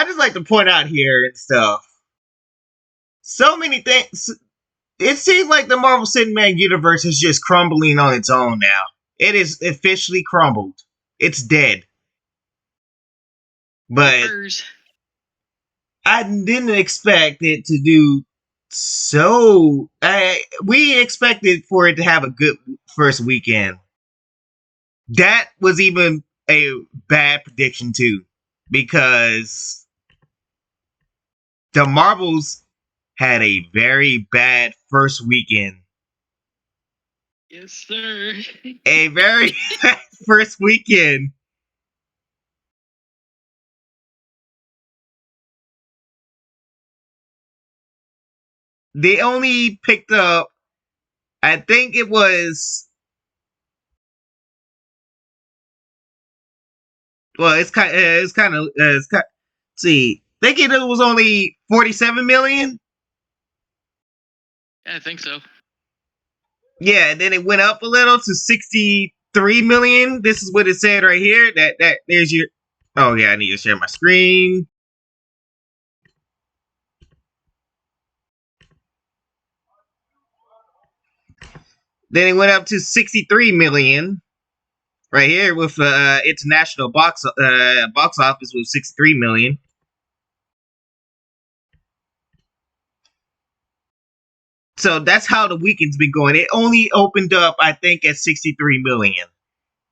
I just like to point out here and stuff. So many things. It seems like the Marvel Cinematic Universe is just crumbling on its own now. It is officially crumbled. It's dead. But I didn't expect it to do so. We expected for it to have a good first weekend. That was even a bad prediction too, because the Marvels had a very bad first weekend. Yes, sir. A very bad first weekend. They only picked up, I think it was, well, it's kind of, see, thinking it was only 47 million. Yeah, I think so. Yeah, and then it went up a little to 63 million. This is what it said right here. That there's your. Oh yeah, I need to share my screen. Then it went up to 63 million right here with international box office with 63 million. So that's how the weekend's been going. It only opened up, I think, at 63 million.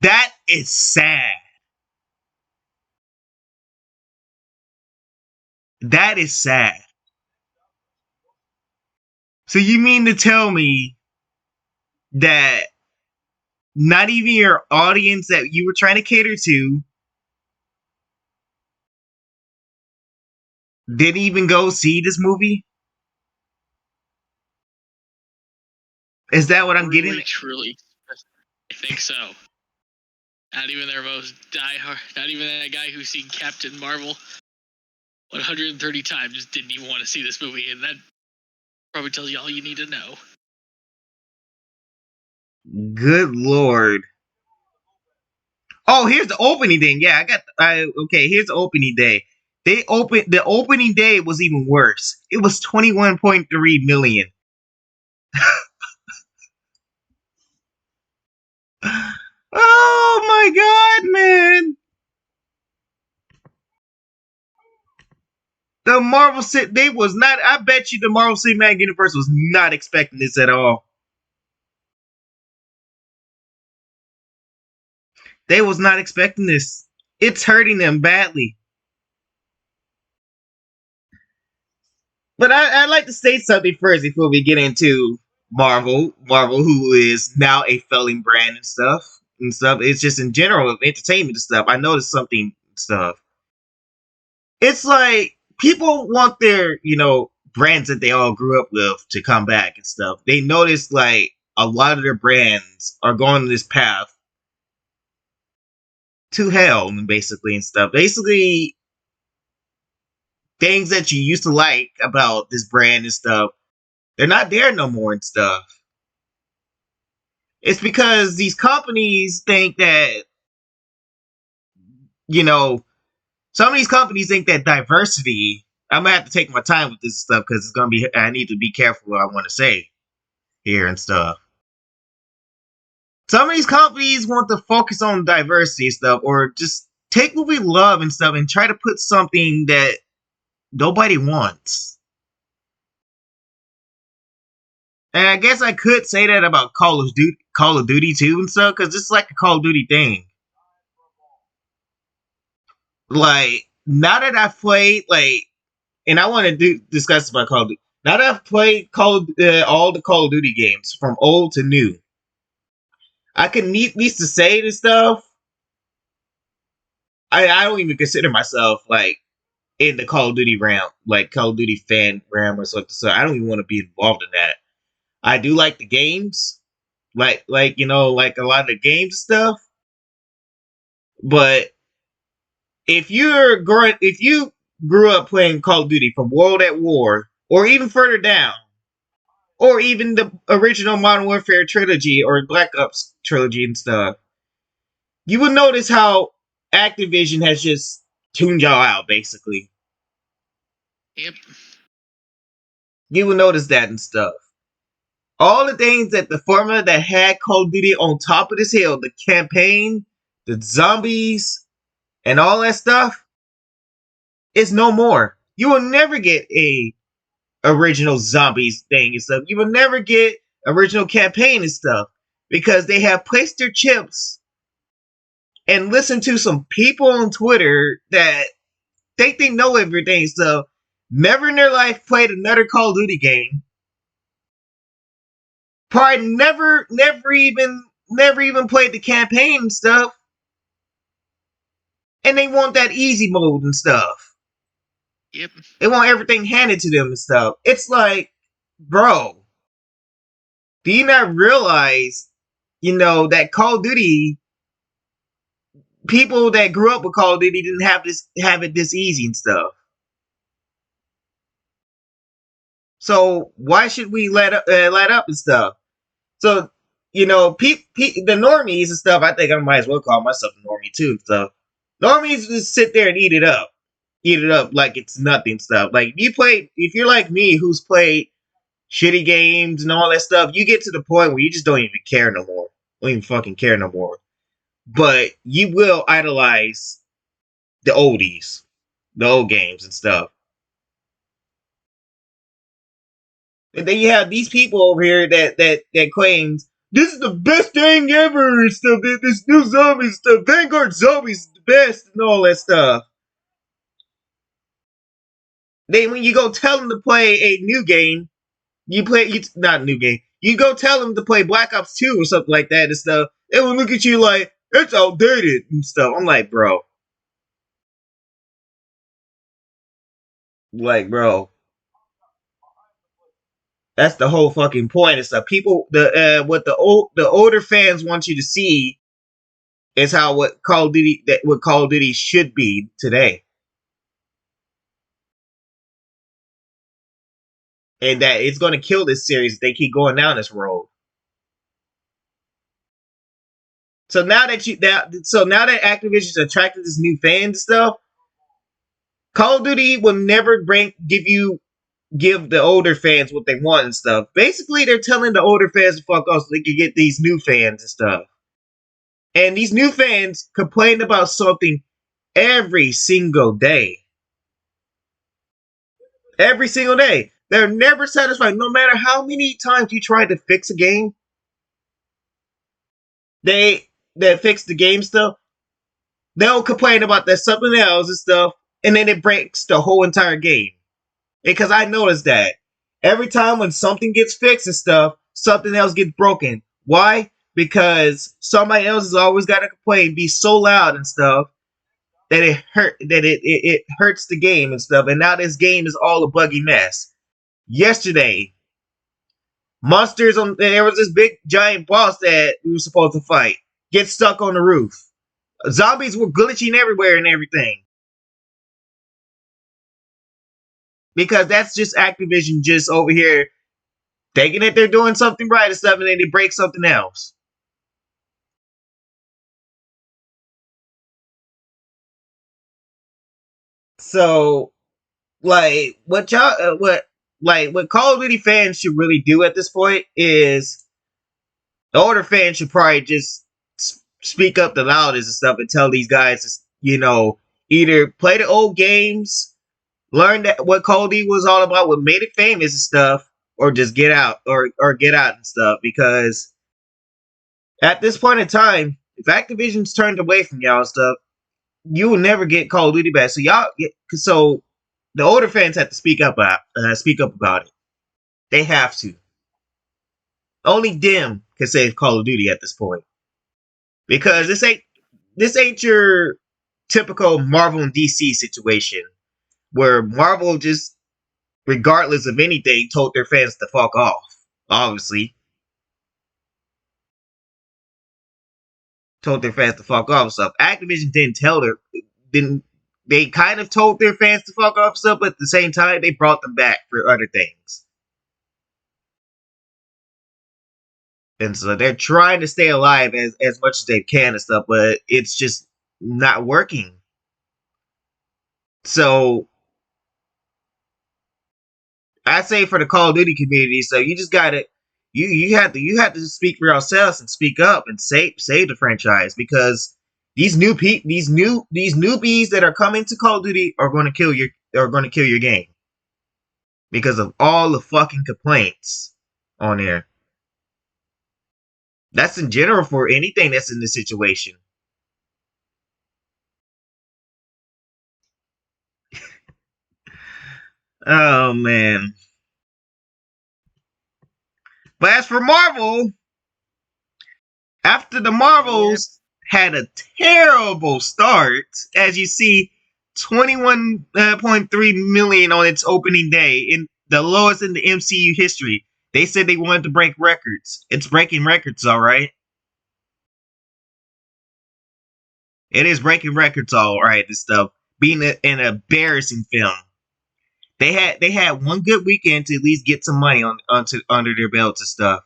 That is sad. That is sad. So you mean to tell me that not even your audience that you were trying to cater to didn't even go see this movie? Is that what I'm getting? Truly, I think so. Not even their most diehard, not even that guy who's seen Captain Marvel 130 times didn't even want to see this movie, and that probably tells you all you need to know. Good lord. Oh, here's the opening day. Yeah, okay, here's the opening day. The opening day was even worse. It was 21.3 million. Oh my god, man. The Marvel they was not, I bet you the Marvel Cinematic Universe was not expecting this at all. They was not expecting this. It's hurting them badly. But I'd like to say something first before we get into Marvel. Marvel, who is now a failing brand and stuff. It's just in general entertainment and stuff. I noticed something stuff. It's like people want their, brands that they all grew up with to come back and stuff. They notice like a lot of their brands are going this path to hell, basically, and stuff. Basically, things that you used to like about this brand and stuff, they're not there no more and stuff. It's because these companies think that, some of these companies think that diversity. I'm gonna have to take my time with this stuff because it's gonna be. I need to be careful what I want to say here and stuff. Some of these companies want to focus on diversity and stuff, or just take what we love and stuff and try to put something that nobody wants. And I guess I could say that about Call of Duty too and stuff, because it's like a Call of Duty thing. Like, now that I've played, and I want to discuss about Call of Duty. Now that I've played all the Call of Duty games from old to new, I can needs to say this stuff. I don't even consider myself like in the Call of Duty realm, like Call of Duty fan realm or something. So I don't even want to be involved in that. I do like the games, like like a lot of the games and stuff. But if you grew up playing Call of Duty from World at War or even further down, or even the original Modern Warfare trilogy or Black Ops trilogy and stuff, you will notice how Activision has just tuned y'all out, basically. Yep. You will notice that and stuff. All the things that the formula that had Call of Duty on top of this hill, the campaign, the zombies, and all that stuff, is no more. You will never get a original zombies thing and stuff. You will never get original campaign and stuff because they have placed their chips and listened to some people on Twitter that think they know everything. So never in their life played another Call of Duty game. Probably never even played the campaign and stuff. And they want that easy mode and stuff. Yep. They want everything handed to them and stuff. It's like, bro, do you not realize, that Call of Duty, people that grew up with Call of Duty didn't have it this easy and stuff. So why should we let up and stuff? So, the normies and stuff, I think I might as well call myself a normie too. So normies just sit there and eat it up like it's nothing stuff. Like if you're like me, who's played shitty games and all that stuff, you get to the point where you just don't even care no more. Don't even fucking care no more. But you will idolize the oldies, the old games and stuff. And then you have these people over here that claims this is the best thing ever and stuff. This new zombie stuff, Vanguard Zombies is the best and all that stuff. Then when you go tell them to play a new game, not a new game. You go tell them to play Black Ops 2 or something like that and stuff. They will look at you like it's outdated and stuff. I'm like, bro. That's the whole fucking point and stuff. People, what the older fans want you to see is what Call of Duty should be today, and that it's going to kill this series if they keep going down this road. So now that Activision's attracted this new fan and stuff, Call of Duty will never give the older fans what they want and stuff. Basically, they're telling the older fans to fuck off so they can get these new fans and stuff. And these new fans complain about something every single day. Every single day. They're never satisfied. No matter how many times you try to fix a game, that fix the game stuff, they'll complain about that something else and stuff, and then it breaks the whole entire game. Because I noticed that every time when something gets fixed and stuff, something else gets broken. Why? Because somebody else has always got to complain, be so loud and stuff that it hurts the game and stuff. And now this game is all a buggy mess. Yesterday, there was this big giant boss that we were supposed to fight. Get stuck on the roof. Zombies were glitching everywhere and everything. Because that's just Activision just over here thinking that they're doing something right and stuff, and then they break something else. So, like, what Call of Duty fans should really do at this point is the older fans should probably just speak up the loudest and stuff and tell these guys to, either play the old games, learn that what Call of Duty was all about, what made it famous and stuff, or just get out or get out and stuff. Because at this point in time, if Activision's turned away from y'all and stuff, you will never get Call of Duty back. So the older fans have to speak up about it. They have to. Only them can save Call of Duty at this point. Because this ain't your typical Marvel and DC situation where Marvel just, regardless of anything, told their fans to fuck off. Obviously. Told their fans to fuck off stuff. Activision they kind of told their fans to fuck off stuff, but at the same time, they brought them back for other things. And so they're trying to stay alive as much as they can and stuff, but it's just not working. So I say for the Call of Duty community, so you just gotta you have to speak for yourselves and speak up and save the franchise, because these newbies that are coming to Call of Duty are going to kill your game because of all the fucking complaints on there. That's in general for anything that's in this situation. Oh man. But as for Marvel, after the Marvels had a terrible start, as you see, 21.3 million on its opening day, in the lowest in the MCU history. They said they wanted to break records. It's breaking records, all right. It is breaking records, all right. This stuff being an embarrassing film. They had one good weekend to at least get some money under their belts and stuff.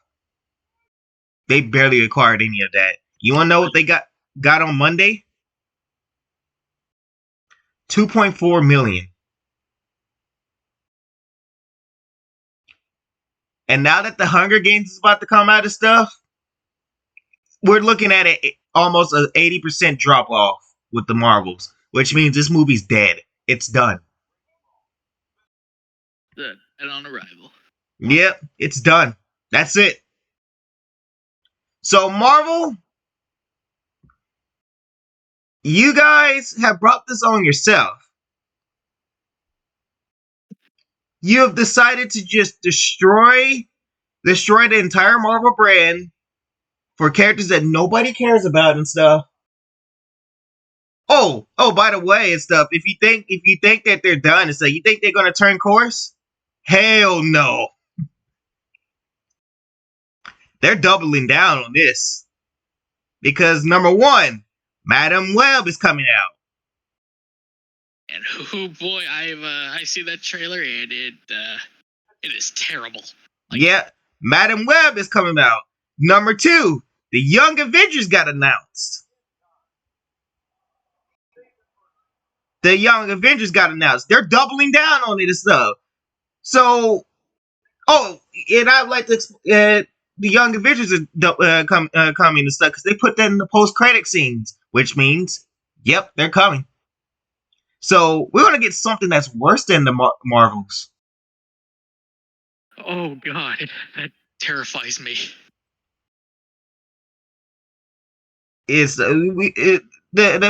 They barely acquired any of that. You want to know what they got on Monday? 2.4 million. And now that the Hunger Games is about to come out and stuff, we're looking at almost an 80% drop off with the Marvels, which means this movie's dead. It's done. Dead and on arrival. Yep, it's done. That's it. So Marvel, you guys have brought this on yourself. You have decided to just destroy the entire Marvel brand for characters that nobody cares about and stuff. Oh, by the way and stuff, if you think that they're done and stuff, you think they're gonna turn course? Hell no. They're doubling down on this. Because number one, Madam Web is coming out. And oh boy, I see that trailer and it is terrible. Yeah, Madam Web is coming out. Number two, the Young Avengers got announced. The Young Avengers got announced. They're doubling down on it and stuff. So, and I'd like to the Young Avengers are coming and stuff because they put that in the post-credit scenes, which means, yep, they're coming. So we're gonna get something that's worse than the Marvels. Oh god, that terrifies me. The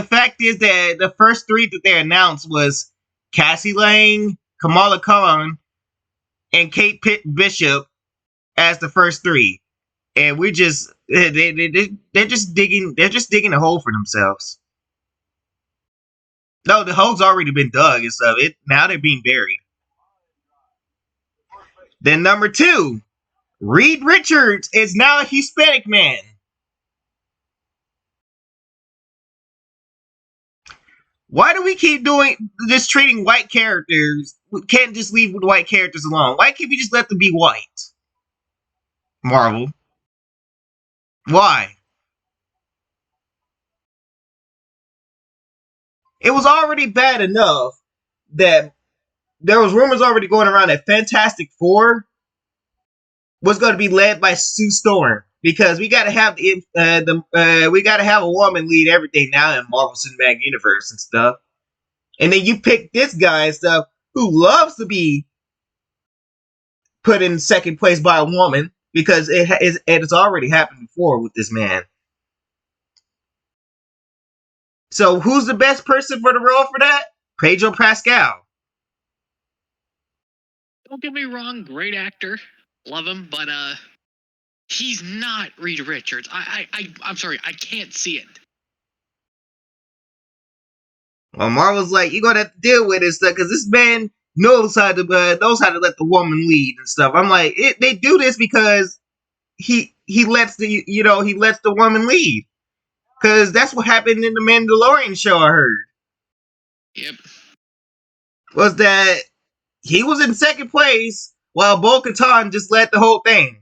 fact is that the first three that they announced was Cassie Lang, Kamala Khan, and Kate Bishop as the first three, and we're just they're just digging a hole for themselves. No, the hole's already been dug and stuff. Now they're being buried. Then number two, Reed Richards is now a Hispanic man. Why do we keep just treating white characters? We can't just leave the white characters alone. Why can't we just let them be white? Marvel. Why? It was already bad enough that there was rumors already going around that Fantastic Four was going to be led by Sue Storm, because we got to have we got to have a woman lead everything now in Marvel Cinematic Universe and stuff. And then you pick this guy and stuff who loves to be put in second place by a woman, because it has already happened before with this man. So who's the best person for the role for that? Pedro Pascal. Don't get me wrong, great actor, love him, but he's not Reed Richards. I'm sorry, I can't see it. Well, Marvel's like, you're gonna have to deal with it stuff, because this man knows how to let the woman lead and stuff. I'm like, they do this because he lets the woman lead, because that's what happened in the Mandalorian show. I heard. Yep. Was that he was in second place while Bo-Katan just led the whole thing.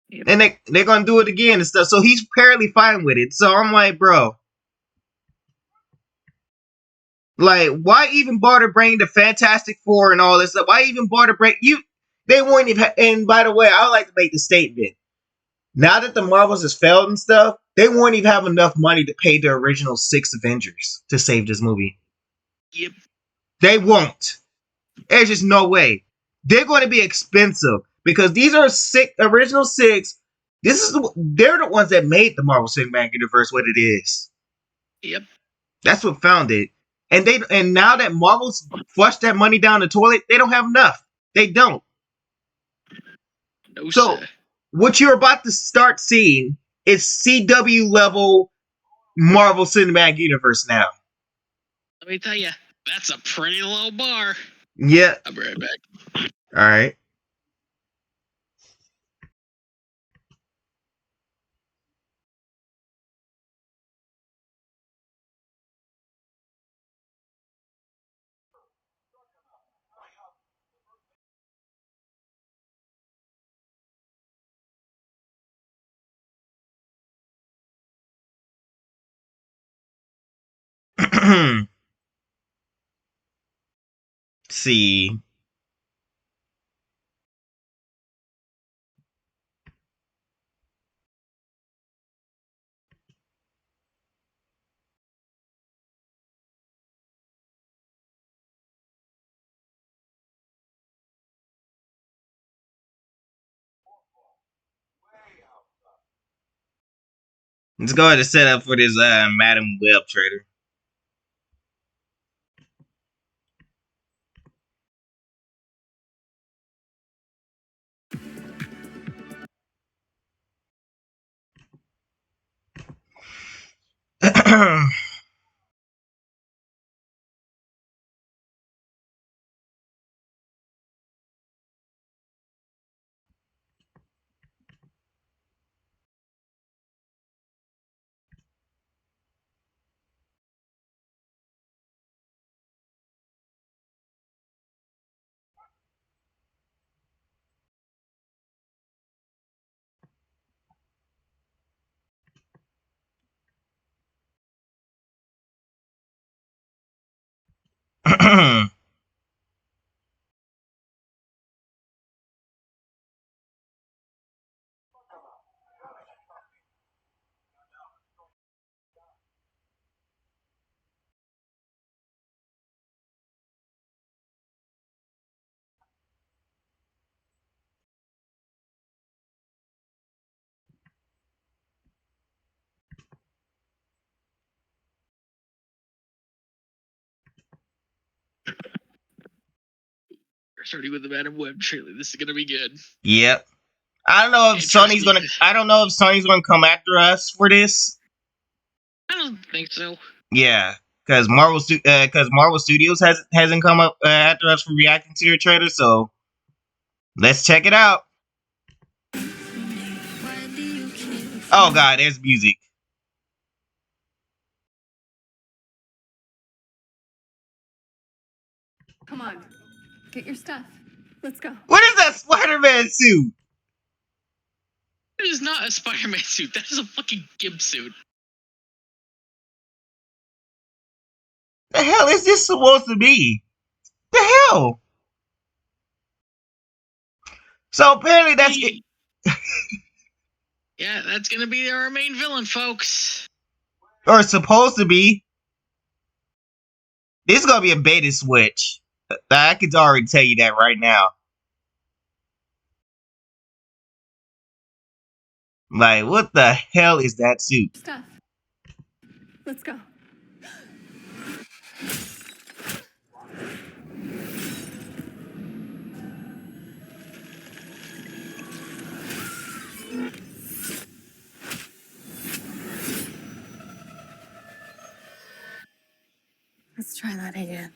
Yep. And they're gonna do it again and stuff. So he's apparently fine with it. So I'm like, bro. Like, why even bother bringing the Fantastic Four and all this stuff? Why even bother bring you? They wouldn't even. And by the way, I would like to make the statement: now that the Marvels has failed and stuff, they won't even have enough money to pay the original 6 Avengers to save this movie. Yep. They won't. There's just no way. They're going to be expensive because these are original 6. They're the ones that made the Marvel Cinematic Universe what it is. Yep. That's what found it. And now that Marvel's flushed that money down the toilet, they don't have enough. They don't. No, So sir. what you're about to start seeing is CW level Marvel Cinematic Universe now. Let me tell you, that's a pretty low bar. Yeah. I'll be right back. All right. See. Let's go ahead and set up for this Madam Web trader. We're starting with the Madam Web trailer. This is gonna be good. Yep. I don't know if Hey, trust Sony's me. gonna come after us for this. I don't think so. Yeah, because Marvel Studios hasn't come up after us for reacting to their trailer. So let's check it out. Oh God, there's music. Come on, get your stuff. Let's go. What is that Spider-Man suit? It is not a Spider-Man suit. That is a fucking Gimp suit. The hell is this supposed to be? The hell? So apparently that's it. Yeah, that's gonna be our main villain, folks. Or supposed to be. This is gonna be a beta switch. I can already tell you that right now. Like, what the hell is that suit? Stuff. Let's go. Let's try that again.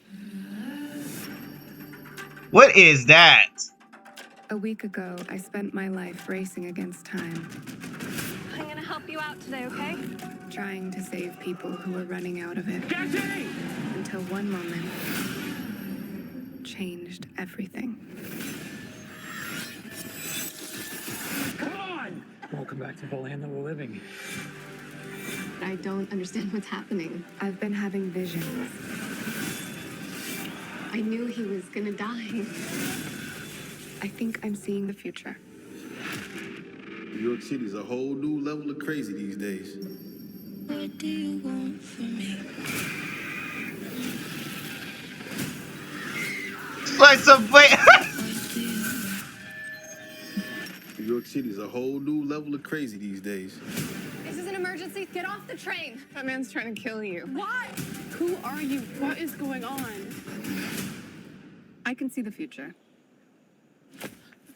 What is that? A week ago, I spent my life racing against time, I'm gonna help you out today, okay? trying to save people who were running out of it. Jesse! Until one moment changed everything. Come on! Welcome back to the land that we're living. I don't understand what's happening. I've been having visions. I knew he was gonna die. I think I'm seeing the future. New York City's a whole new level of crazy these days. What do you want from me? Like some wait. New York City's a whole new level of crazy these days. This is an emergency. Get off the train. That man's trying to kill you. What? Who are you? What is going on? I can see the future.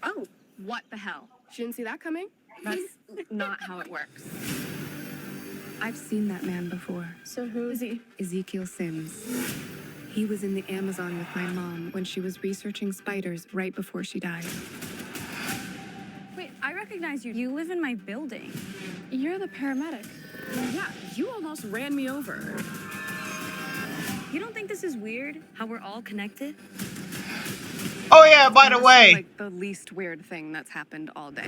Oh, what the hell? She didn't see that coming? That's not how it works. I've seen that man before. So who is he? Ezekiel Sims. He was in the Amazon with my mom when she was researching spiders right before she died. Wait, I recognize you. You live in my building. You're the paramedic. Yeah, you almost ran me over. You don't think this is weird? How we're all connected? Oh yeah, by the This is way, like the least weird thing that's happened all day.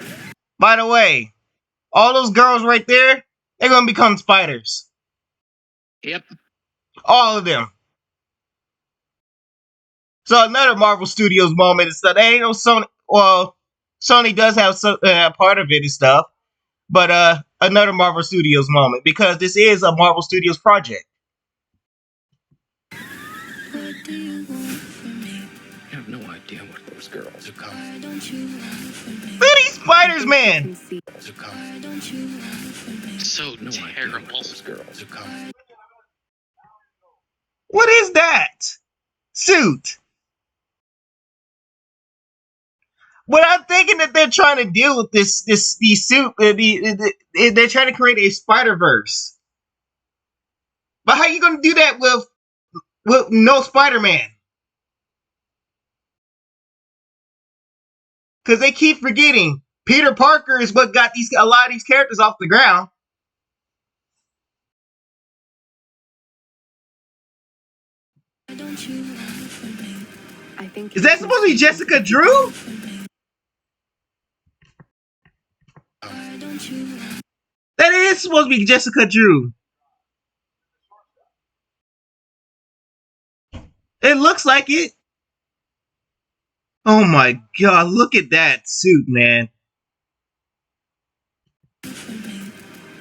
all those girls right there, they're gonna become spiders. Yep. All of them. So another Marvel Studios moment and stuff. They ain't no Sony. Well, Sony does have part of it and stuff, but another Marvel Studios moment because this is a Marvel Studios project. What do you want from me? I have no idea what those girls are coming. Why don't you run from me? Look at these spiders, I man. can see. Are coming. Why don't you run from me? So No idea what terrible. those girls are coming. What is that suit? But I'm thinking that they're trying to deal with these suit. They're trying to create a Spider Verse. But how you gonna do that with no Spider-Man? Because they keep forgetting Peter Parker is what got a lot of these characters off the ground. Why don't you run from me? I think. Is that supposed to be Jessica Drew? Why don't you run? That is supposed to be Jessica Drew. It looks like it. Oh my god, look at that suit, man.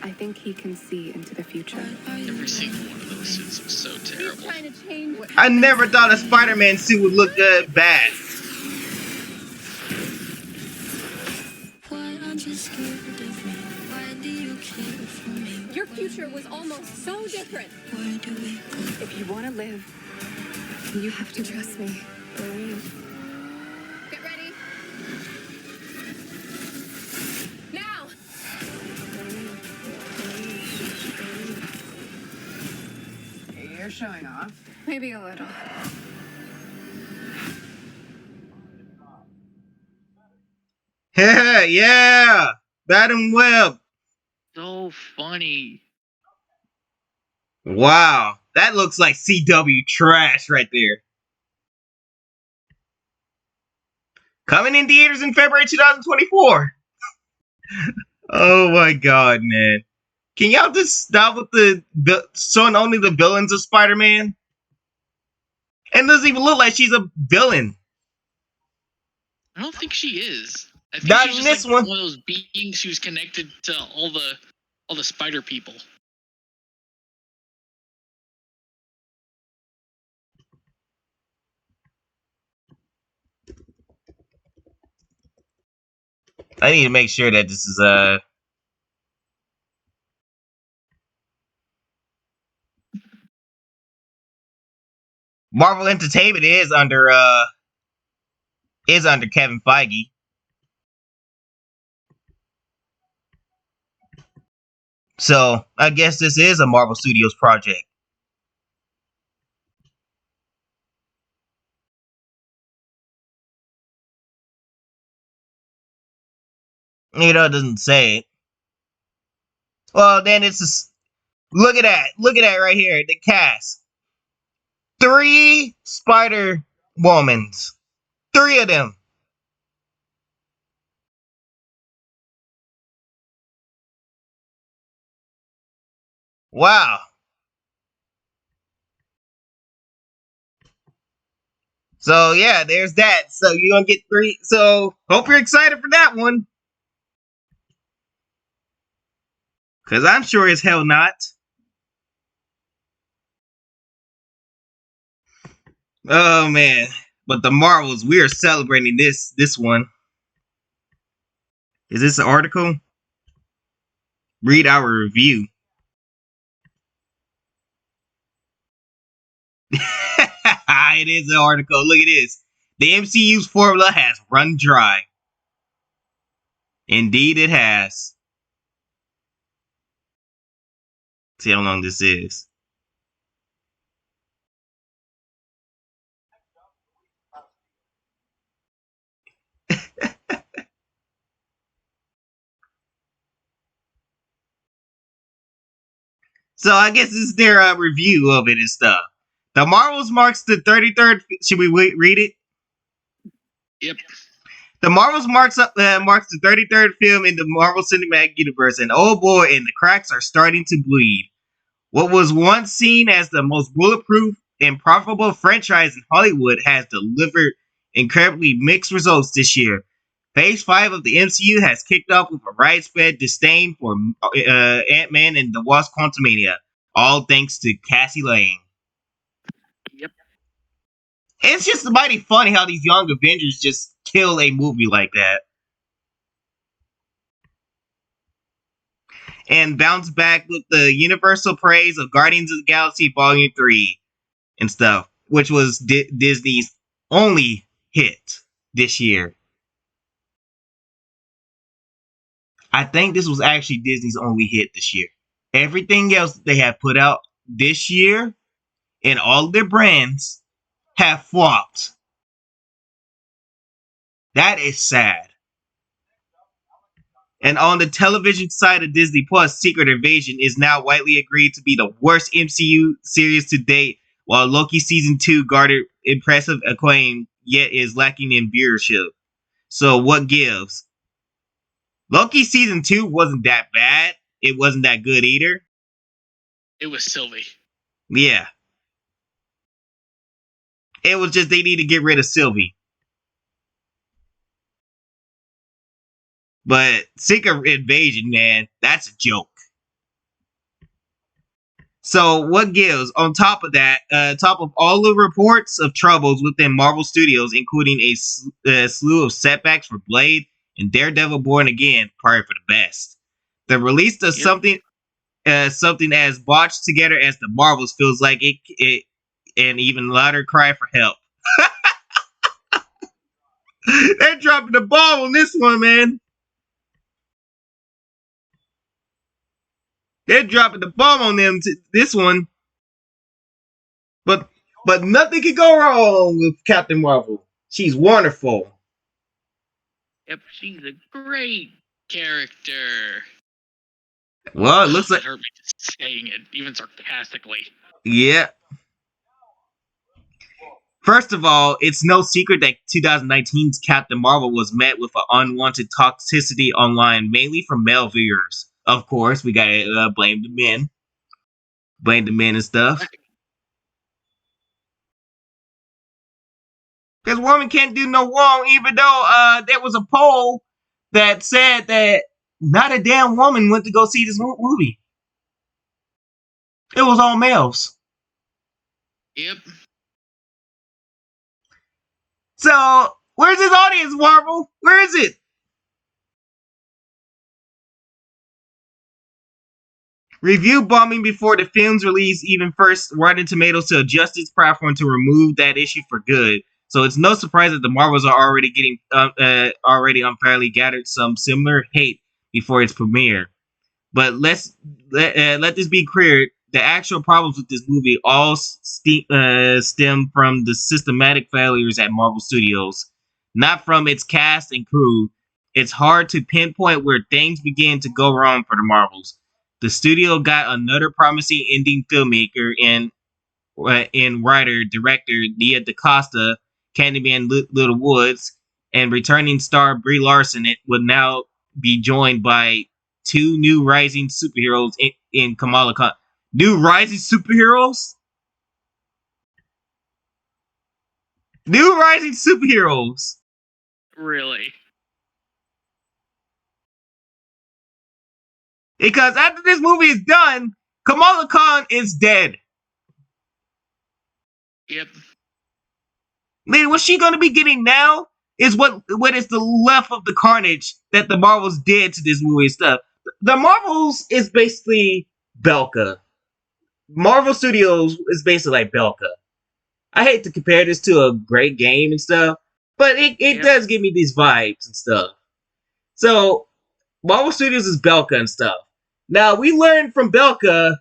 I think he can see into the future. Every single one of those suits was so terrible. Trying to change what I never thought a Spider-Man suit would look bad. Why aren't you scared of me? Why do you care for me? your future was almost so different. Where do we go? If you want to live, you have to trust me. Get ready. Now. You're showing off. Maybe a little. Yeah, yeah. Madam Web. So funny. Wow. That looks like CW trash right there. Coming in theaters in February 2024. Oh my god, man. Can y'all just stop with the showing only the villains of Spider-Man? And doesn't even look like she's a villain. I don't think she is. I think Not she's in just this like one. one of those beings who's connected to all the spider people. I need to make sure that this is Marvel Entertainment is under Kevin Feige. So I guess this is a Marvel Studios project. You know, it doesn't say it. Well, then it's just, look at that. Look at that right here. The cast. 3 Spider-Womans. 3 of them. Wow. So yeah, there's that. So you're gonna get 3. So hope you're excited for that one. Cause I'm sure as hell not. Oh man. But the Marvels, we are celebrating this one. Is this an article? Read our review. It is an article. Look at this. The MCU's formula has run dry. Indeed it has. See how long this is. So I guess this is their review of it and stuff. The Marvels marks the 33rd. Should we read it? Yep. The Marvels marks the 33rd film in the Marvel Cinematic Universe, and oh boy, and the cracks are starting to bleed. What was once seen as the most bulletproof and profitable franchise in Hollywood has delivered incredibly mixed results this year. Phase 5 of the MCU has kicked off with a widespread disdain for Ant-Man and the Wasp: Quantumania, all thanks to Cassie Lang. Yep. It's just mighty funny how these young Avengers just kill a movie like that. And bounce back with the universal praise of Guardians of the Galaxy Volume 3 and stuff, which was Disney's only hit this year. I think this was actually Disney's only hit this year. Everything else they have put out this year and all of their brands have flopped. That is sad. And on the television side of Disney Plus, Secret Invasion is now widely agreed to be the worst MCU series to date, while Loki Season 2 garnered impressive acclaim, yet is lacking in viewership. So what gives? Loki Season 2 wasn't that bad. It wasn't that good either. It was Sylvie. Yeah. It was just they need to get rid of Sylvie. But Secret Invasion, man, that's a joke. So what gives? On top of that, top of all the reports of troubles within Marvel Studios, including a slew of setbacks for Blade and Daredevil Born Again, probably for the best. The release of something as botched together as the Marvels feels like it an even louder cry for help. They're dropping the ball on this one, man. They're dropping the bomb on them to this one. But nothing can go wrong with Captain Marvel. She's wonderful. Yep, she's a great character. Well, it looks like It hurt me just saying it, even sarcastically. yeah. First of all, it's no secret that 2019's Captain Marvel was met with an unwanted toxicity online, mainly from male viewers. Of course, we gotta blame the men. Blame the men and stuff. Because women can't do no wrong, even though there was a poll that said that not a damn woman went to go see this movie. It was all males. Yep. So, where's his audience, Marvel? Where is it? Review bombing before the film's release, even first Rotten Tomatoes to adjust its platform to remove that issue for good. So it's no surprise that the Marvels are already getting already unfairly gathered some similar hate before its premiere. But let this be clear: the actual problems with this movie all stem from the systematic failures at Marvel Studios, not from its cast and crew. It's hard to pinpoint where things began to go wrong for the Marvels. The studio got another promising indie filmmaker and writer director Nia DaCosta, Candyman Little Woods, and returning star Brie Larson. It would now be joined by two new rising superheroes in Kamala Khan. New rising superheroes? New rising superheroes. Really? Because after this movie is done, Kamala Khan is dead. Yep. Man, what she gonna be getting now is what is the left of the carnage that the Marvels did to this movie and stuff. The Marvels is basically Belka. Marvel Studios is basically like Belka. I hate to compare this to a great game and stuff, but it does give me these vibes and stuff. So, Marvel Studios is Belka and stuff. Now, we learned from Belka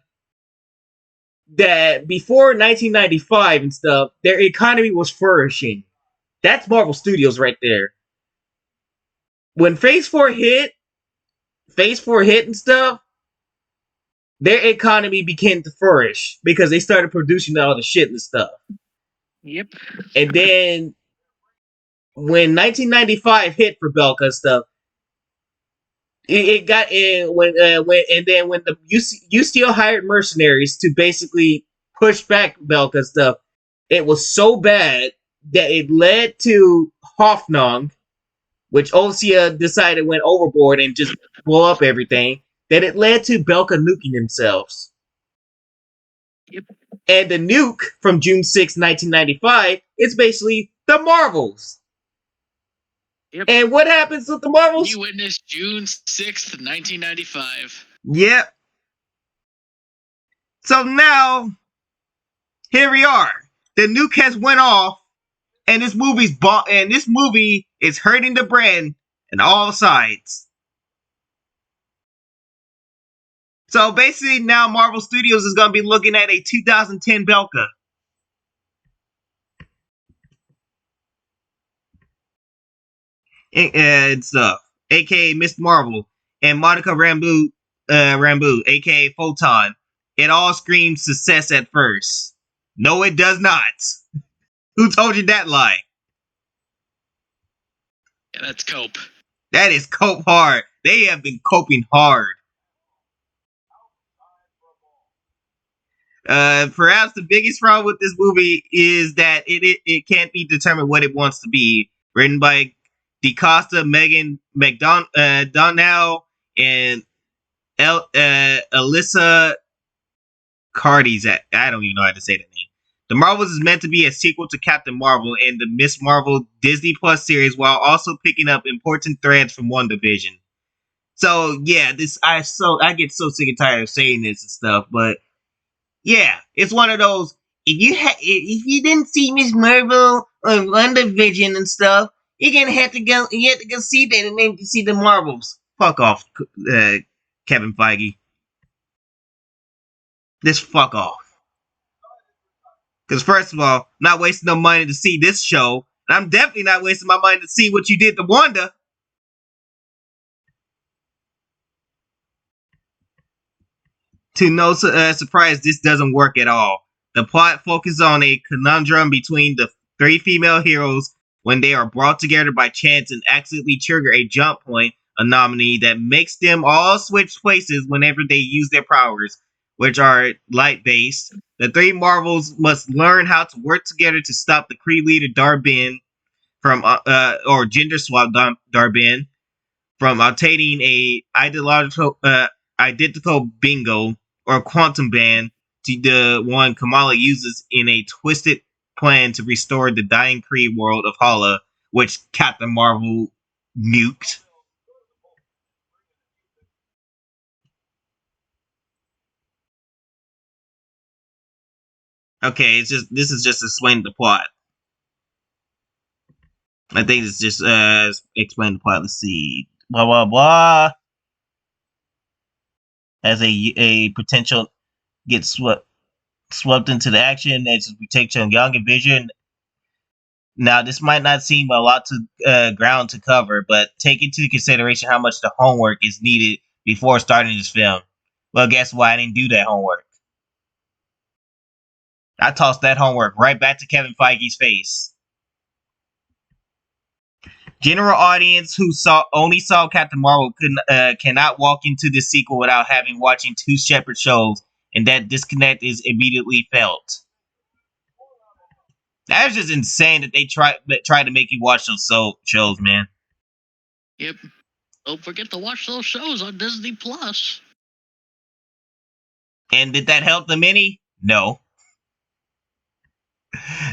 that before 1995 and stuff, their economy was flourishing. That's Marvel Studios right there. When Phase 4 hit and stuff, their economy began to flourish because they started producing all the shit and stuff. Yep. And then when 1995 hit for Belka and stuff, it got in when the UCL hired mercenaries to basically push back Belka and stuff. It was so bad that it led to Hoffnung, which Osia decided went overboard and just blew up everything. That it led to Belka nuking themselves. Yep. And the nuke from June 6, 1995 is basically the Marvels. Yep. And what happens with the Marvels? You witnessed June 6th, 1995. Yep. So now, here we are. The nuke has went off, and this movie is hurting the brand on all sides. So basically, now Marvel Studios is going to be looking at a 2010 Belka. And stuff, aka Miss Marvel and Monica Rambeau, aka Photon. It all screams success at first. No, it does not. Who told you that lie? Yeah, that's cope. That is cope hard. They have been coping hard. Perhaps the biggest problem with this movie is that it can't be determined what it wants to be. Written by DeCosta, Megan McDonnell, and Alyssa Cardizat. I don't even know how to say that name. The Marvels is meant to be a sequel to Captain Marvel and the Miss Marvel Disney Plus series, while also picking up important threads from WandaVision. So yeah, I get so sick and tired of saying this and stuff, but yeah, it's one of those. If you didn't see Miss Marvel or WandaVision and stuff, you're gonna have to go. You have to go see that and then to see the Marvels. Fuck off, Kevin Feige. Just fuck off. Because first of all, I'm not wasting no money to see this show, and I'm definitely not wasting my money to see what you did to Wanda. To no surprise, this doesn't work at all. The plot focuses on a conundrum between the three female heroes when they are brought together by chance and accidentally trigger a jump point anomaly that makes them all switch places whenever they use their powers, which are light-based. The three Marvels must learn how to work together to stop the Kree leader Dar-Benn from, or gender swap Dar-Benn from obtaining a identical bingo or quantum band to the one Kamala uses in a twisted plan to restore the dying Kree world of Hala, which Captain Marvel nuked. Okay, this is just explaining the plot. I think it's just explain the plot. Let's see. Blah blah blah. As a potential gets swept into the action as we take Chung Young and Vision. Now, this might not seem a lot to ground to cover, but take into consideration how much the homework is needed before starting this film. Well, guess what? I didn't do that homework. I tossed that homework right back to Kevin Feige's face. General audience who only saw Captain Marvel cannot walk into this sequel without having watching two separate shows, and that disconnect is immediately felt. That's just insane that they try to make you watch those shows, man. Yep. Don't forget to watch those shows on Disney Plus. And did that help them any? No.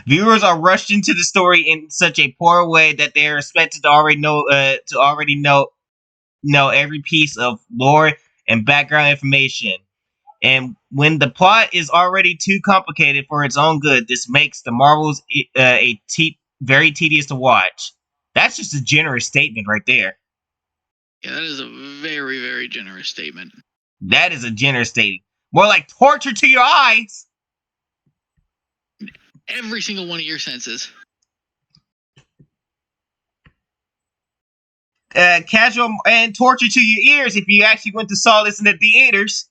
Viewers are rushed into the story in such a poor way that they are expected to already know every piece of lore and background information. And when the plot is already too complicated for its own good, this makes the Marvels very tedious to watch. That's just a generous statement right there. Yeah, that is a very, very generous statement. That is a generous statement. More like torture to your eyes. Every single one of your senses. Casual and torture to your ears if you actually went to saw this in the theaters.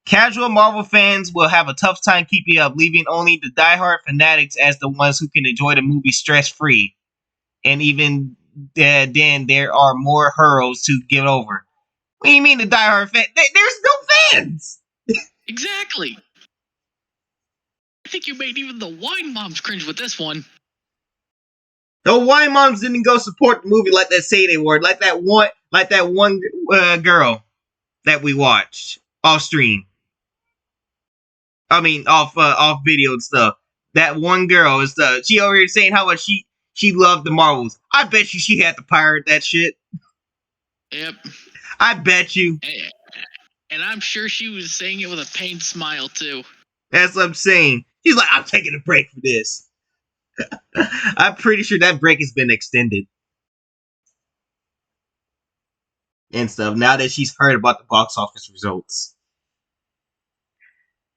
Casual Marvel fans will have a tough time keeping up, leaving only the diehard fanatics as the ones who can enjoy the movie stress-free. And even then, there are more hurdles to get over. What do you mean the diehard fan? There's no fans! Exactly! I think you made even the wine moms cringe with this one. The wine moms didn't go support the movie like that say they were, like that one girl that we watched off stream. I mean, off video and stuff. That one girl is she over here saying how much she loved the Marvels. I bet you she had to pirate that shit. Yep. I bet you. And I'm sure she was saying it with a pained smile too. That's what I'm saying. She's like, I'm taking a break for this. I'm pretty sure that break has been extended. And stuff, now that she's heard about the box office results.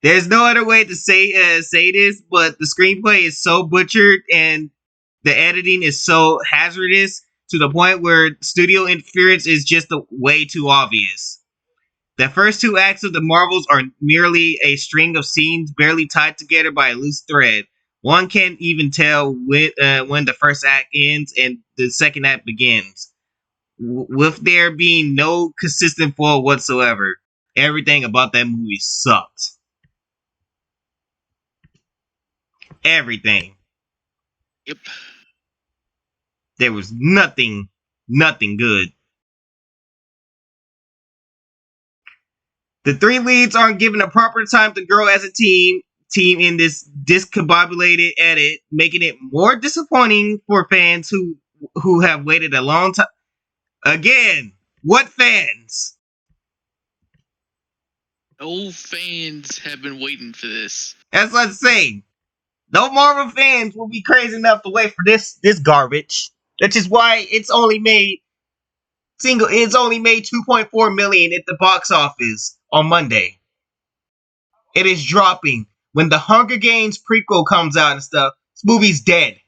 There's no other way to say this, but the screenplay is so butchered and the editing is so hazardous to the point where studio interference is just way too obvious. The first two acts of the Marvels are merely a string of scenes barely tied together by a loose thread. One can't even tell when the first act ends and the second act begins, with there being no consistent flow whatsoever. Everything about that movie sucked. Everything. Yep. There was nothing good. The three leads aren't given a proper time to grow as a team in this discombobulated edit, making it more disappointing for fans who have waited a long time. Again, what fans? No fans have been waiting for this. That's what I'm saying. No Marvel fans will be crazy enough to wait for this garbage. Which is why it's only made 2.4 million at the box office on Monday. It is dropping when the Hunger Games prequel comes out and stuff. This movie's dead.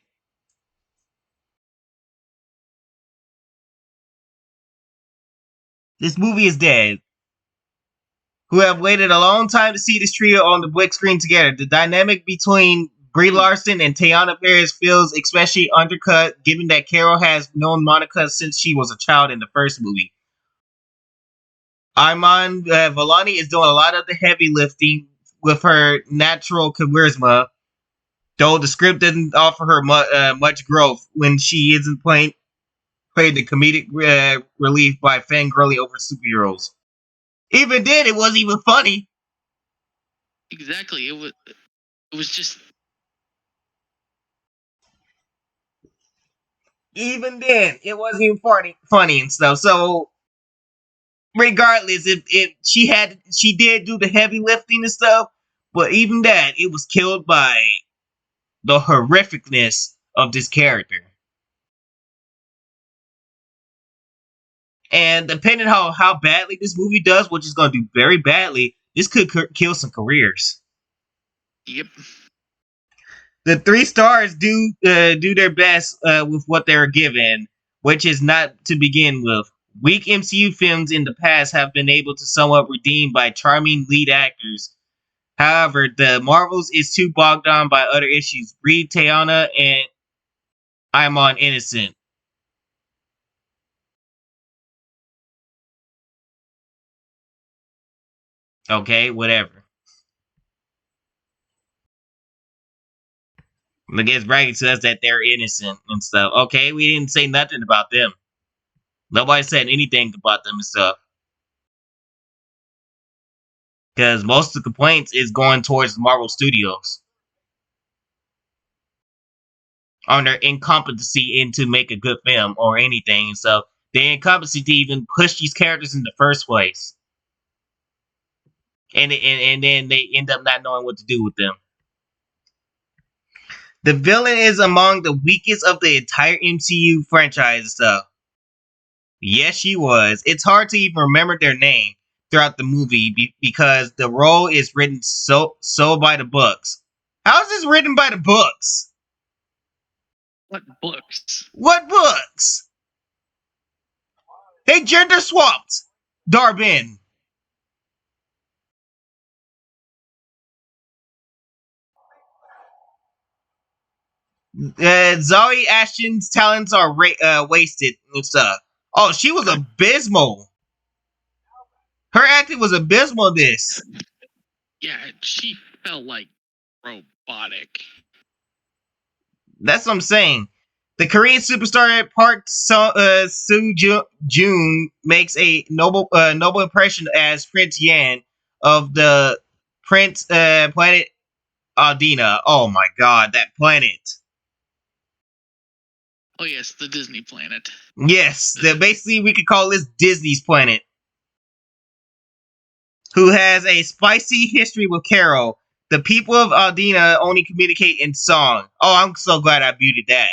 This movie is dead. Who have waited a long time to see this trio on the big screen together. The dynamic between Brie Larson and Teyonah Parris feels especially undercut, given that Carol has known Monica since she was a child in the first movie. Iman Vellani is doing a lot of the heavy lifting with her natural charisma, though the script didn't offer her much growth when she isn't played the comedic relief by fangirling over superheroes. Even then, it wasn't even funny. Exactly. It was just. Even then, it wasn't even funny and stuff. So, regardless, if she did do the heavy lifting and stuff, but even that, it was killed by the horrificness of this character. And depending on how badly this movie does, which is going to do very badly, this could kill some careers. Yep. The 3 stars do their best with what they're given, which is not to begin with. Weak MCU films in the past have been able to somewhat redeem by charming lead actors. However, the Marvels is too bogged down by other issues. Brie, Teyonah, and Iman Innocent. Okay, whatever. I guess bragging to us that they're innocent and stuff. Okay, we didn't say nothing about them. Nobody said anything about them and stuff. Because most of the complaints is going towards Marvel Studios on their incompetency into make a good film or anything. So their incompetency to even push these characters in the first place, and then they end up not knowing what to do with them. The villain is among the weakest of the entire MCU franchise and stuff. Yes, she was. It's hard to even remember their name throughout the movie because the role is written so by the books. How is this written by the books? What books? What books? They gender swapped Dar-Benn. Zoe Ashton's talents are wasted and stuff. Oh, she was abysmal. Her acting was abysmal in this. Yeah, she felt like robotic. That's what I'm saying. The Korean superstar Park Seo-joon makes a noble impression as Prince Yan of the Prince planet Aldina. Oh my god, that planet. Oh yes, the Disney planet. Yes, basically we could call this Disney's planet. Who has a spicy history with Carol. The people of Aldina only communicate in song. Oh, I'm so glad I muted that.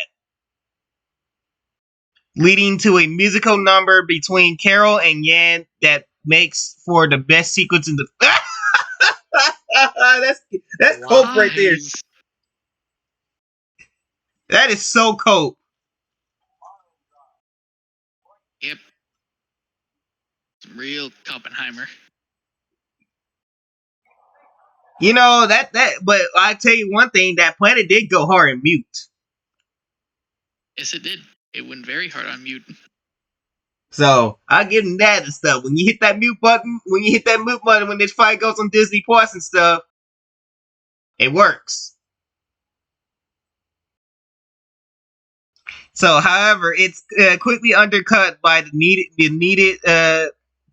Leading to a musical number between Carol and Yan that makes for the best sequence in the. That's cope right there. That is so cope. Yep. Some real Oppenheimer. You know but I tell you one thing, that planet did go hard and mute. Yes, it did. It went very hard on mute. So I'll give them that and stuff. When you hit that mute button, when this fight goes on Disney Plus and stuff, it works. So, however, it's quickly undercut by the needed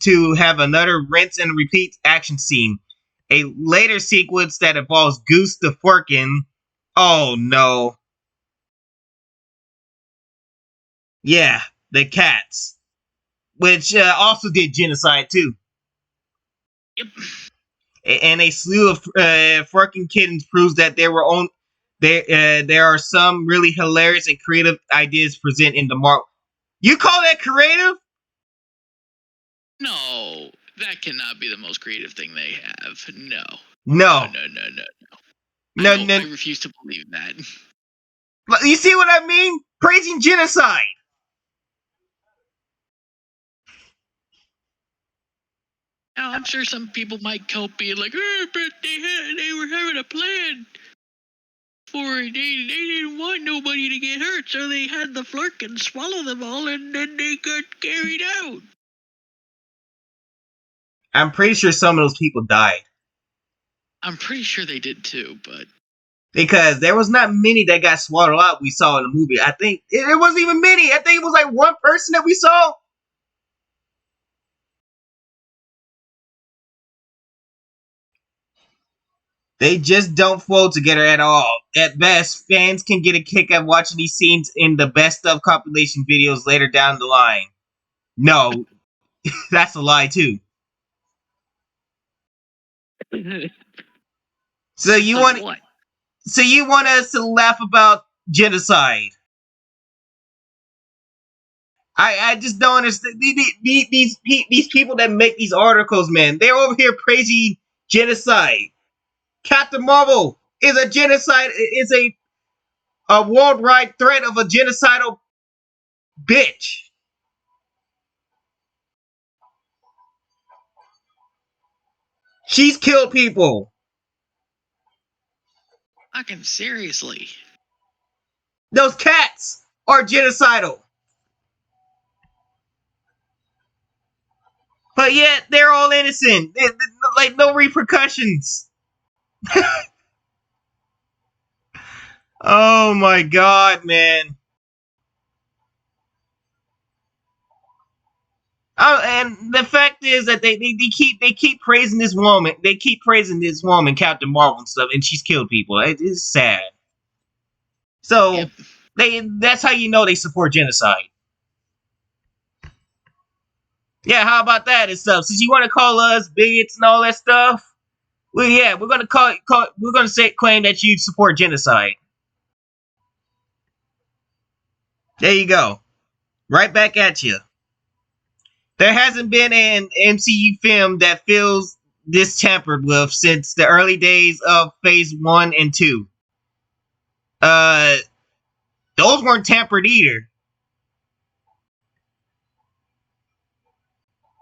to have another rinse and repeat action scene. A later sequence that involves Goose the Flerken. Oh no. Yeah, the cats. Which also did genocide too. Yep. And a slew of Flerken kittens proves that there are some really hilarious and creative ideas present in the Marvel. You call that creative? No, that cannot be the most creative thing they have. No. No. No. I refuse to believe that. You see what I mean? Praising genocide. Now, I'm sure some people might cope being like, oh, but they were having a plan. They didn't want nobody to get hurt, so they had the Flerken swallow them all, and then they got carried out. I'm pretty sure some of those people died. I'm pretty sure they did too, but... Because there was not many that got swallowed up we saw in the movie. I think it wasn't even many. I think it was like one person that we saw. They just don't flow together at all. At best, fans can get a kick at watching these scenes in the best of compilation videos later down the line. No, that's a lie too. So you want what? So you want us to laugh about genocide? I just don't understand these people that make these articles, man. They're over here praising genocide. Captain Marvel is a genocide. Is a worldwide threat of a genocidal bitch. She's killed people. Fucking seriously. Those cats are genocidal. But yet, they're all innocent. Like, no repercussions. Oh Oh my god, man. Oh, and the fact is that they keep praising this woman. They keep praising this woman, Captain Marvel and stuff, and she's killed people. It is sad. So Yep. that's how you know they support genocide. Yeah, how about that and stuff? Since you want to call us bigots and all that stuff, well, yeah, we're gonna claim that you support genocide. There you go, right back at you. There hasn't been an MCU film that feels this tampered with since the early days of Phase 1 and 2. Those weren't tampered either.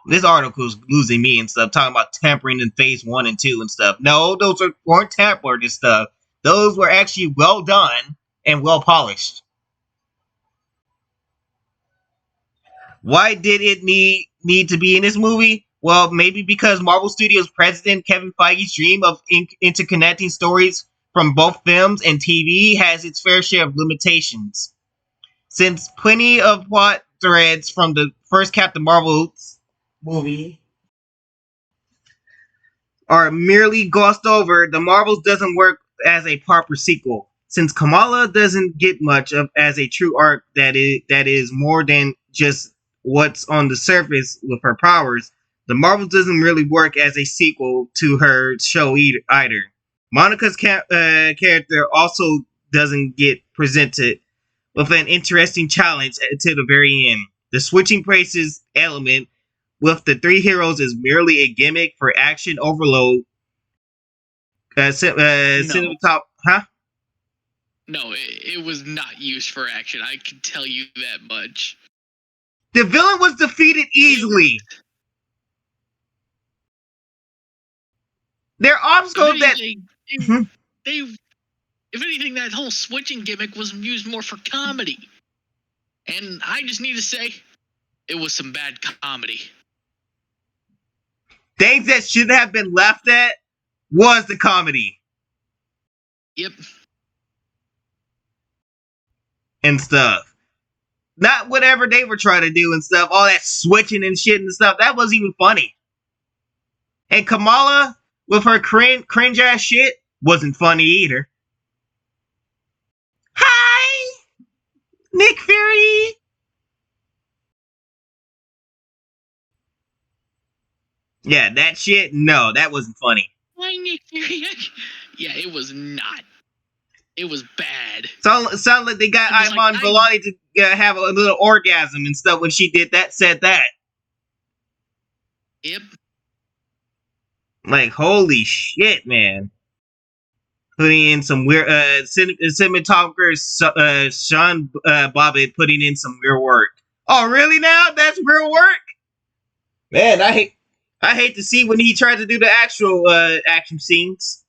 This article's losing me and stuff, talking about tampering in Phase 1 and 2 and stuff. No, those weren't tampered and stuff. Those were actually well done and well polished. Why did it need to be in this movie? Well, maybe because Marvel Studios president Kevin Feige's dream of interconnecting stories from both films and TV has its fair share of limitations. Since plenty of plot threads from the first Captain Marvel movie are merely glossed over, The Marvels doesn't work as a proper sequel. Since Kamala doesn't get much of as a true arc that is more than just what's on the surface with her powers, The Marvels doesn't really work as a sequel to her show either. Monica's character also doesn't get presented with an interesting challenge until the very end. The switching places element with the three heroes is merely a gimmick for action overload. Cinematop, huh? No, it was not used for action. I can tell you that much. The villain was defeated easily. There are obstacles that if anything, that whole switching gimmick was used more for comedy. And I just need to say, it was some bad comedy. Things that should have been left at was the comedy. Yep. And stuff. Not whatever they were trying to do and stuff. All that switching and shit and stuff. That wasn't even funny. And Kamala, with her cringe ass shit, wasn't funny either. Hi! Nick Fury! Yeah, that shit, no, that wasn't funny. Why Nick Fury? Yeah, it was not. It was bad. Sound like they got Iman Vellani to have a little orgasm and stuff when she said that. Yep. Like, holy shit, man. Putting in some weird, cinematographer Sean Bobbitt putting in some weird work. Oh, really now? That's real work? Man, I hate to see when he tried to do the actual action scenes.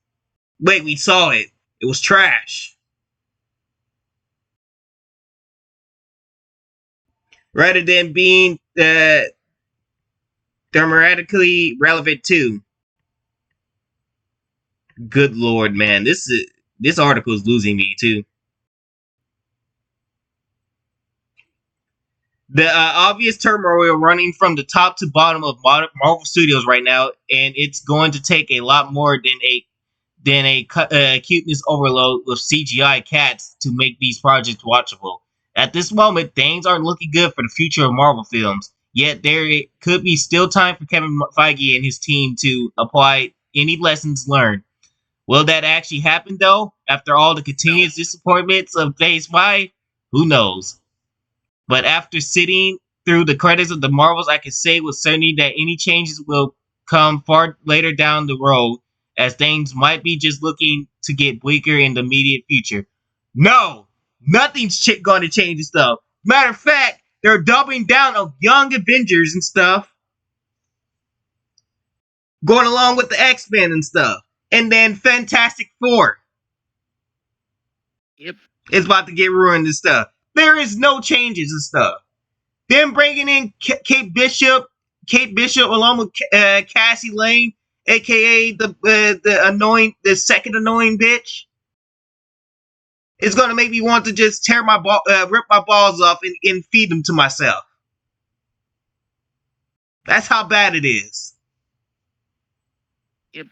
Wait, we saw it. It was trash. Rather than being dramatically relevant too. Good lord, man. This article is losing me too. The obvious turmoil running from the top to bottom of Marvel Studios right now, and it's going to take a lot more than a cuteness overload with CGI cats to make these projects watchable. At this moment, things aren't looking good for the future of Marvel films. Yet there could be still time for Kevin Feige and his team to apply any lessons learned. Will that actually happen, though? After all the continuous disappointments of Phase 5? Who knows? But after sitting through the credits of the Marvels, I can say with certainty that any changes will come far later down the road, as things might be just looking to get bleaker in the immediate future. No! Nothing's going to change and stuff. Matter of fact, they're doubling down on Young Avengers and stuff. Going along with the X-Men and stuff. And then Fantastic Four. Yep. It's about to get ruined and stuff. There is no changes and stuff. Them bringing in Kate Bishop along with Cassie Lane, aka the second annoying bitch. It's gonna make me want to just rip my balls off and feed them to myself. That's how bad it is. It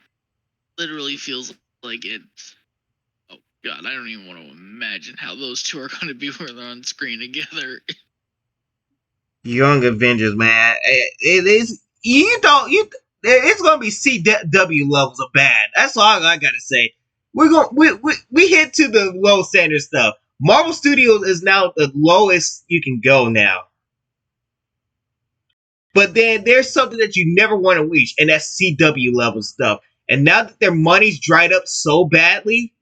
literally feels like it's. Oh God, I don't even want to imagine how those two are going to be when they're on screen together. Young Avengers, man. It is. It's gonna be CW levels of bad. That's all I gotta say. We hit to the low standard stuff. Marvel Studios is now the lowest you can go now. But then there's something that you never want to reach, and that's CW level stuff. And now that their money's dried up so badly,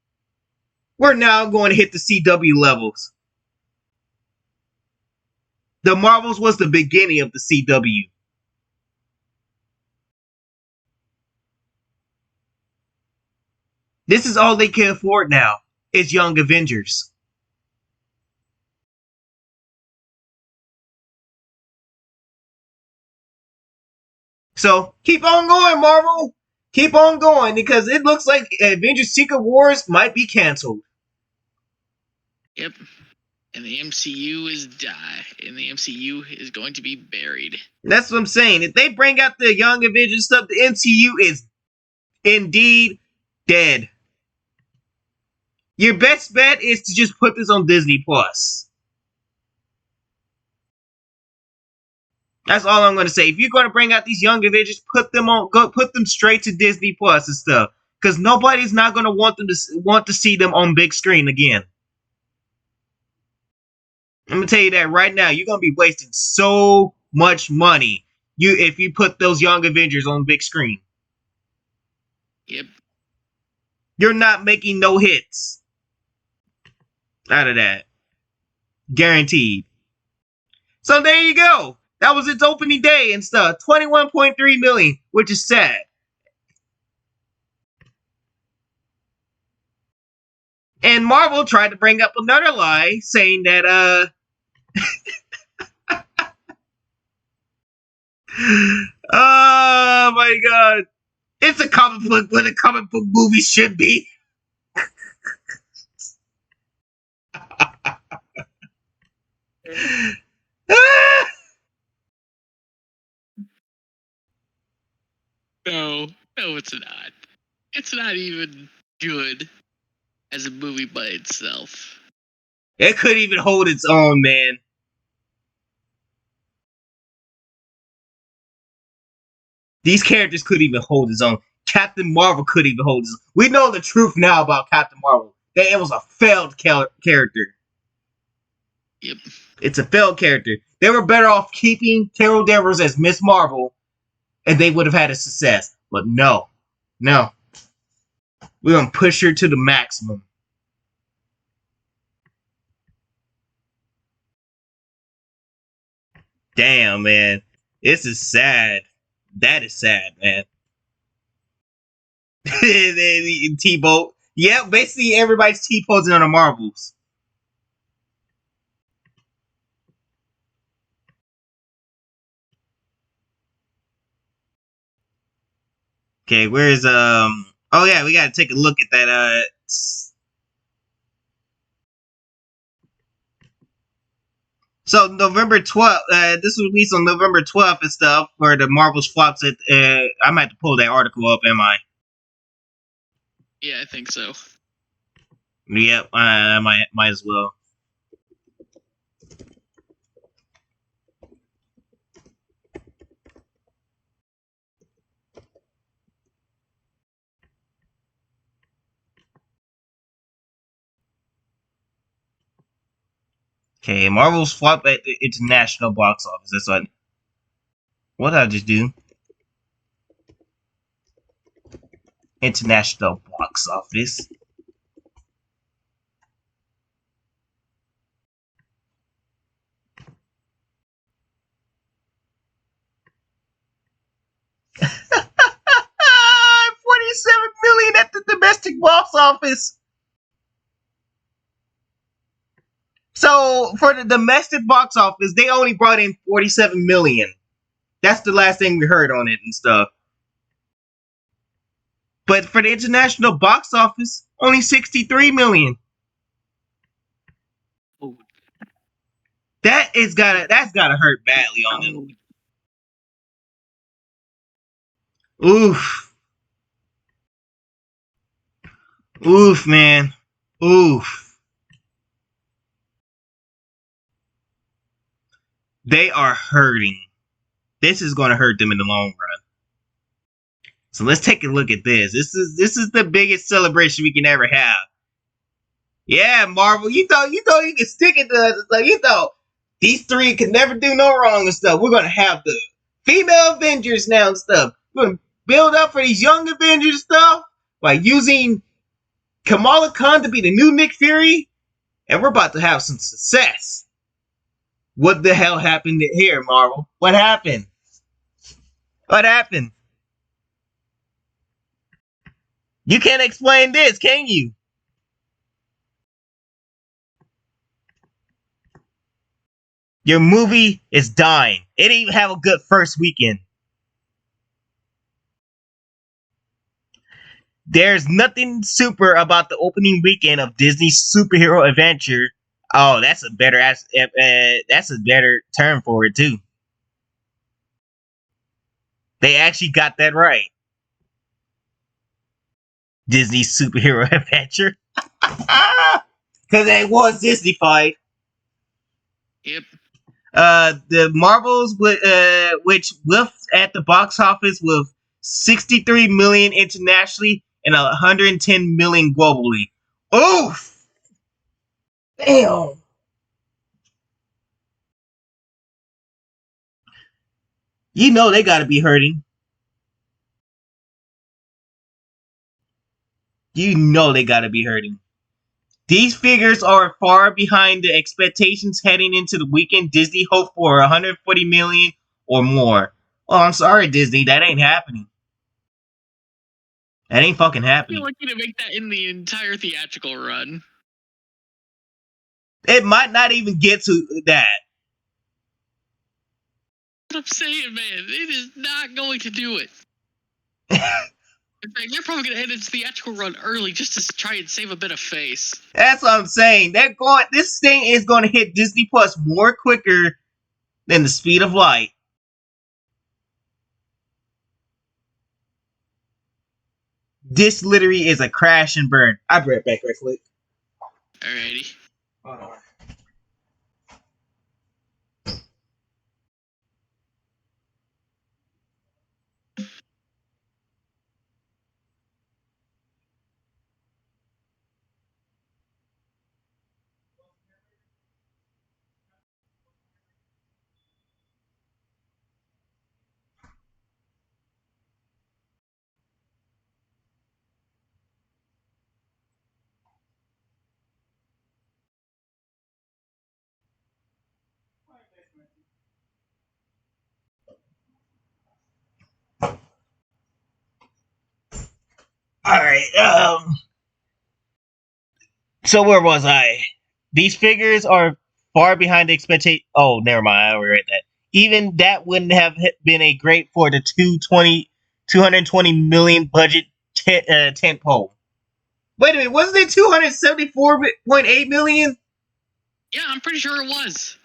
we're now going to hit the CW levels. The Marvels was the beginning of the CW. This is all they can afford now, is Young Avengers. So, keep on going, Marvel! Keep on going, because it looks like Avengers Secret Wars might be canceled. Yep. And the MCU is and the MCU is going to be buried. That's what I'm saying. If they bring out the Young Avengers stuff, the MCU is indeed dead. Your best bet is to just put this on Disney Plus. That's all I'm going to say. If you're going to bring out these Young Avengers, put them straight to Disney Plus and stuff, because nobody's not going to want to see them on big screen again. I'm gonna tell you that right now. You're gonna be wasting so much money if you put those Young Avengers on big screen. Yep. You're not making no hits out of that. Guaranteed. So there you go. That was its opening day and stuff. 21.3 million, which is sad. And Marvel tried to bring up another lie, saying that, oh my god. It's a comic book, what a comic book movie should be. No, it's not. It's not even good as a movie by itself. It couldn't even hold its own, man. These characters couldn't even hold his own. Captain Marvel couldn't even hold his own. We know the truth now about Captain Marvel. That it was a failed character. Yep. It's a failed character. They were better off keeping Carol Danvers as Miss Marvel, and they would have had a success. But no. No. We're going to push her to the maximum. Damn, man. This is sad. That is sad, man. T-Boat. Yeah, basically everybody's T-posing on the Marvels. Okay, where's oh yeah, we gotta take a look at that So November 12th, this was released on November 12th and stuff, where the Marvels flops it. I might have to pull that article up, am I? Yeah, I think so. Yep, I might as well. Okay, Marvel's flop at the international box office. That's what did I just do? International box office. $47 million at the domestic box office. So for the domestic box office, they only brought in $47 million. That's the last thing we heard on it and stuff. But for the international box office, only $63 million. That's gotta hurt badly on them. Oof. Oof, man. Oof. They are hurting. This is gonna hurt them in the long run. So let's take a look at this. This is the biggest celebration we can ever have. Yeah, Marvel, you thought you could stick it to us. Like, you thought these three could never do no wrong and stuff. We're gonna have the female Avengers now and stuff. We're gonna build up for these young Avengers stuff by using Kamala Khan to be the new Nick Fury, and we're about to have some success. What the hell happened here, Marvel? What happened? What happened? You can't explain this, can you? Your movie is dying. It didn't even have a good first weekend. There's nothing super about the opening weekend of Disney's superhero adventure. Oh, that's a better term for it too. They actually got that right. Disney's superhero adventure. Because it was Disney-fied. Yep. The Marvels, which whiffed at the box office with 63 million internationally and 110 million globally. Oof! Damn. You know they gotta be hurting. You know they gotta be hurting. These figures are far behind the expectations heading into the weekend. Disney hoped for 140 million or more. Well, I'm sorry, Disney, that ain't happening. That ain't fucking happening. You're lucky to make that in the entire theatrical run. It might not even get to that. What I'm saying, man, it is not going to do it. In fact, they're probably going to end its theatrical run early just to try and save a bit of face. That's what I'm saying. This thing is going to hit Disney Plus more quicker than the speed of light. This literally is a crash and burn. I'll be right back, right quick. Alrighty. Hold on. Alright, so where was I? These figures are far behind the expectation. Oh, never mind, I already read that. Even that wouldn't have been a great for the 220 million budget tentpole. Wait a minute, wasn't it 274.8 million? Yeah, I'm pretty sure it was.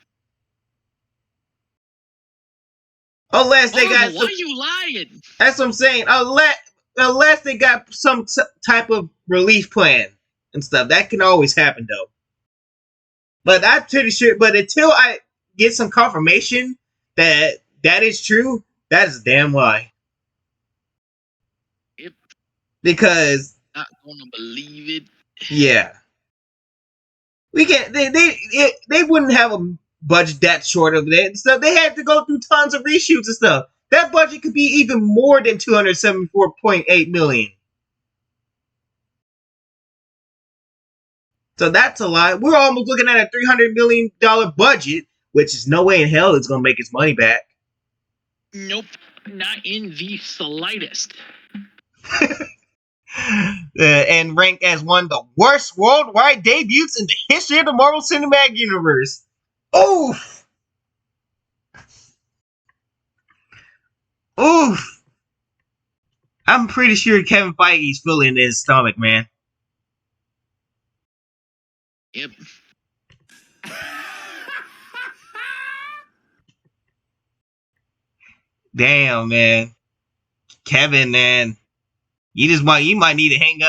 Unless they got why are you lying? That's what I'm saying. Unless they got some type of relief plan and stuff. That can always happen, though. But I'm pretty sure. But until I get some confirmation that that is true, that is a damn lie. Yep. Because Not gonna believe it. yeah, we can't. They wouldn't have a budget that short of that and stuff. They had to go through tons of reshoots and stuff. That budget could be even more than 274.8 million. So that's a lot. We're almost looking at a $300 million budget, which is no way in hell it's going to make its money back. Nope, not in the slightest. And ranked as one of the worst worldwide debuts in the history of the Marvel Cinematic Universe. Oof! Oof! I'm pretty sure Kevin Feige's feeling in his stomach, man. Yep. Damn, man. Kevin, man. You might need to hang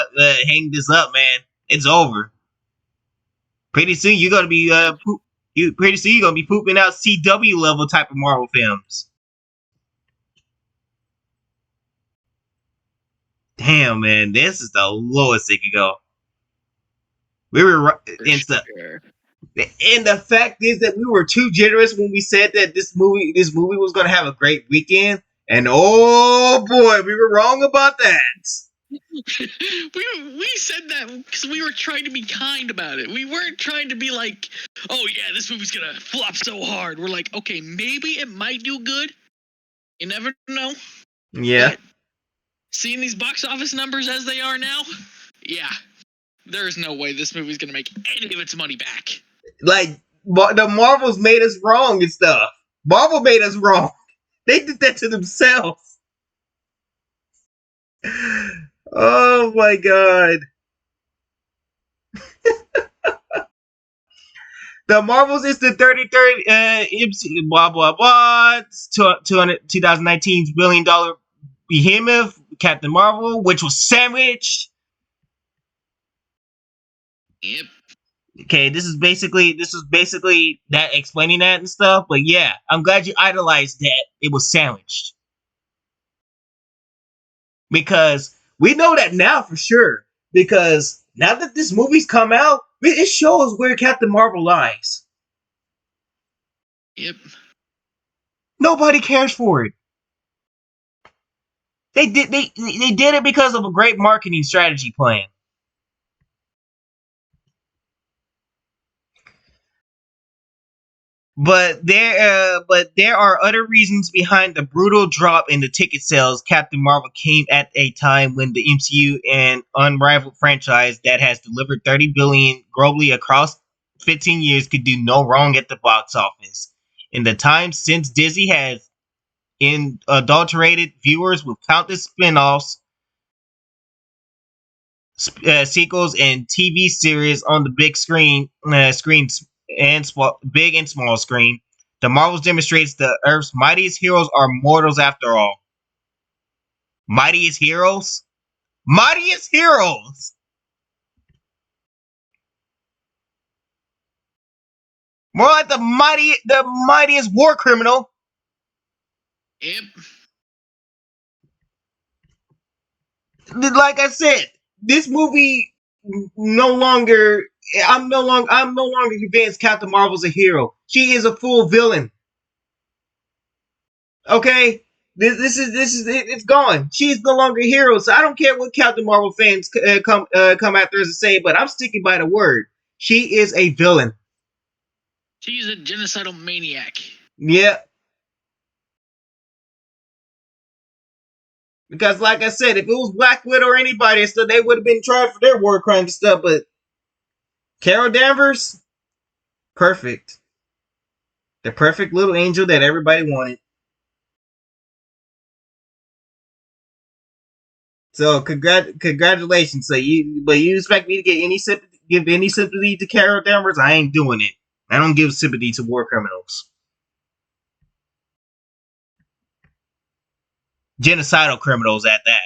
this up, man. It's over. Pretty soon you're gonna be pretty soon you're gonna be pooping out CW level type of Marvel films. Damn, man, this is the lowest it could go. We were and the fact is that we were too generous when we said that this movie was gonna have a great weekend, and oh boy, we were wrong about that. we said that because we were trying to be kind about it. We weren't trying to be like, oh yeah, this movie's gonna flop so hard. We're like, okay, maybe it might do good. You never know. Yeah. But seeing these box office numbers as they are now, yeah, there's no way this movie's gonna make any of its money back. Like, the Marvels made us wrong and stuff. Marvel made us wrong. They did that to themselves. Oh my god. The Marvels is the 33rd MC, blah blah blah. 2019's $1 billion behemoth, Captain Marvel, which was sandwiched. Yep. Okay, this is basically that explaining that and stuff. But yeah, I'm glad you idolized that. It was sandwiched. Because we know that now for sure. Because now that this movie's come out, it shows where Captain Marvel lies. Yep. Nobody cares for it. They did it because of a great marketing strategy plan. But there are other reasons behind the brutal drop in the ticket sales. Captain Marvel came at a time when the MCU, an unrivaled franchise that has delivered $30 billion globally across 15 years, could do no wrong at the box office. In the time since, Disney has adulterated viewers with countless spin-offs, sequels, and TV series on the big screens and big and small screen. The Marvels demonstrates the Earth's mightiest heroes are mortals after all. Mightiest heroes? Mightiest heroes! More like the mightiest war criminal. Yep. Like I said, this movie I'm no longer convinced Captain Marvel's a hero. She is a full villain. Okay? This is it's gone. She's no longer a hero. So I don't care what Captain Marvel fans come after us and say, but I'm sticking by the word. She is a villain. She's a genocidal maniac. Yeah. Because, like I said, if it was Black Widow or anybody and stuff, they would have been tried for their war crimes and stuff. But Carol Danvers, perfect. The perfect little angel that everybody wanted. So, congratulations. So you expect me to give any sympathy to Carol Danvers? I ain't doing it. I don't give sympathy to war criminals. Genocidal criminals at that.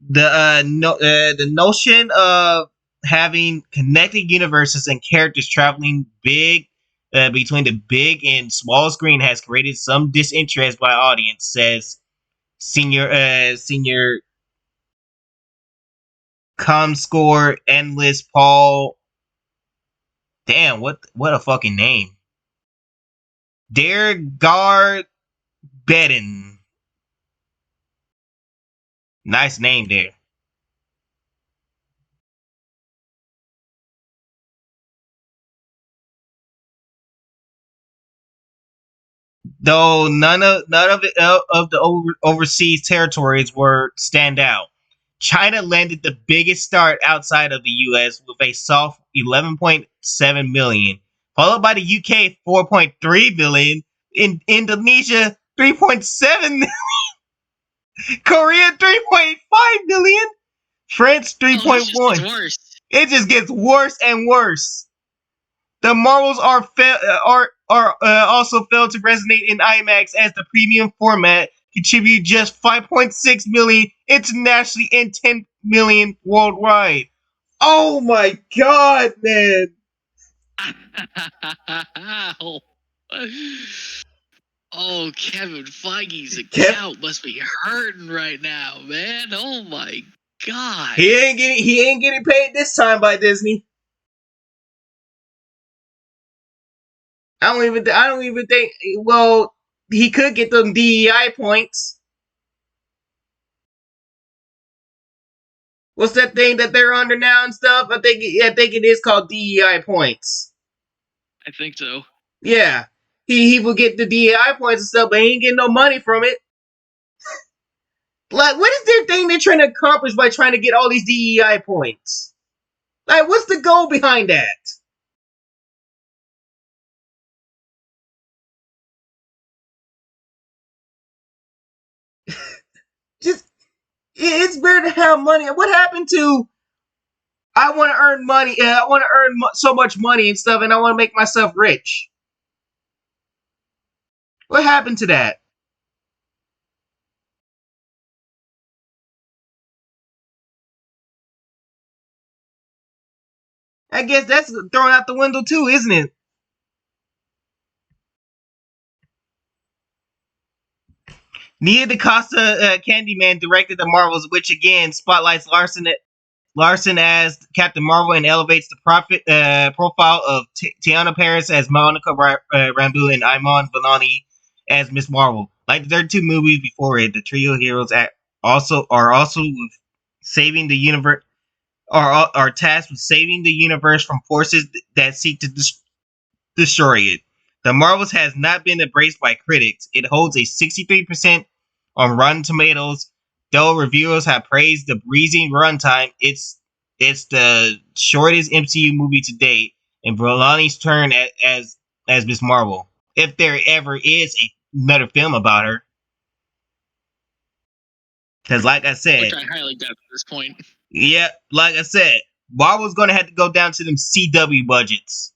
The notion of having connected universes and characters traveling between the big and small screen has created some disinterest by audience, says senior ComScore analyst Paul. Damn, what a fucking name. Dergard Bedin. Nice name there. Though none of the overseas territories were stand out. China landed the biggest start outside of the US with a soft 11.7 million, followed by the UK 4.3 million, in Indonesia 3.7 million, Korea 3.5 million, France 3.1. It just gets worse and worse. The Marvels are also failed to resonate in IMAX as the premium format contributed just 5.6 million internationally and 10 million worldwide. Oh my god, man! Oh, Kevin Feige's Kev- account must be hurting right now, man. Oh my god. He ain't getting paid this time by Disney. I don't even think. Well, he could get them DEI points. What's that thing that they're under now and stuff? I think it is called DEI points. I think so. Yeah, he will get the DEI points and stuff, but he ain't getting no money from it. Like, what is their thing they're trying to accomplish by trying to get all these DEI points? Like, what's the goal behind that? Just, it's better to have money. What happened to, I want to earn money, I want to earn so much money and stuff, and I want to make myself rich? What happened to that? I guess that's thrown out the window too, isn't it? Nia DaCosta, Candyman, directed the Marvels, which again spotlights Larson as Captain Marvel and elevates the profile of Tiana Paris as Monica Rambeau and Iman Vellani as Miss Marvel. Like the 32 movies before it, the trio heroes are also with saving the universe. Are tasked with saving the universe from forces that seek to destroy it. The Marvels has not been embraced by critics. It holds a 63% on Rotten Tomatoes. Though reviewers have praised the breezy runtime, it's the shortest MCU movie to date, and Vellani's turn as Miss Marvel, if there ever is another film about her. Because, like I said, Which I highly doubt at this point. Yeah, like I said, Marvel's gonna have to go down to them CW budgets.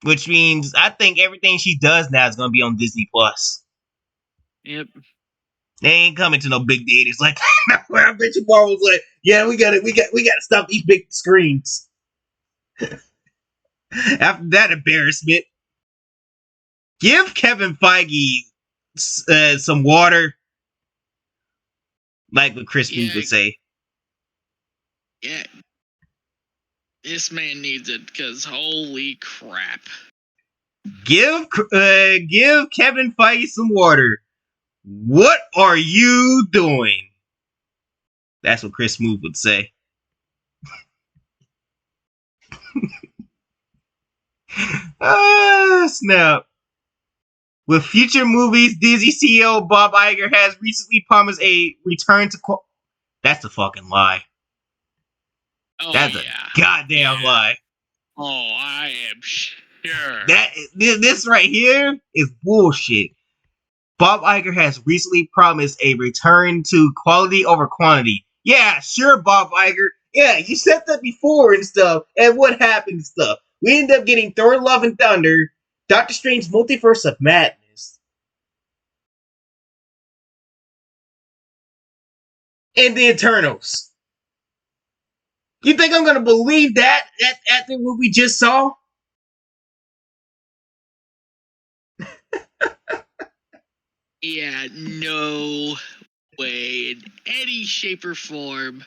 Which means I think everything she does now is gonna be on Disney Plus. Yep. They ain't coming to no big theaters like that. I bet you Marvel's like, yeah, we gotta stop these big screens. After that embarrassment, give Kevin Feige some water, like what Chris Lee would say. Yeah. This man needs it, because holy crap. Give Kevin Feige some water. What are you doing? That's what Chris Smoove would say. Snap. With future movies, Disney CEO Bob Iger has recently promised a return to That's a fucking lie. Oh, That's a goddamn lie. Oh, I am sure. This right here is bullshit. Bob Iger has recently promised a return to quality over quantity. Yeah, sure, Bob Iger. Yeah, you said that before and stuff. And what happened and stuff? We ended up getting Thor: Love and Thunder, Doctor Strange: Multiverse of Madness, and the Eternals. You think I'm gonna believe that after what we just saw? Yeah, no way in any shape or form.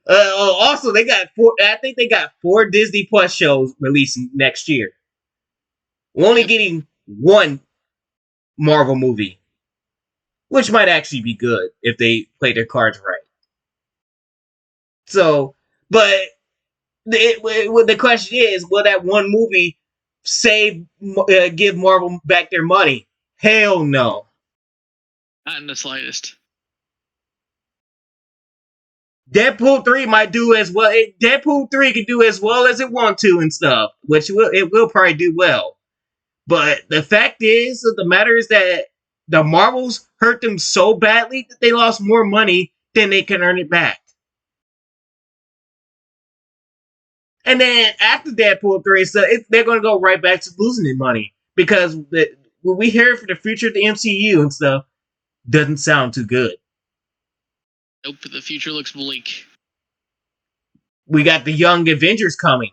Also, they got I think they got 4 Disney Plus shows releasing next year. We're only getting 1 Marvel movie, which might actually be good if they play their cards right. So, but the question is, will that 1 movie give Marvel back their money? Hell no. Not in the slightest. Deadpool 3 might do as well. Deadpool 3 can do as well as it wants to and stuff, which it will probably do well. But the fact is, the matter is that the Marvels hurt them so badly that they lost more money then they can earn it back. And then after Deadpool 3, so they're going to go right back to losing their money. Because what we hear for the future of the MCU and stuff doesn't sound too good. Nope, the future looks bleak. We got the Young Avengers coming.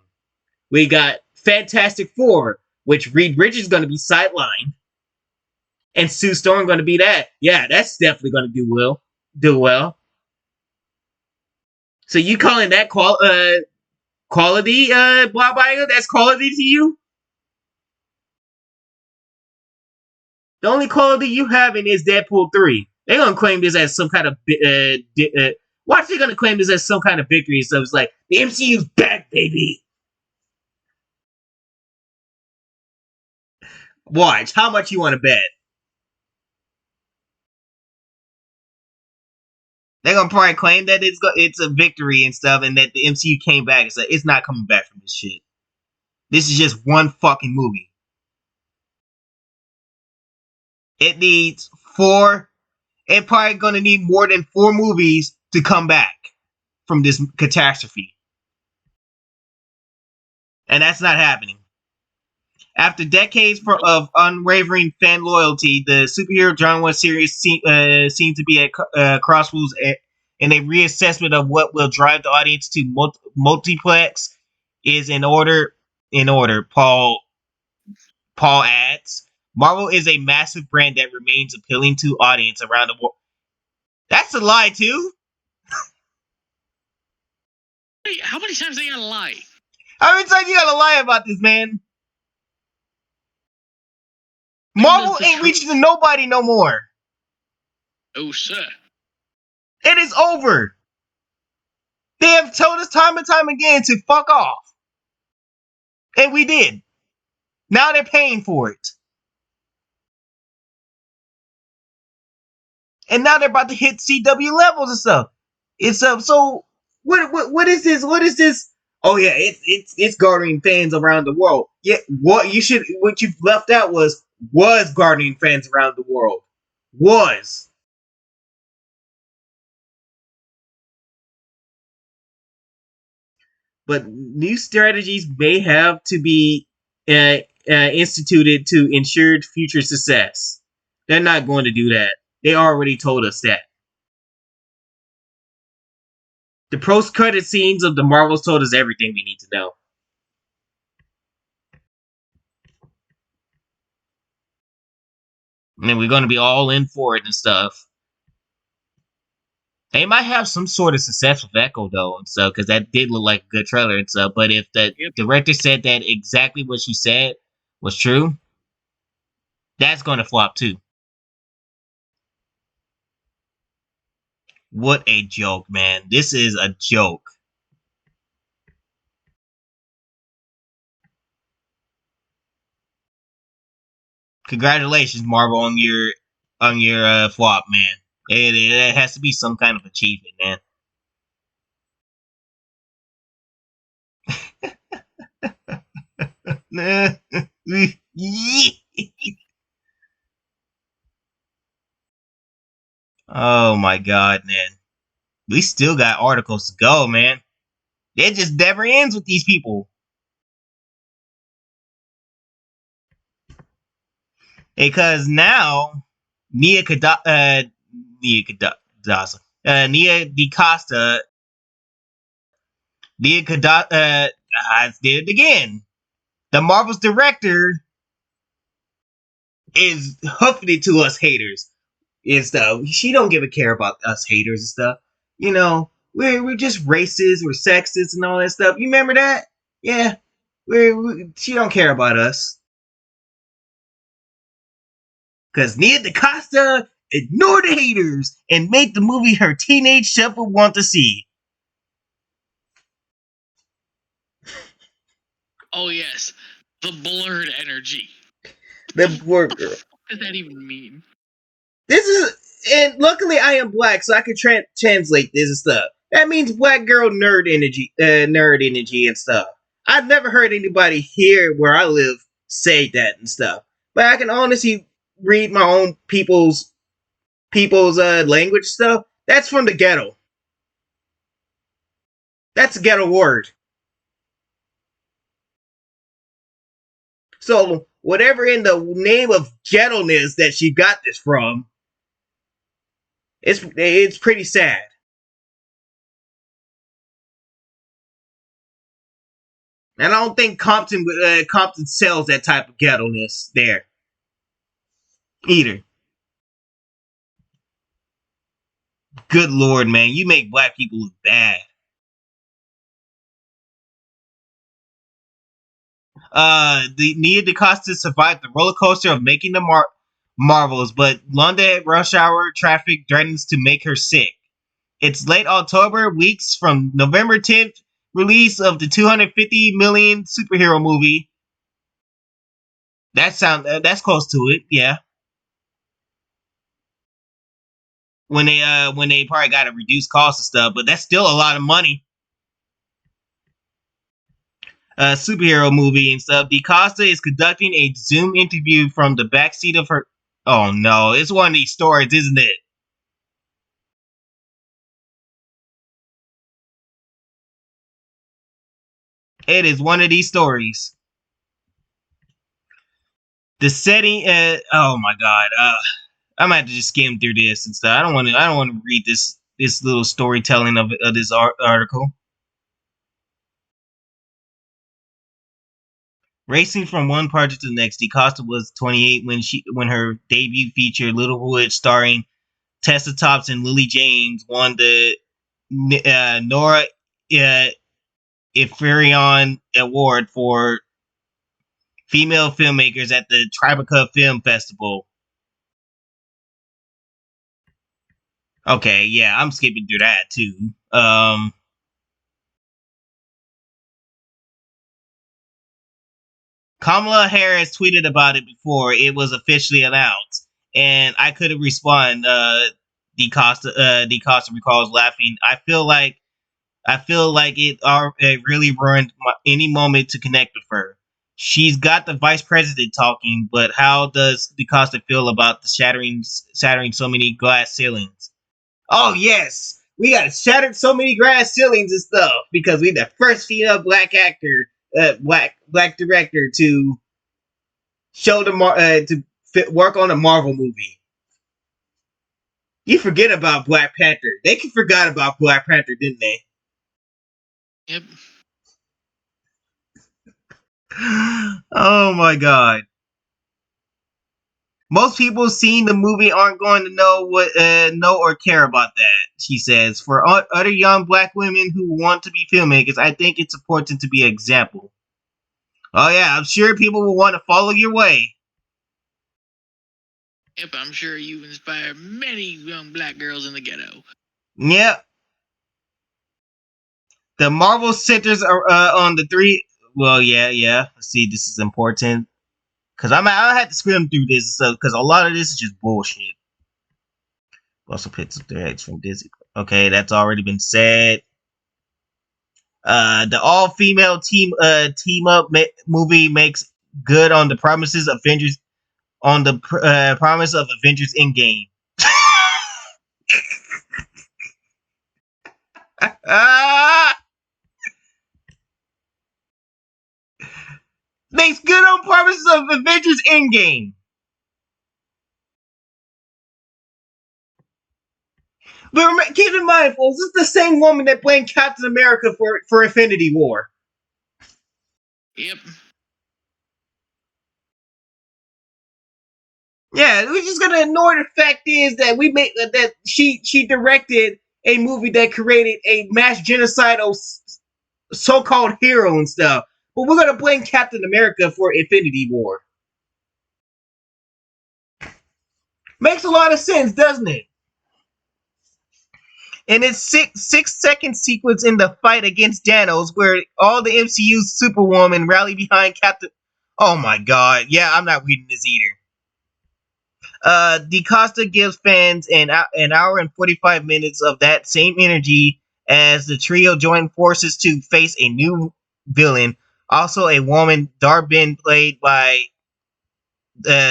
We got Fantastic Four, which Reed Richards is going to be sidelined. And Sue Storm going to be that. Yeah, that's definitely going to do well. So you calling that quality, Bob Iger? That's quality to you? The only quality you having is Deadpool 3. They're gonna claim this as some kind of watch. They're gonna claim this as some kind of victory. So it's like the MCU's back, baby. Watch how much you want to bet. They're gonna probably claim that it's a victory and stuff, and that the MCU came back. So it's not coming back from this shit. This is just one fucking movie. It needs 4. It's probably gonna need more than 4 movies to come back from this catastrophe. And that's not happening. After decades of unwavering fan loyalty, the superhero genre series seems to be at crossroads, and a reassessment of what will drive the audience to multiplex is in order. Paul adds. Marvel is a massive brand that remains appealing to audience around the world. That's a lie, too. Wait, how many times they gotta lie? How many times you gotta lie about this, man? Marvel ain't reaching to nobody no more. Oh, sir. It is over. They have told us time and time again to fuck off. And we did. Now they're paying for it. And now they're about to hit CW levels and stuff. It's so what is this? What is this? Oh yeah, it's garnering fans around the world. Yeah, what you've left out was garnering fans around the world. Was. But new strategies may have to be instituted to ensure future success. They're not going to do that. They already told us that. The post-credit scenes of the Marvels told us everything we need to know. And we're going to be all in for it and stuff. They might have some sort of success with Echo, though, and so, because that did look like a good trailer and stuff. But if the director said that exactly what she said was true, that's going to flop, too. What a joke, man. This is a joke. Congratulations, Marvel, on your flop, man. It has to be some kind of achievement, man. Oh my god, man. We still got articles to go, man. It just never ends with these people. Because now, Nia DaCosta, I did it again. The Marvel's director is hoofing it to us haters and stuff. She don't give a care about us haters and stuff. You know, we're just racist, we're sexist and all that stuff. You remember that? Yeah. She don't care about us. Because Nia DaCosta ignored the haters and made the movie her teenage self would want to see. Oh, yes. The blurred energy. The blurred girl. What does that even mean? This is... And luckily I am black, so I can translate this and stuff. That means black girl nerd energy and stuff. I've never heard anybody here where I live say that and stuff. But I can honestly read my own people's language stuff. That's from the ghetto. That's a ghetto word. So whatever in the name of ghetto-ness that she got this from, it's pretty sad. And I don't think Compton sells that type of ghetto-ness there either. Good Lord, man, you make black people look bad. The Nia DaCosta survived the roller coaster of making the Marvels, but London rush hour traffic threatens to make her sick. It's late October, weeks from November 10th release of the 250 million superhero movie. That's close to it, yeah. When they probably got a reduced cost and stuff, but that's still a lot of money. Superhero movie and stuff. DaCosta is conducting a Zoom interview from the backseat of her. Oh no, it's one of these stories, isn't it? It is one of these stories. The setting. Oh my god. I'm gonna have to just skim through this and stuff. I don't want to read this little storytelling of this article. Racing from one project to the next, DaCosta was 28 when her debut feature Littlewood, starring Tessa Thompson and Lily James, won the Nora Ephraim Award for female filmmakers at the Tribeca Film Festival. Okay, yeah, I'm skipping through that too. Kamala Harris tweeted about it before it was officially announced, and I couldn't respond. DaCosta recalls laughing. I feel like it really ruined any moment to connect with her. She's got the vice president talking, but how does DaCosta feel about the shattering so many glass ceilings? Oh yes, we got shattered so many glass ceilings and stuff because we the first female black actor, black director to show work on a Marvel movie. You forget about Black Panther. They forgot about Black Panther, didn't they? Yep. Oh my god. Most people seeing the movie aren't going to know or care about that, she says. For other young black women who want to be filmmakers, I think it's important to be an example. Oh yeah, I'm sure people will want to follow your way. Yep, I'm sure you inspire many young black girls in the ghetto. Yep. The Marvel centers are on the three. Well, yeah. Let's see, this is important. Because I had to skim through this and stuff, because a lot of this is just bullshit. Also picks up their eggs from Disney. Okay, that's already been said. The all-female team up movie makes good on the promises of Avengers promise of Avengers Endgame. Makes good on promises of Avengers Endgame. But keep in mind, folks, this is the same woman that blamed Captain America for Infinity War. Yep. Yeah, we're just gonna ignore the fact is that that she directed a movie that created a mass genocidal so-called hero and stuff. But we're gonna blame Captain America for Infinity War. Makes a lot of sense, doesn't it? And it's six-second sequence in the fight against Thanos, where all the MCU's Superwoman rally behind Captain. Oh my god! Yeah, I'm not reading this either. DaCosta gives fans an hour and 45 minutes of that same energy as the trio join forces to face a new villain, also a woman, Dar-Benn, played by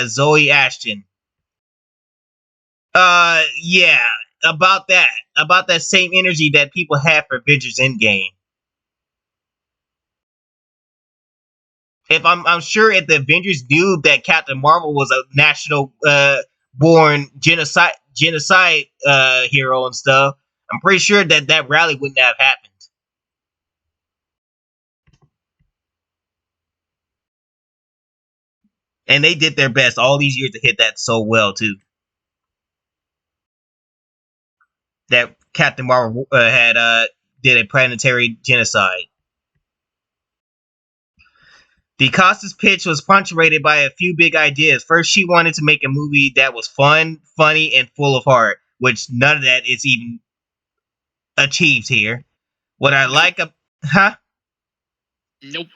Zoe Ashton. Yeah, about that same energy that people had for Avengers Endgame. If I'm sure if the Avengers knew that Captain Marvel was a national born genocide hero and stuff, I'm pretty sure that rally wouldn't have happened. And they did their best all these years to hit that so well too. That Captain Marvel did a planetary genocide. DeCosta's pitch was punctuated by a few big ideas. First, she wanted to make a movie that was fun, funny, and full of heart, which none of that is even achieved here. What I like, Nope.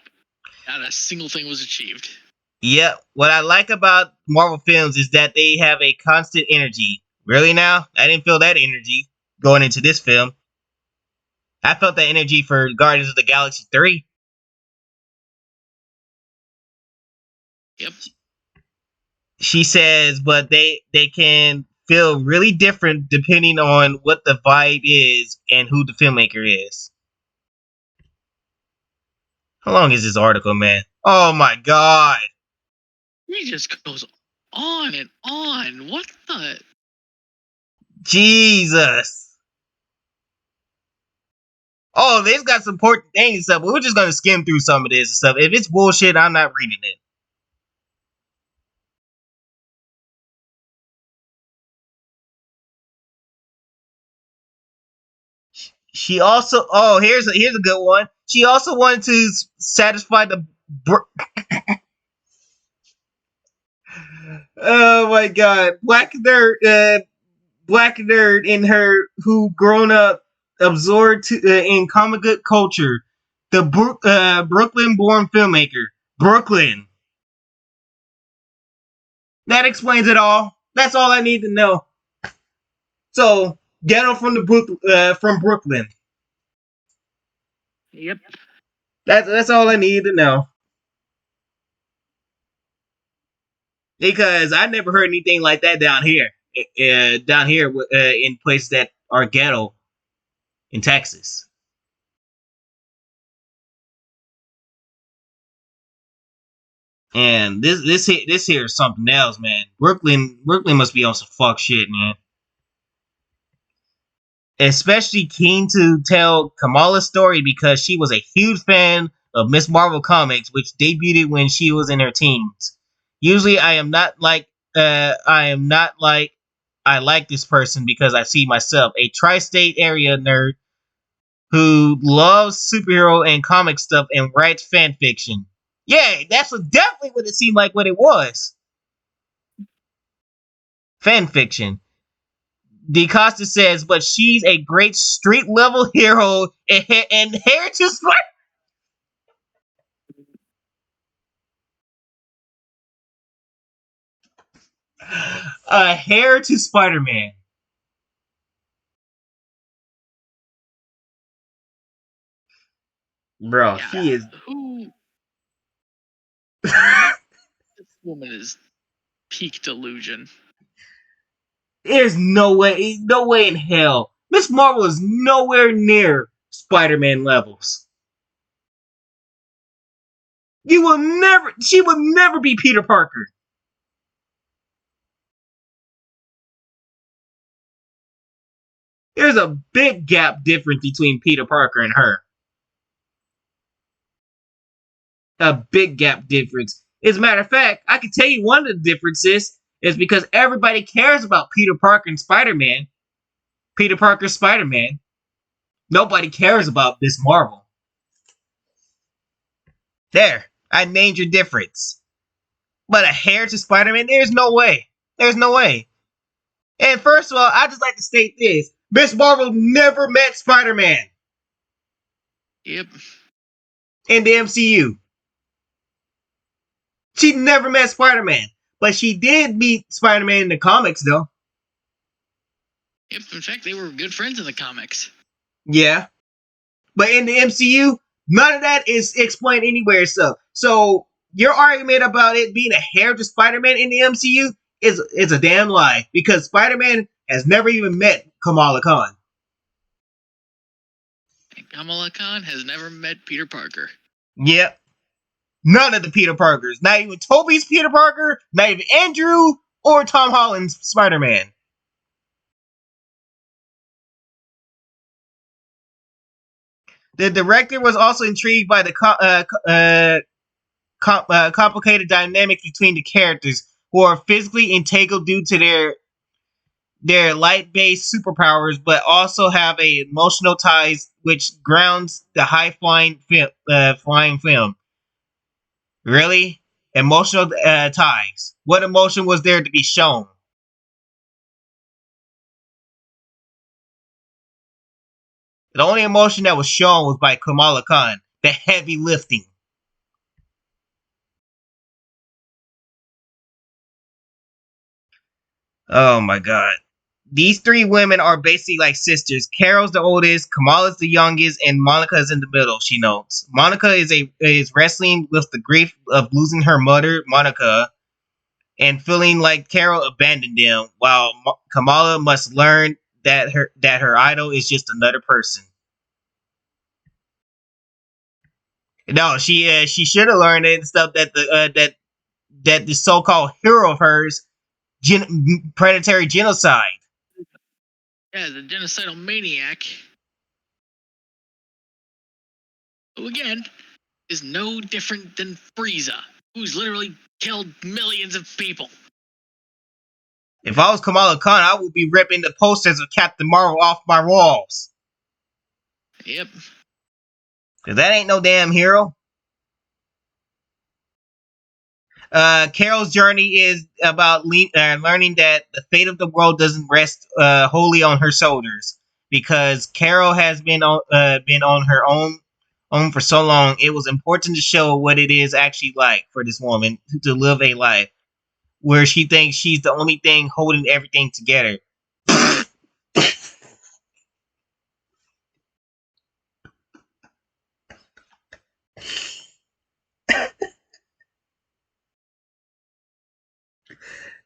Not a single thing was achieved. Yeah, what I like about Marvel films is that they have a constant energy. Really now? I didn't feel that energy going into this film. I felt that energy for Guardians of the Galaxy 3. Yep. She says, but they can feel really different depending on what the vibe is and who the filmmaker is. How long is this article, man? Oh my god. He just goes on and on. What the? Jesus. Oh, they've got some important things and stuff, but we're just gonna skim through some of this and stuff. If it's bullshit, I'm not reading it. She also, here's a good one. She also wanted to satisfy the. Oh my god, black nerd in her who grown up absorbed in comic book culture. The Brooklyn-born filmmaker, Brooklyn. That explains it all. That's all I need to know. So, Ghetto from Brooklyn. Yep. That's all I need to know. Because I never heard anything like that down here. In places that are ghetto in Texas. And this here is something else, man. Brooklyn must be on some fuck shit, man. Especially keen to tell Kamala's story because she was a huge fan of Miss Marvel comics, which debuted when she was in her teens. Usually, I like this person because I see myself, a tri-state area nerd who loves superhero and comic stuff and writes fan fiction. Yeah, that's definitely what it seemed like what it was. Fan fiction. DeCosta says, but she's a great street level hero and heritage. A hair to Spider-Man. Bro, Yeah. she is. Who? This woman is peak delusion. There's no way in hell. Miss Marvel is nowhere near Spider-Man levels. She will never be Peter Parker. There's a big gap difference between Peter Parker and her. A big gap difference. As a matter of fact, I can tell you one of the differences is because everybody cares about Peter Parker and Spider-Man. Peter Parker, Spider-Man. Nobody cares about Miss Marvel. There, I named your difference. But a hair to Spider-Man, there's no way. There's no way. And first of all, I just like to state this. Miss Marvel never met Spider-Man. Yep. In the MCU. She never met Spider-Man. But she did meet Spider-Man in the comics, though. Yep. In fact, they were good friends in the comics. Yeah. But in the MCU, none of that is explained anywhere. So your argument about it being a hair to Spider-Man in the MCU is a damn lie because Spider-Man has never even met Kamala Khan. And Kamala Khan has never met Peter Parker. Yep. None of the Peter Parkers. Not even Tobey's Peter Parker, not even Andrew or Tom Holland's Spider-Man. The director was also intrigued by the complicated dynamics between the characters who are physically entangled due to their light-based superpowers, but also have a emotional ties which grounds the high-flying flying film. Really? Emotional ties. What emotion was there to be shown? The only emotion that was shown was by Kamala Khan. The heavy lifting. Oh my god. These three women are basically like sisters. Carol's the oldest, Kamala's the youngest, and Monica's in the middle, she notes. Monica is wrestling with the grief of losing her mother, Monica, and feeling like Carol abandoned them, while Kamala must learn that her idol is just another person. No, she should have learned it and stuff that the so-called hero of hers, predatory genocide. Yeah, the genocidal maniac, who again is no different than Frieza, who's literally killed millions of people. If I was Kamala Khan, I would be ripping the posters of Captain Marvel off my walls. Yep. Cause that ain't no damn hero. Carol's journey is about learning that the fate of the world doesn't rest wholly on her shoulders. Because Carol has been on her own for so long, it was important to show what it is actually like for this woman to live a life where she thinks she's the only thing holding everything together.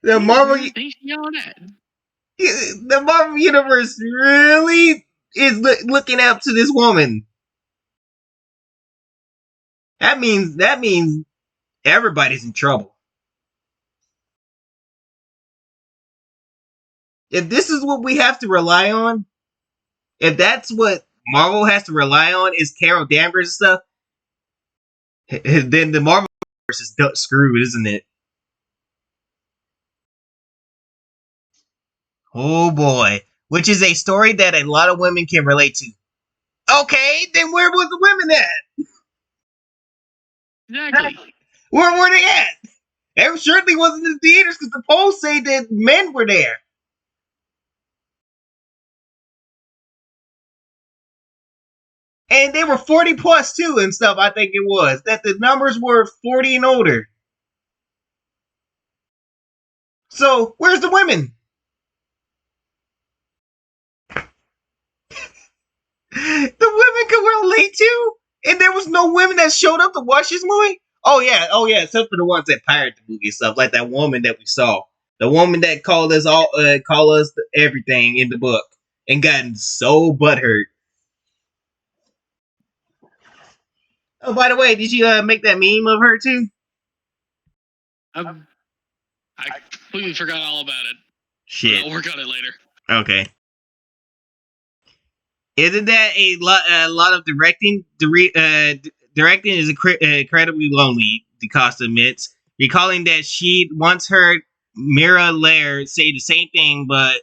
The Marvel Universe really is looking up to this woman. That means everybody's in trouble. If this is what we have to rely on, if that's what Marvel has to rely on is Carol Danvers and stuff, then the Marvel Universe is screwed, isn't it? Oh boy. Which is a story that a lot of women can relate to. Okay, then where was the women at? Exactly. Where were they at? They certainly wasn't in the theaters because the polls say that men were there. And they were 40 plus too and stuff, I think it was. That the numbers were 40 and older. So, where's the women? The women could relate to? And there was no women that showed up to watch this movie? Oh yeah, except for the ones that pirated the movie and stuff, like that woman that we saw. The woman that called us everything in the book and gotten so butthurt. Oh, by the way, did you make that meme of her too? I completely forgot all about it. Shit. I'll work on it later. Okay. Isn't that a lot of directing? Directing is incredibly lonely, DaCosta admits, recalling that she'd once heard Mira Laird say the same thing, but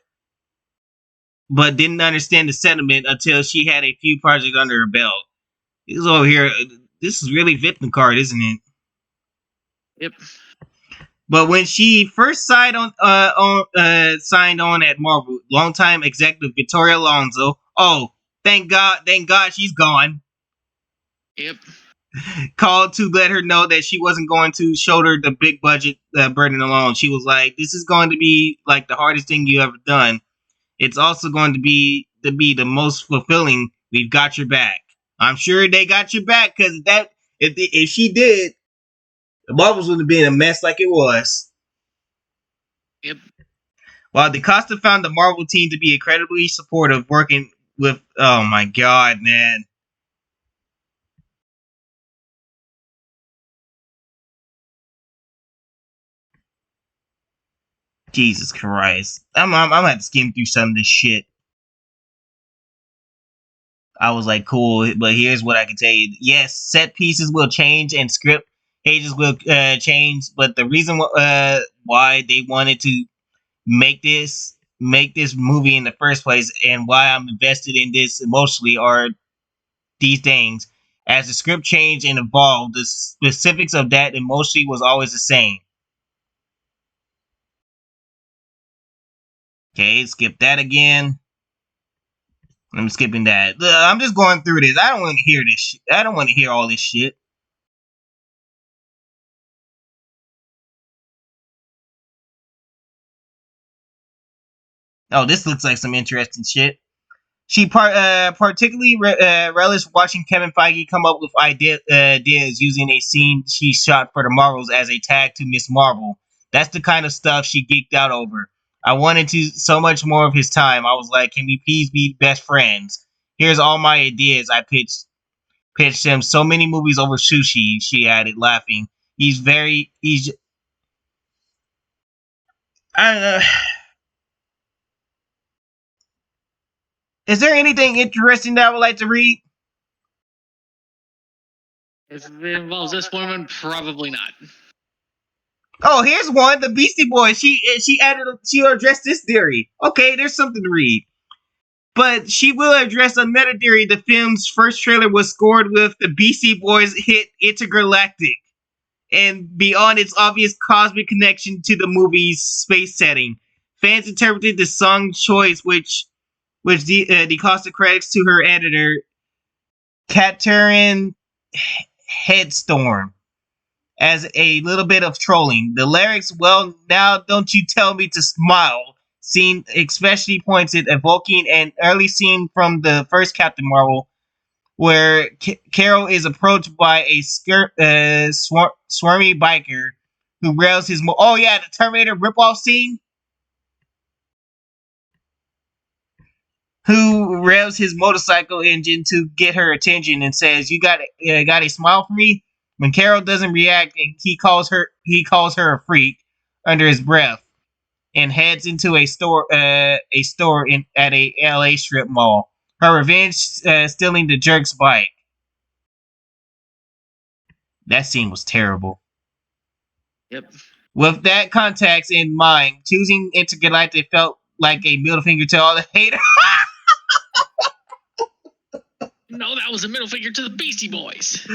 didn't understand the sentiment until she had a few projects under her belt. This is over here. This is really victim card, isn't it? Yep. But when she first signed on at Marvel, longtime executive Victoria Alonso, oh, thank God she's gone. Yep. Called to let her know that she wasn't going to shoulder the big budget burden alone. She was like, "This is going to be like the hardest thing you ever done. It's also going to be the most fulfilling. We've got your back." I'm sure they got your back because if she did, the Marvels would have been a mess like it was. Yep. While DaCosta found the Marvel team to be incredibly supportive, working with... Oh my god, man. Jesus Christ. I'm gonna have to skim through some of this shit. I was like, cool, but here's what I can tell you. Yes, set pieces will change and script pages will change, but the reason why they wanted to make this movie in the first place and why I'm invested in this emotionally are these things. As the script changed and evolved, the specifics of that emotionally was always the same. Okay, skip that again. I'm skipping that. I'm just going through this. I don't want to hear this shit. I don't want to hear all this shit. Oh, this looks like some interesting shit. She particularly relished watching Kevin Feige come up with ideas using a scene she shot for the Marvels as a tag to Miss Marvel. That's the kind of stuff she geeked out over. I wanted to so much more of his time. I was like, can we please be best friends? Here's all my ideas. I pitched him so many movies over sushi, she added, laughing. He's is there anything interesting that I would like to read? If it involves this woman, probably not. Oh, here's one. The Beastie Boys. She addressed this theory. Okay, there's something to read. But she will address another theory. The film's first trailer was scored with the Beastie Boys hit Intergalactic, and beyond its obvious cosmic connection to the movie's space setting, fans interpreted the song choice, which DaCosta credits to her editor, Katrin Headstorm, as a little bit of trolling. The lyrics, well, now don't you tell me to smile, seem especially pointed, evoking an early scene from the first Captain Marvel, where Carol is approached by a swarmy biker who rails his... Oh yeah, the Terminator ripoff scene? Who revs his motorcycle engine to get her attention and says, "You got a smile for me?" When Carol doesn't react, and he calls her a freak under his breath, and heads into a store at a LA strip mall. Her revenge, stealing the jerk's bike. That scene was terrible. Yep. With that context in mind, choosing Intergalactic felt like a middle finger to all the haters. No, that was a middle finger to the Beastie Boys.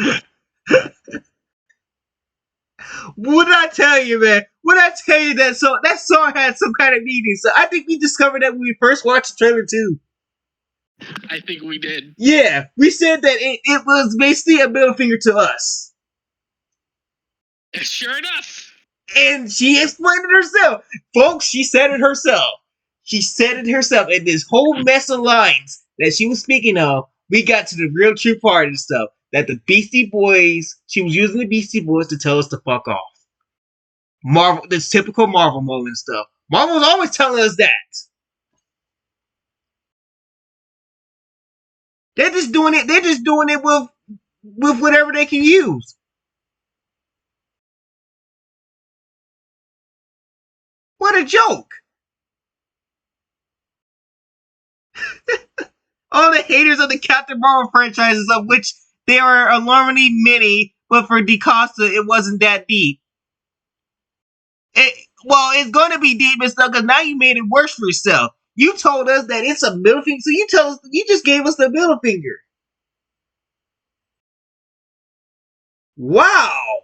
Would I tell you, man? Would I tell you that song had some kind of meaning? So I think we discovered that when we first watched the trailer too. I think we did. Yeah, we said that it was basically a middle finger to us. Sure enough. And she explained it herself. Folks, she said it herself. She said it herself. And this whole mess of lines that she was speaking of, we got to the real true part of the stuff. That the Beastie Boys, she was using the Beastie Boys to tell us to fuck off. Marvel, this typical Marvel moment stuff. Marvel's always telling us that. They're just doing it with whatever they can use. What a joke. All the haters of the Captain Marvel franchises, of which there are alarmingly many, but for DaCosta, it wasn't that deep. It's going to be deep and stuff, because now you made it worse for yourself. You told us that it's a middle finger, so you just gave us the middle finger. Wow.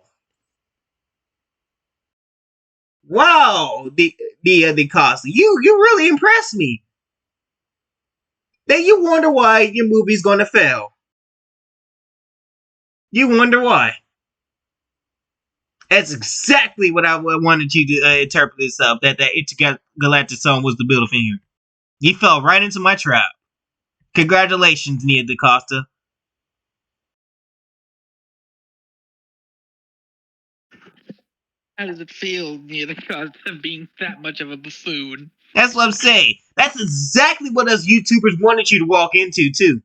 Wow, DaCosta, you really impressed me. Then you wonder why your movie's gonna fail. You wonder why. That's exactly what I wanted you to interpret this up. That Intergalactic song was the middle finger. You fell right into my trap. Congratulations, Nia DaCosta. How does it feel near the cost of being that much of a buffoon? That's what I'm saying. That's exactly what us YouTubers wanted you to walk into, too.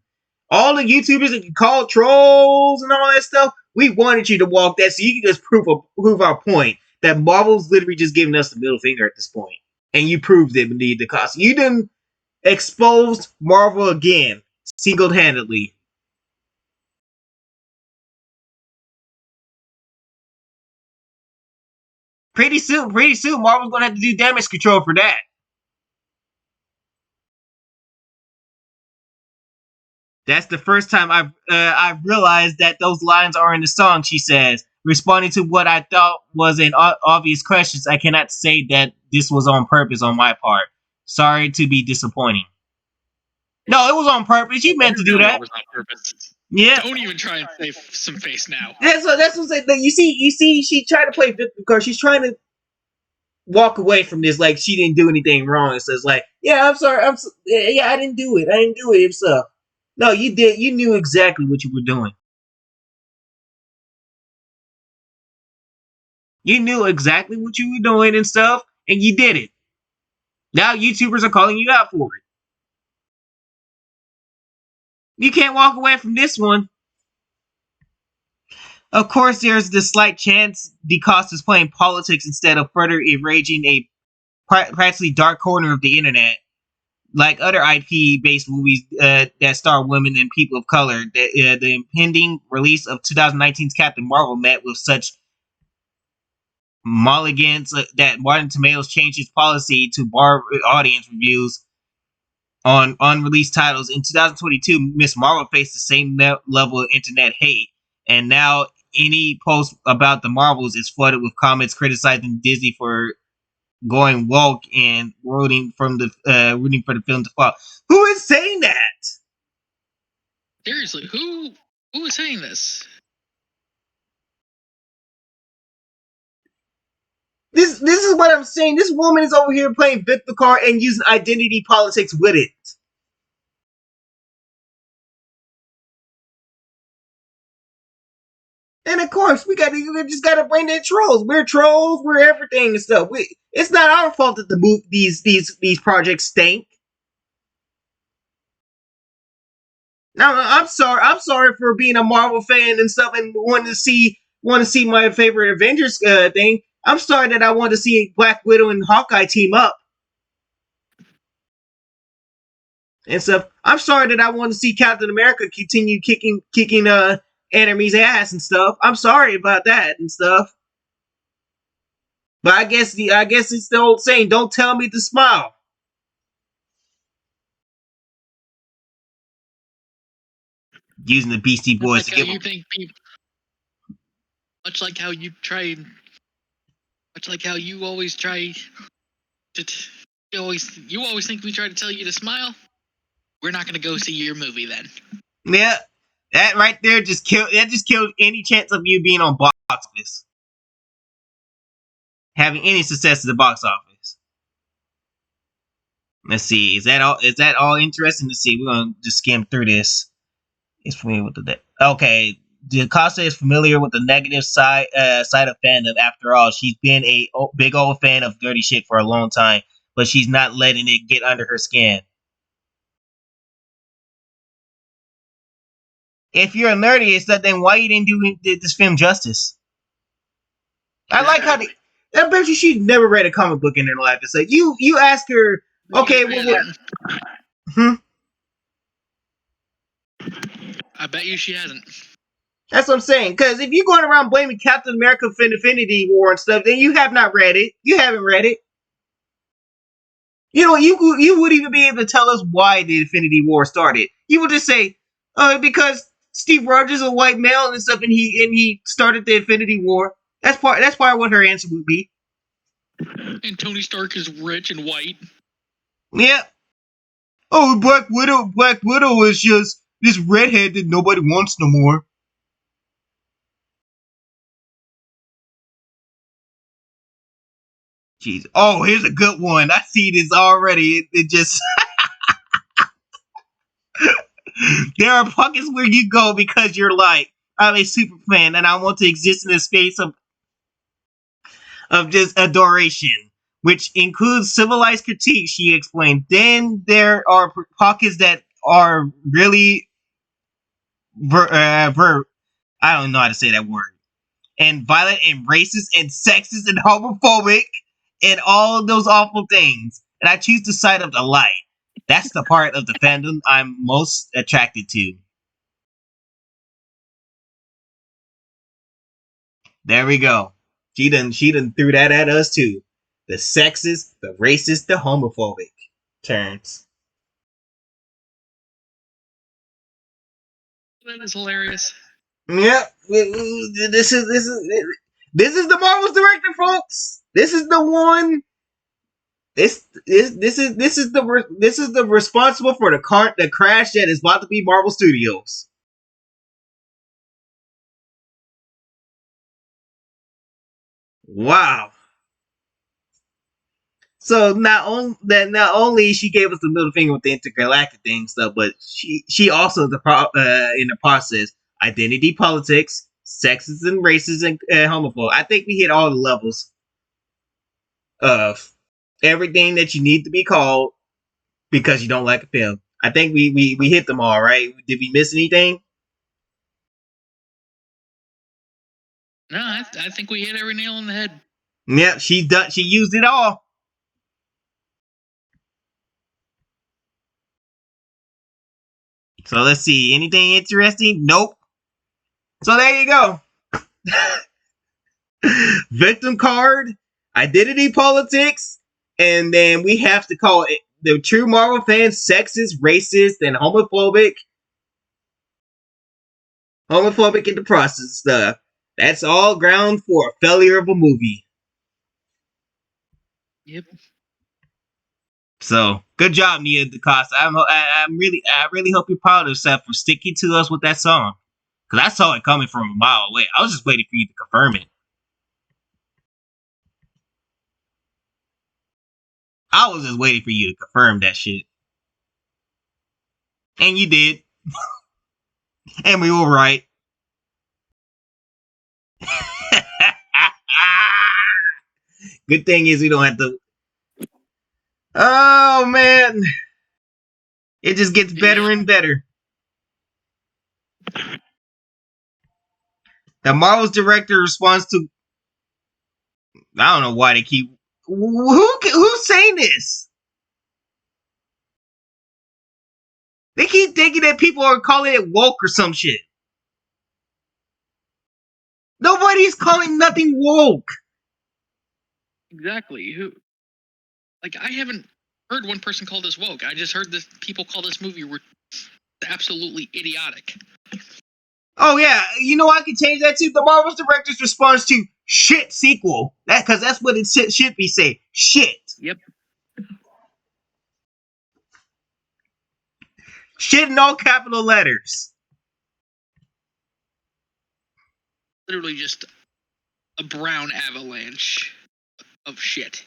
All the YouTubers that you call trolls and all that stuff, we wanted you to walk that so you can just prove our point that Marvel's literally just giving us the middle finger at this point. And you proved it beneath the cost. You done exposed Marvel again, single-handedly. Pretty soon, Marvel's gonna have to do damage control for that. That's the first time I've realized that those lines are in the song. She says, responding to what I thought was an obvious question, I cannot say that this was on purpose on my part. Sorry to be disappointing. No, it was on purpose. You meant to do that. It was on purpose. Yeah. Don't even try and save some face now. That's what I'm saying. You see, she tried to play victim card. She's trying to walk away from this like she didn't do anything wrong. It says like, yeah, I'm sorry. Yeah, I didn't do it. I didn't do it. It's No, you did. You knew exactly what you were doing. You knew exactly what you were doing and stuff, and you did it. Now YouTubers are calling you out for it. You can't walk away from this one. Of course, there's the slight chance DaCosta is playing politics instead of further enraging a practically dark corner of the internet. Like other IP-based movies that star women and people of color, the impending release of 2019's Captain Marvel met with such mulligans that Rotten Tomatoes changed its policy to bar audience reviews on unreleased titles. In 2022, Ms. Marvel faced the same level of internet hate, and now any post about the Marvels is flooded with comments criticizing Disney for going woke and rooting for the film to fall. Who is saying that? Seriously, who is saying this? This is what I'm saying. This woman is over here playing victim card and using identity politics with it. And of course, we just gotta bring in trolls. We're trolls. We're everything and stuff. It's not our fault that these projects stink. Now, I'm sorry for being a Marvel fan and stuff and wanting to see my favorite Avengers thing. I'm sorry that I want to see Black Widow and Hawkeye team up and stuff. I'm sorry that I want to see Captain America continue kicking enemies' ass and stuff. I'm sorry about that and stuff. But I guess it's the old saying: "Don't tell me to smile." Using the Beastie Boys to give them. Much like how you always try to. You always think we try to tell you to smile. We're not going to go see your movie then. Yeah, that right there just killed any chance of you being on box office, having any success at the box office. Let's see. Is that all interesting to see? We're gonna just skim through this. It's familiar with okay. DaCosta is familiar with the negative side of fandom. After all, she's been a big old fan of dirty shit for a long time, but she's not letting it get under her skin. If you're a nerdy, then why you didn't do this film justice? I like how I bet you she never read a comic book in her life. It's like you ask her, okay, I bet you she hasn't. That's what I'm saying. Because if you're going around blaming Captain America for Infinity War and stuff, then you have not read it. You haven't read it. You know, you would even be able to tell us why the Infinity War started. You would just say, because Steve Rogers is a white male and stuff, and he started the Infinity War. That's part what her answer would be. And Tony Stark is rich and white. Yeah. Oh, Black Widow is just this redhead that nobody wants no more. Jeez. Oh, here's a good one. I see this already. It just there are pockets where you go because you're like, I'm a super fan and I want to exist in the space of of just adoration, which includes civilized critique, she explained. Then there are pockets that are really I don't know how to say that word. And violent and racist and sexist and homophobic and all those awful things. And I choose the side of the light. That's the part of the fandom I'm most attracted to. There we go. She done threw that at us too. The sexist, the racist, the homophobic turns. That is hilarious. Yep. This is the Marvel's director, folks. This is the one. This is the responsible for the crash that is about to be Marvel Studios. Wow. So not only she gave us the middle finger with the intergalactic thing stuff, but she also in the process identity politics, sexism, racism, and homophobia. I think we hit all the levels of everything that you need to be called because you don't like a film. I think we hit them all, right? Did we miss anything? No, I think we hit every nail on the head. Yep, she used it all. So let's see. Anything interesting? Nope. So there you go. Victim card, identity politics, and then we have to call it the true Marvel fans sexist, racist, and homophobic. Homophobic in the process stuff. That's all ground for a failure of a movie. Yep. So good job, Nia DaCosta. I really hope you're proud of yourself for sticking to us with that song. Because I saw it coming from a mile away. I was just waiting for you to confirm it. I was just waiting for you to confirm that shit. And you did. And we were right. Good thing is we don't have to. Oh man. It just gets better and better. The Marvel's director responds to. I don't know why they keep. Who's saying this? They keep thinking that people are calling it woke or some shit. Nobody's calling nothing woke. Exactly. Who? Like, I haven't heard one person call this woke. I just heard this people call this movie absolutely idiotic. Oh yeah, you know I can change that too. The Marvel's director's response to shit sequel. Because that's what it should be saying. Shit. Yep. Shit in all capital letters. Literally just a brown avalanche of shit.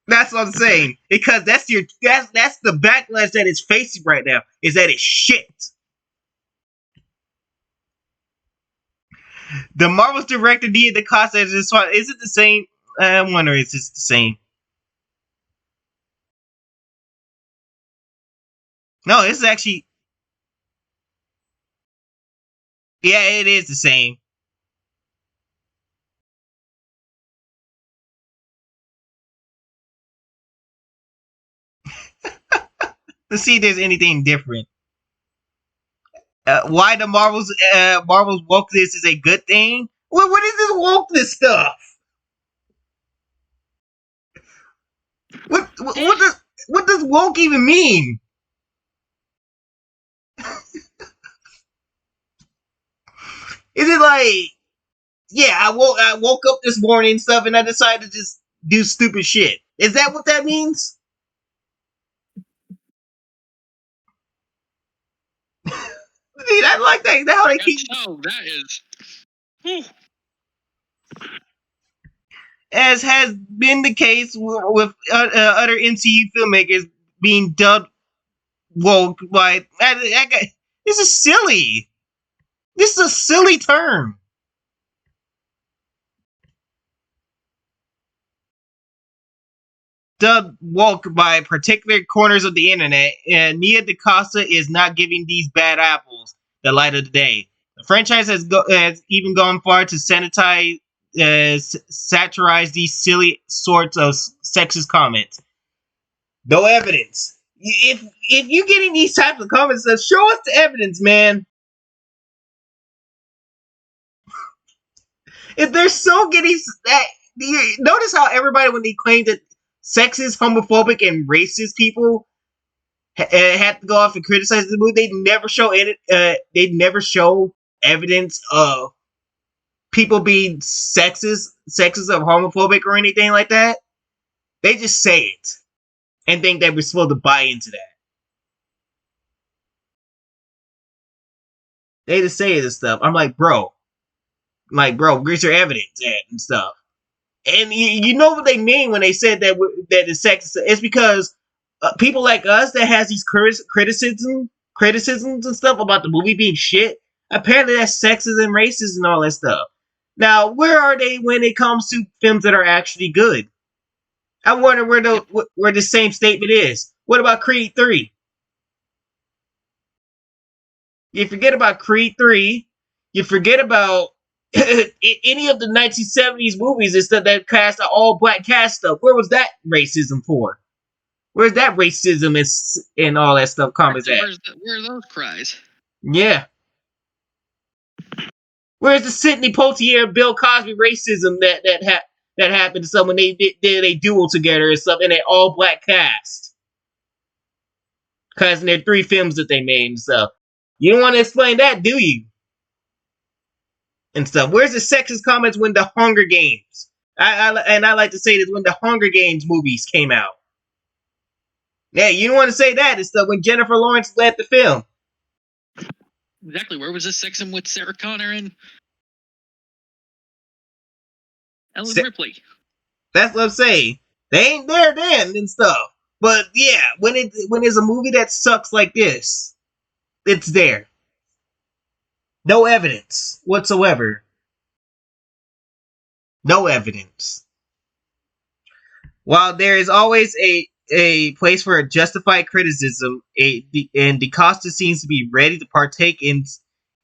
That's what I'm saying. Because that's the backlash that it's facing right now. Is that it's shit. The Marvel's director Nia DaCosta is it the same? I wonder if it's the same. No, it's actually. Yeah, it is the same. Let's see if there's anything different. Why the Marvel's wokeness is a good thing? What is this wokeness stuff? What does woke even mean? Is it like, yeah, I woke up this morning and stuff, and I decided to just do stupid shit? Is that what that means? Dude, I like that. How they keep. Oh, that is. Whew. As has been the case with other MCU filmmakers being dubbed woke by this is silly. This is a silly term. dubbed woke by particular corners of the internet, and Nia DaCosta is not giving these bad apples the light of the day. The franchise has even gone far to satirize these silly sorts of sexist comments. No evidence. If you're getting these types of comments, show us the evidence, man. If they're so getting that, notice how everybody, when they claim that sexist, homophobic, and racist people had to go off and criticize the movie, they never show evidence of people being sexist or homophobic or anything like that. They just say it and think that we're supposed to buy into that. They just say it and stuff. I'm like, bro, where's your evidence at and stuff? And you know what they mean when they said that it's sexist. It's because people like us that has these criticisms and stuff about the movie being shit. Apparently, that's sexist and racist and all that stuff. Now, where are they when it comes to films that are actually good? I wonder where the same statement is. What about Creed 3? You forget about Creed 3. You forget about any of the 1970s movies and stuff that cast an all-black cast stuff. Where was that racism for? Where's that racism and all that stuff comments at? Where are those cries? Yeah. Where's the Sidney Poitier, Bill Cosby racism that happened to someone they did a duel together and stuff in an all-black cast? Because in their 3 films that they made and stuff. You don't want to explain that, do you? And stuff. Where's the sexist comments when the Hunger Games? I like to say this when the Hunger Games movies came out. Yeah, you don't want to say that. It's stuff when Jennifer Lawrence led the film. Exactly. Where was this sexism with Sarah Connor and Ellen Ripley? That's what I'm saying. They ain't there then and stuff. But yeah, when it's a movie that sucks like this, it's there. No evidence whatsoever. No evidence. While there is always a place for a justified criticism, and DaCosta seems to be ready to partake in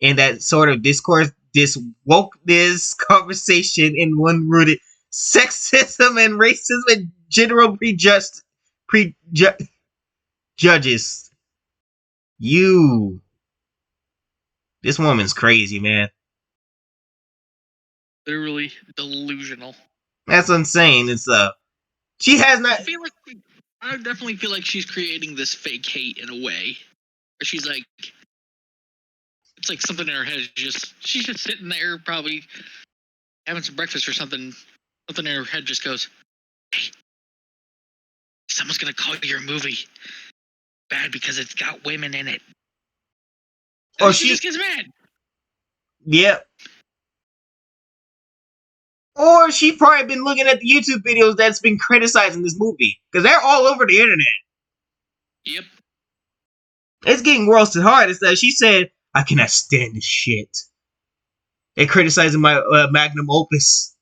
that sort of discourse, this wokeness conversation in one rooted sexism and racism and general prejudges. This woman's crazy, man. Literally delusional. That's what I'm saying. It's she has not. I definitely feel like she's creating this fake hate in a way. Where she's like, it's like something in her head. She's just sitting there, probably having some breakfast or something. Something in her head just goes, "Hey, someone's gonna call your movie bad because it's got women in it." Or she just gets mad. Yep. Or she probably been looking at the YouTube videos that's been criticizing this movie. Because they're all over the internet. Yep. It's getting roasted hard. It's that she said, I cannot stand this shit. They're criticizing my magnum opus.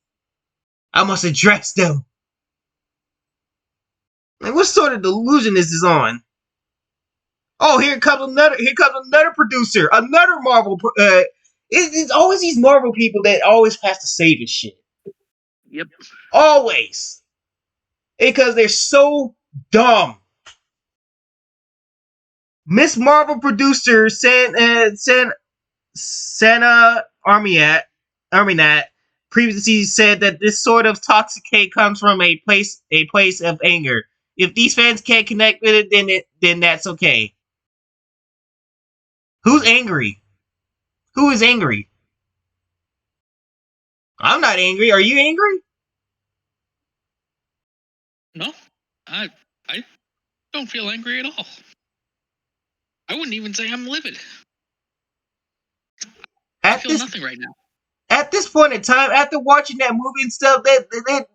I must address them. Like, what sort of delusion is this on? Oh, here comes another producer. Another Marvel. It's always these Marvel people that always has to save his shit. Yep. Always. Because they're so dumb. Miss Marvel producer Sana Arminat previously said that this sort of toxic hate comes from a place of anger. If these fans can't connect with it, then that's okay. Who's angry? Who is angry? I'm not angry. Are you angry? No, I don't feel angry at all. I wouldn't even say I'm livid. I feel nothing right now. At this point in time, after watching that movie and stuff, that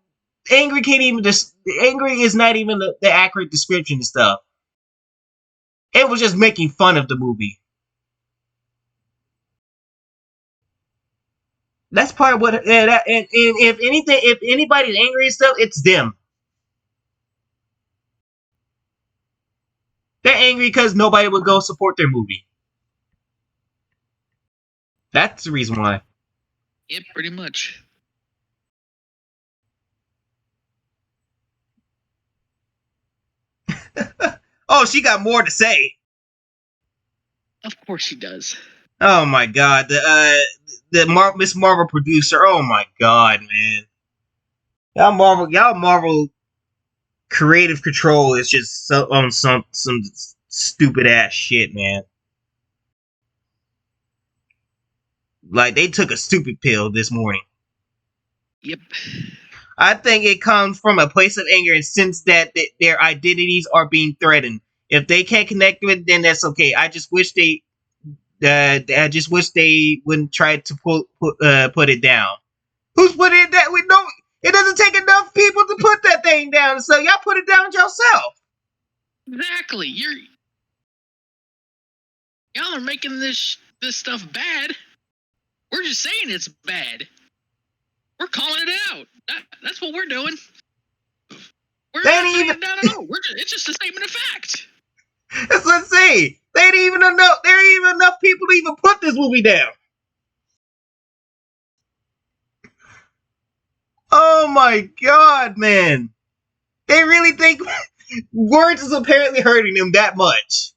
angry can't even angry is not even the accurate description and stuff. It was just making fun of the movie. That's part of what, and if anybody's angry and stuff, it's them. angry because nobody would go support their movie. That's the reason why. Yep, pretty much. Oh, she got more to say. Of course she does. Oh my god, Miss Marvel producer. Oh my god, man. Y'all Marvel creative control is just on some stupid ass shit, man. Like they took a stupid pill this morning. Yep. I think it comes from a place of anger and sense that their identities are being threatened. If they can't connect with it, then that's okay. I just wish they wouldn't try to put it down. Who's putting it down? We know it doesn't take enough people to put that thing down. So y'all put it down yourself. Exactly. Y'all are making this stuff bad. We're just saying it's bad. We're calling it out. That's what we're doing. We're not putting it down at all. It's just a statement of fact. That's what I'm saying. There ain't even enough people to even put this movie down. Oh my god, man. They really think words is apparently hurting them that much.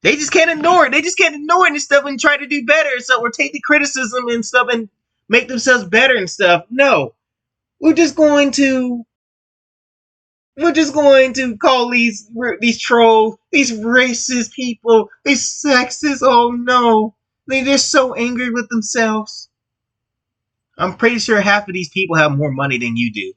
They just can't ignore it. They just can't ignore it and stuff and try to do better. So we're taking criticism and stuff and make themselves better and stuff. No. We're just going to call these trolls, these racist people, these sexist. Oh no. They're just so angry with themselves. I'm pretty sure half of these people have more money than you do.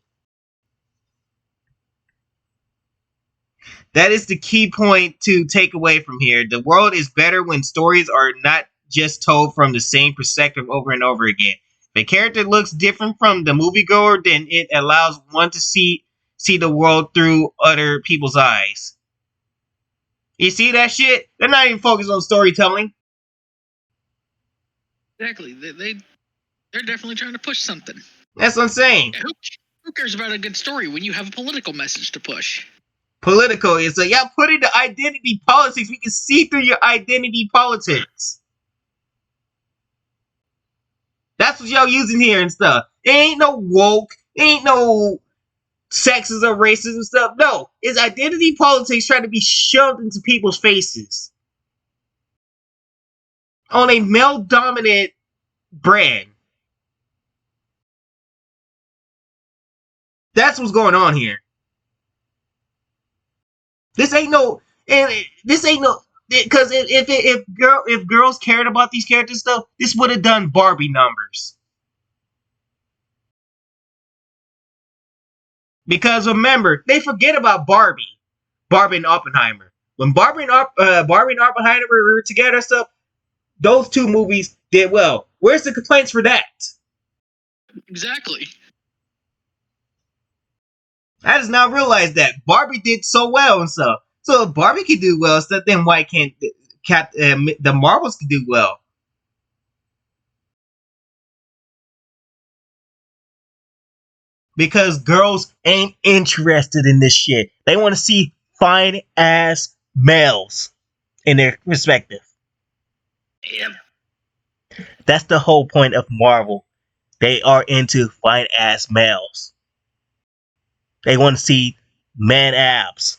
That is the key point to take away from here. The world is better when stories are not just told from the same perspective over and over again. If a character looks different from the moviegoer, then it allows one to see the world through other people's eyes. You see that shit? They're not even focused on storytelling. Exactly. They're definitely trying to push something. That's what I'm saying. Yeah, who cares about a good story when you have a political message to push? Political is like, y'all put into identity politics. We can see through your identity politics. That's what y'all using here and stuff. It ain't no woke. It ain't no sexism or racism stuff. No, it's identity politics trying to be shoved into people's faces on a male-dominant brand. That's what's going on here. This ain't no, because if girls cared about these characters stuff, this would have done Barbie numbers. Because remember, they forget about Barbie and Oppenheimer. When Barbie and Oppenheimer were together and stuff, those two movies did well. Where's the complaints for that? Exactly. I just now realized that Barbie did so well and stuff. So if Barbie can do well, stuff, then why can't the Marvels can do well? Because girls ain't interested in this shit. They want to see fine ass males in their perspective. Yep. That's the whole point of Marvel. They are into fine ass males. They want to see man abs.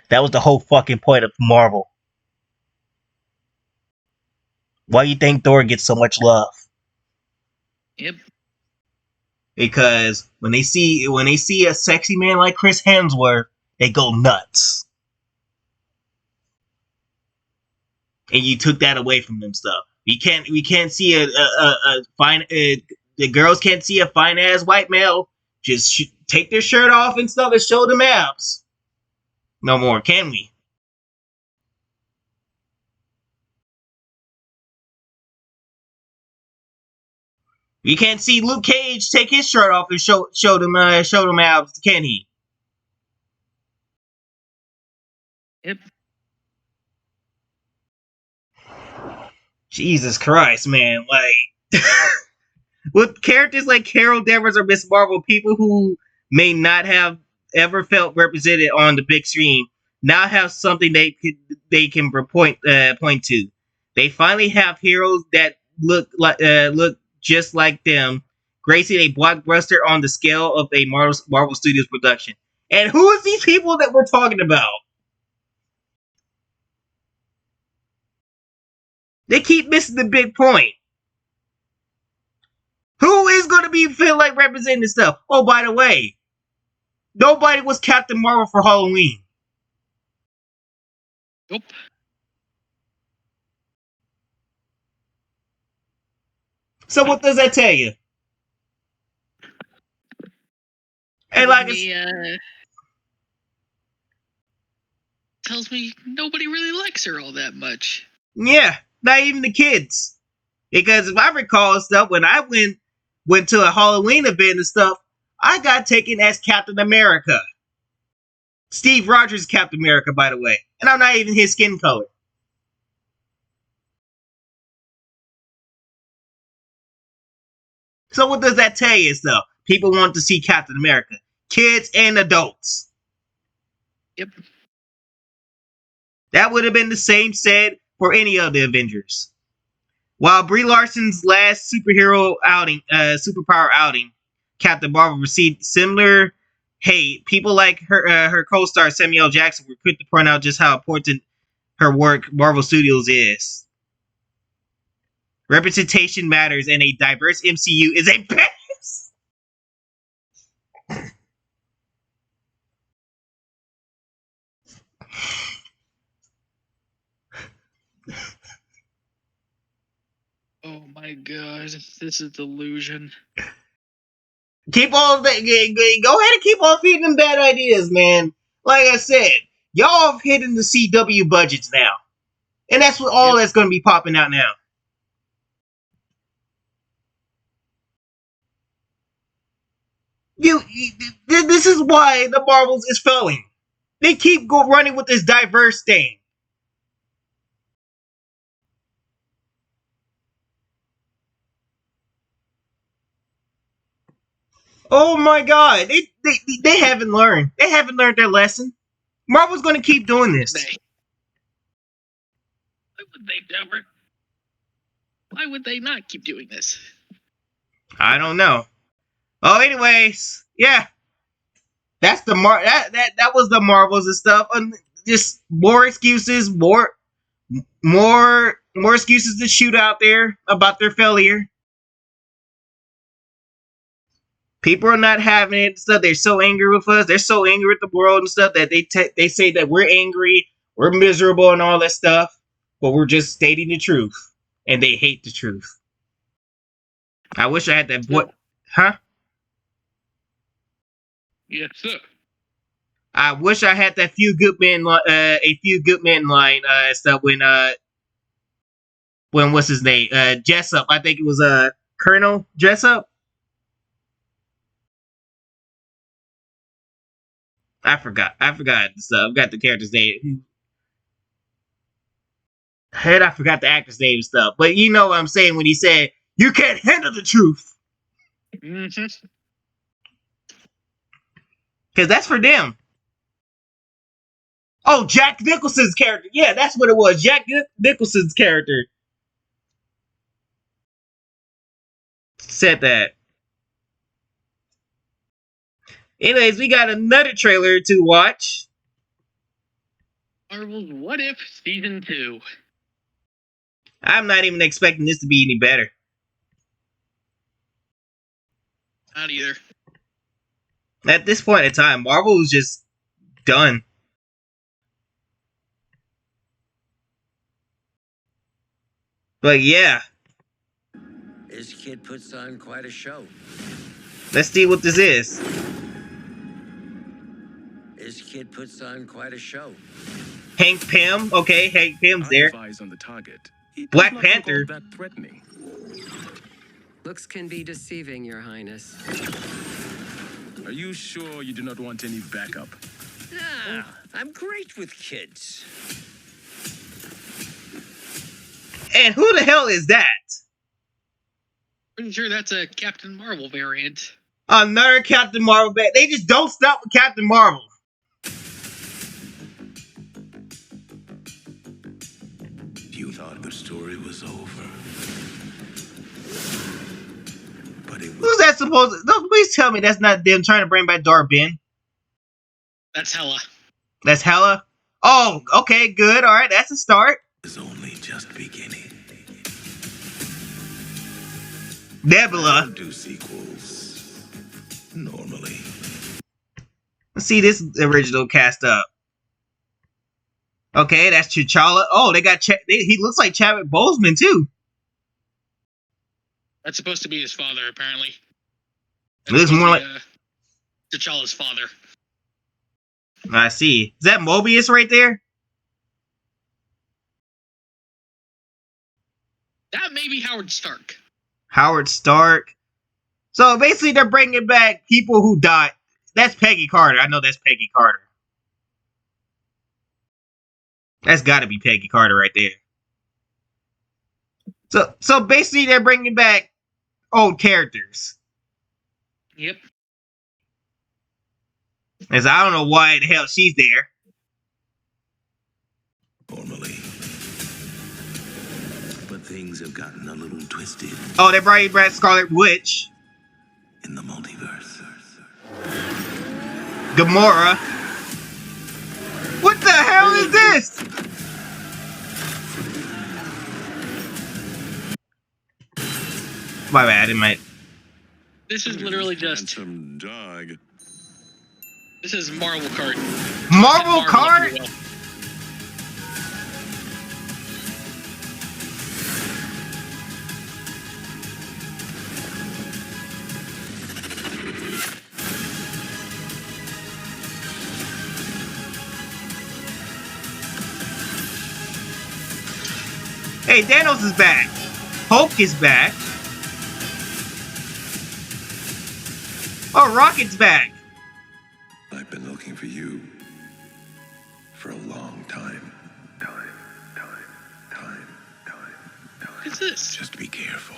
That was the whole fucking point of Marvel. Why do you think Thor gets so much love? Yep. Because when they see a sexy man like Chris Hemsworth, they go nuts. And you took that away from them stuff. We can't see a fine the girls can't see a fine ass white male just take their shirt off and stuff and show them abs. No more, can we? You can't see Luke Cage take his shirt off and show them abs, can he? Yep. Jesus Christ, man! Like, With characters like Carol Danvers or Miss Marvel, people who may not have ever felt represented on the big screen now have something they can point to. They finally have heroes that look just like them, gracing a blockbuster on the scale of a Marvel Studios production. And who is these people that we're talking about? They keep missing the big point. Who is going to be feel like representing this stuff? Oh, by the way, nobody was Captain Marvel for Halloween. Nope. So what does that tell you? And like tells me nobody really likes her all that much. Yeah, not even the kids. Because if I recall stuff, when I went to a Halloween event and stuff, I got taken as Captain America. Steve Rogers Captain America, by the way. And I'm not even his skin color. So what does that tell you, though? People want to see Captain America. Kids and adults. Yep. That would have been the same said for any of the Avengers. While Brie Larson's last superpower outing, Captain Marvel received similar hate. People like her co-star Samuel L. Jackson were quick to point out just how important her work Marvel Studios is. Representation matters, and a diverse MCU is a bonus. Oh my god, this is delusion. Keep on, go ahead and keep on feeding them bad ideas, man. Like I said, y'all have hidden the CW budgets now, and that's what all that's going to be popping out now. This is why the Marvels is failing. They keep running with this diverse thing. Oh my god, they haven't learned. They haven't learned their lesson. Marvel's going to keep doing this. Why would they never? Why would they not keep doing this? I don't know. Oh, anyways, yeah. That's the that was the Marvels and stuff. Just more excuses, more excuses to shoot out there about their failure. People are not having it and stuff. They're so angry with us. They're so angry with the world and stuff that they say that we're angry, we're miserable and all that stuff. But we're just stating the truth. And they hate the truth. I wish I had that voice. Huh? Yes, sir. I wish I had that few good men line stuff when what's his name? Jessup. I think it was Colonel Jessup. I forgot the stuff. I've got the character's name. Head, I forgot the actor's name and stuff. But you know what I'm saying when he said, "You can't handle the truth." Mm-hmm. Because that's for them. Oh, Jack Nicholson's character. Yeah, that's what it was. Jack Nicholson's character said that. Anyways, we got another trailer to watch. Marvel's What If Season 2. I'm not even expecting this to be any better. Not either. At this point in time, Marvel is just done. But yeah. This kid puts on quite a show. Let's see what this is. This kid puts on quite a show. Hank Pym. Okay, Hank Pym's there. Eyes on the target. Black Panther. That threatening. Looks can be deceiving, Your Highness. Are you sure you do not want any backup? Ah, I'm great with kids. And who the hell is that? Pretty sure that's a Captain Marvel variant. Another Captain Marvel band. They just don't stop with Captain Marvel. You thought the story was over. But it was. Who's that supposed to... No, please tell me that's not them trying to bring back Dar-Benn. That's Hela. That's Hela? Oh, okay, good. All right, that's a start. Is only just beginning. I Nebula. don't do sequels. Normally. Let's see this original cast up. Okay, that's T'Challa. Oh, they got... he looks like Chadwick Boseman, too. That's supposed to be his father, apparently. It looks more like... T'Challa's father. I see. Is that Mobius right there? That may be Howard Stark. Howard Stark. So basically, they're bringing back people who died. That's Peggy Carter. I know that's Peggy Carter. That's got to be Peggy Carter right there. So basically, they're bringing back old characters. Yep. As I don't know why the hell she's there. Normally. But things have gotten a little twisted. Oh, they brought back Scarlet Witch. In the multiverse. Gamora. What the hell is this? My bad, it might. This is literally just... Some dog. This is Marvel card. Marvel card? if you will. Hey, Thanos is back. Hulk is back. Oh, Rocket's back. I've been looking for you for a long time. What is this? Just be careful.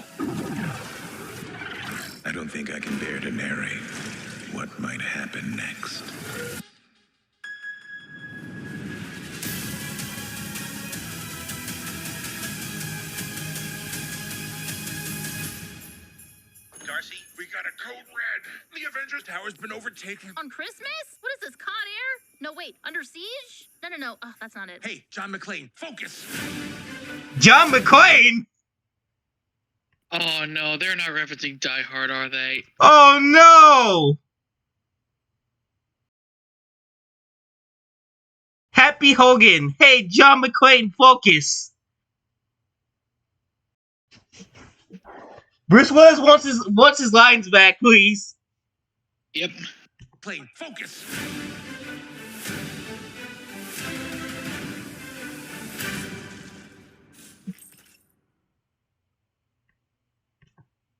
I don't think I can bear to narrate what might happen next. Darcy, we got a code red. The Avengers Tower's been overtaken. On Christmas? What is this, Con Air? No, wait, Under Siege? No. Oh, that's not it. Hey, John McClane, focus. John McClane? Oh no, they're not referencing Die Hard, are they? Oh no! Happy Hogan. Hey, John McClane, focus. Bruce Willis wants his lines back, please. Yep. Plane, focus.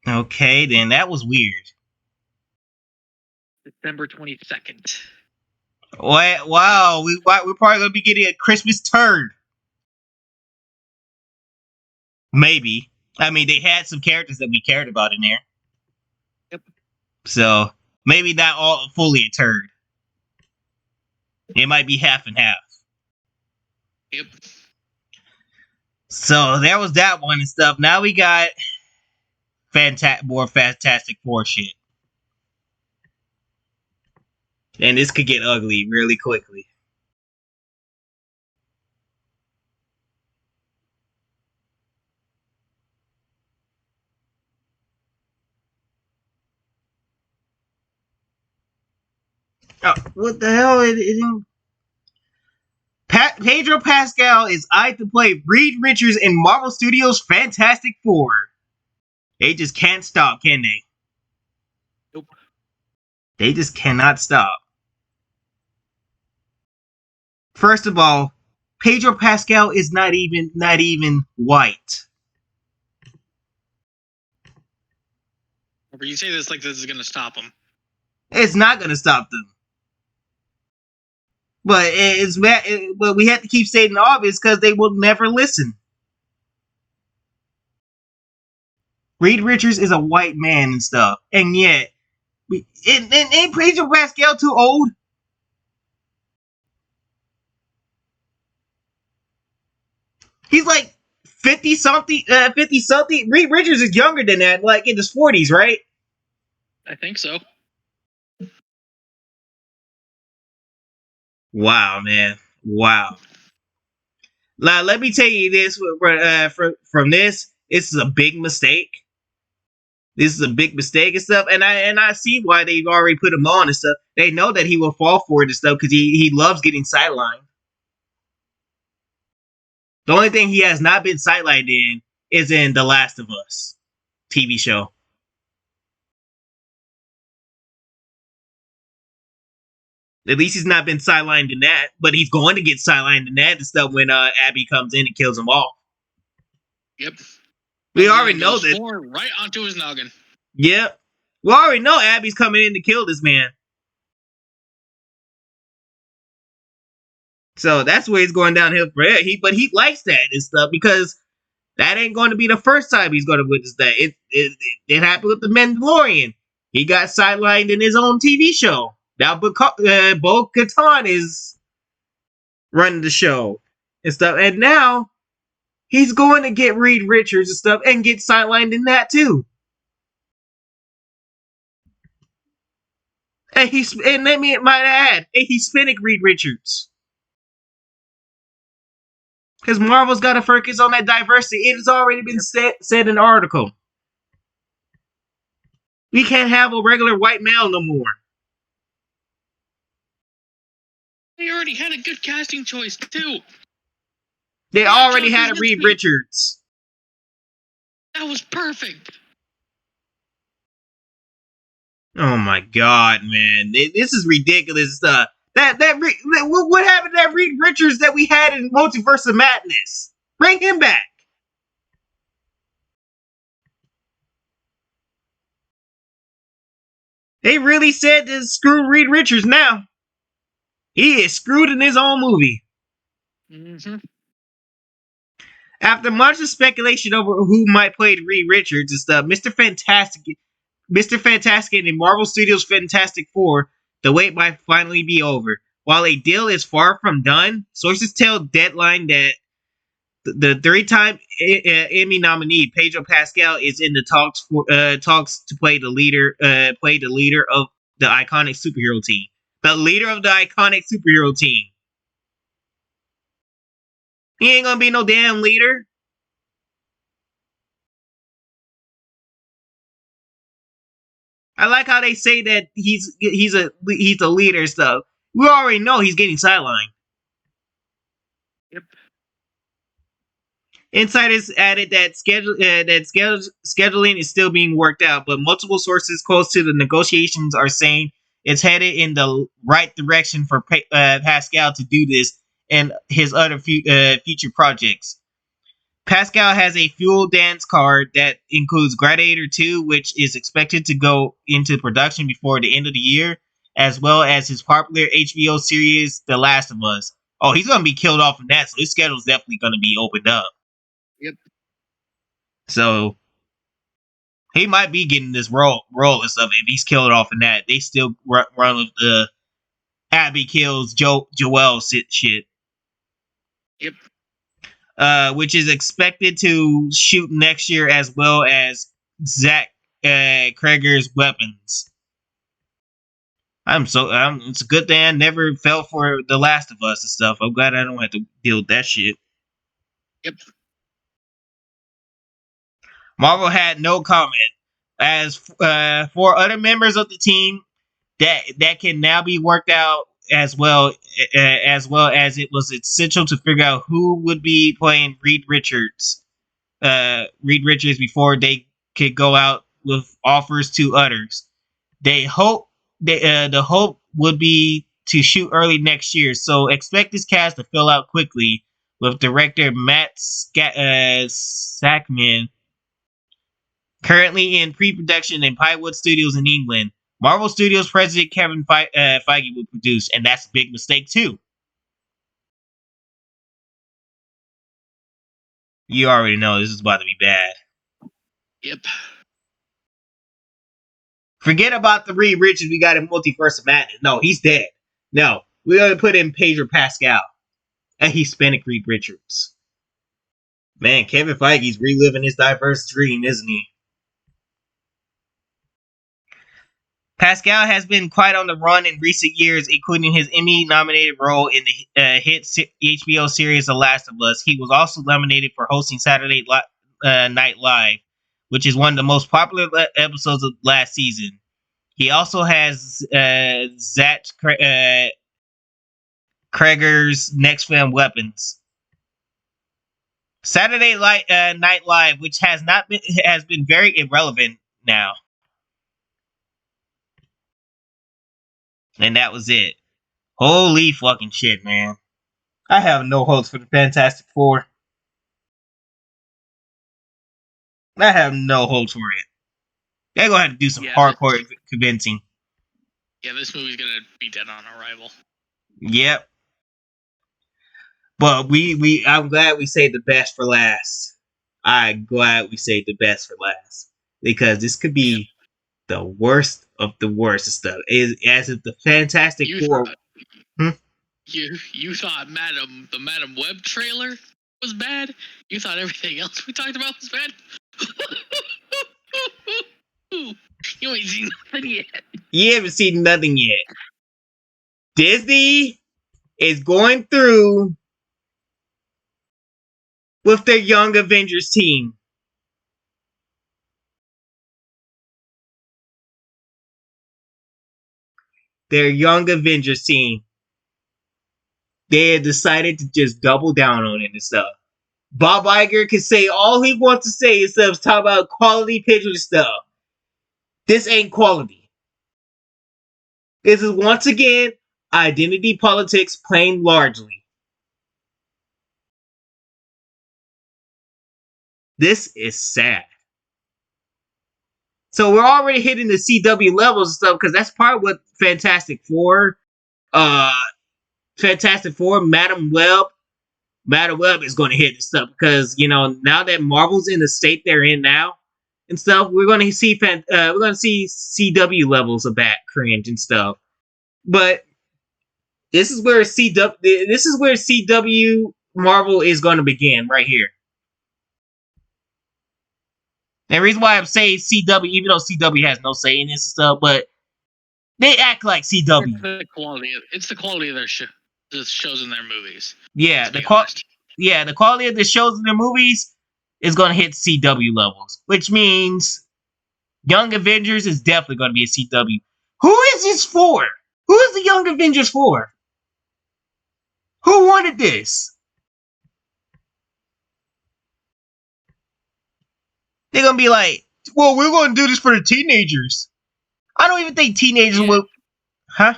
Okay, then that was weird. December 22nd. Wow, we're probably gonna be getting a Christmas turd. Maybe. I mean, they had some characters that we cared about in there. Yep. So maybe not all fully a turd. It might be half and half. Yep. So there was that one and stuff. Now we got more Fantastic Four shit. And this could get ugly really quickly. Oh, what the hell? Pedro Pascal is eyed to play Reed Richards in Marvel Studios' Fantastic Four. They just can't stop, can they? Nope. They just cannot stop. First of all, Pedro Pascal is not even white. But you say this like this is gonna stop them. It's not gonna stop them. But but we have to keep stating the obvious because they will never listen. Reed Richards is a white man and stuff, and yet, ain't Pedro Pascal too old? He's like 50 something. 50 something. Reed Richards is younger than that, like in his 40s, right? I think so. Wow, man. Wow. Now, let me tell you this from this. This is a big mistake. This is a big mistake and stuff, and I see why they've already put him on and stuff. They know that he will fall for it and stuff because he loves getting sidelined. The only thing he has not been sidelined in is in The Last of Us TV show. At least he's not been sidelined in that, but he's going to get sidelined in that and stuff when Abby comes in and kills him off. Yep. We already know this. Right onto his noggin. Yep. We already know Abby's coming in to kill this man. So that's where he's going downhill for it. But he likes that and stuff because that ain't going to be the first time he's going to witness that. It happened with the Mandalorian. He got sidelined in his own TV show. Now Bo-Katan is running the show and stuff. And now he's going to get Reed Richards and stuff and get sidelined in that too. And let me might add, a Hispanic Reed Richards. Because Marvel's got to focus on that diversity. It has already been said in the article. We can't have a regular white male no more. They already had a good casting choice, too. They already had a Reed Richards. That was perfect. Oh my god, man. This is ridiculous stuff. What happened to that Reed Richards that we had in Multiverse of Madness? Bring him back. They really said to screw Reed Richards now. He is screwed in his own movie. Mm-hmm. After much of speculation over who might play Reed Richards and stuff, Mr. Fantastic and Marvel Studios' Fantastic Four, the wait might finally be over. While a deal is far from done, sources tell Deadline that the three-time Emmy nominee Pedro Pascal is in the talks to play the leader of the iconic superhero team. The leader of the iconic superhero team. He ain't gonna be no damn leader. I like how they say that he's a leader and stuff. We already know he's getting sidelined. Yep. Insiders added that scheduling is still being worked out, but multiple sources close to the negotiations are saying it's headed in the right direction for Pascal to do this and his other future projects. Pascal has a Fuel Dance card that includes Gladiator 2, which is expected to go into production before the end of the year, as well as his popular HBO series, The Last of Us. Oh, he's going to be killed off in that, so his schedule's definitely going to be opened up. Yep. So, he might be getting this role and stuff if he's killed off in that. They still run with the Abby kills Joel shit. Yep. Which is expected to shoot next year, as well as Zach Krager's Weapons. It's a good thing I never fell for The Last of Us and stuff. I'm glad I don't have to deal with that shit. Yep. Marvel had no comment. As for other members of the team, that can now be worked out as well as it was essential to figure out who would be playing Reed Richards before they could go out with offers to others. The hope would be to shoot early next year, so expect this cast to fill out quickly, with director Matt Sackman currently in pre-production in Pinewood Studios in England. Marvel Studios president Kevin Feige will produce, and that's a big mistake too. You already know this is about to be bad. Yep. Forget about the Reed Richards we got in Multiverse of Madness. No, he's dead. No, we're going to put in Pedro Pascal. And Hispanic Reed Richards. Man, Kevin Feige's reliving his diverse dream, isn't he? Pascal has been quite on the run in recent years, including his Emmy-nominated role in the hit HBO series The Last of Us. He was also nominated for hosting Saturday Night Live, which is one of the most popular episodes of last season. He also has Zach Cregger's next film, Weapons. Saturday Night Live, which has been very irrelevant now. And that was it. Holy fucking shit, man. I have no hopes for the Fantastic Four. I have no hopes for it. They're gonna have to do some hardcore convincing. Yeah, this movie's gonna be dead on arrival. Yep. But I'm glad we saved the best for last. I'm glad we saved the best for last. Because this could be the worst of the worst stuff. As if the Fantastic Four. You thought the Madam Web trailer was bad? You thought everything else we talked about was bad? You ain't seen nothing yet. You haven't seen nothing yet. Disney is going through with their Young Avengers team. Their Young Avengers team. They had decided to just double down on it and stuff. Bob Iger can say all he wants to say instead of talk about quality picture stuff. This ain't quality. This is once again identity politics playing largely. This is sad. So we're already hitting the CW levels and stuff because that's part of what Fantastic Four, Madam Web is going to hit and stuff because now that Marvel's in the state they're in now and stuff, we're going to see CW levels of that cringe and stuff. But this is where CW Marvel is going to begin right here. And the reason why I'm saying CW, even though CW has no say in this and stuff, but they act like CW. It's the quality of their the shows in their movies. Yeah, the quality of the shows in their movies is going to hit CW levels, which means Young Avengers is definitely going to be a CW. Who is this for? Who is the Young Avengers for? Who wanted this? They're going to be like, well, we're going to do this for the teenagers. I don't even think teenagers will... Huh?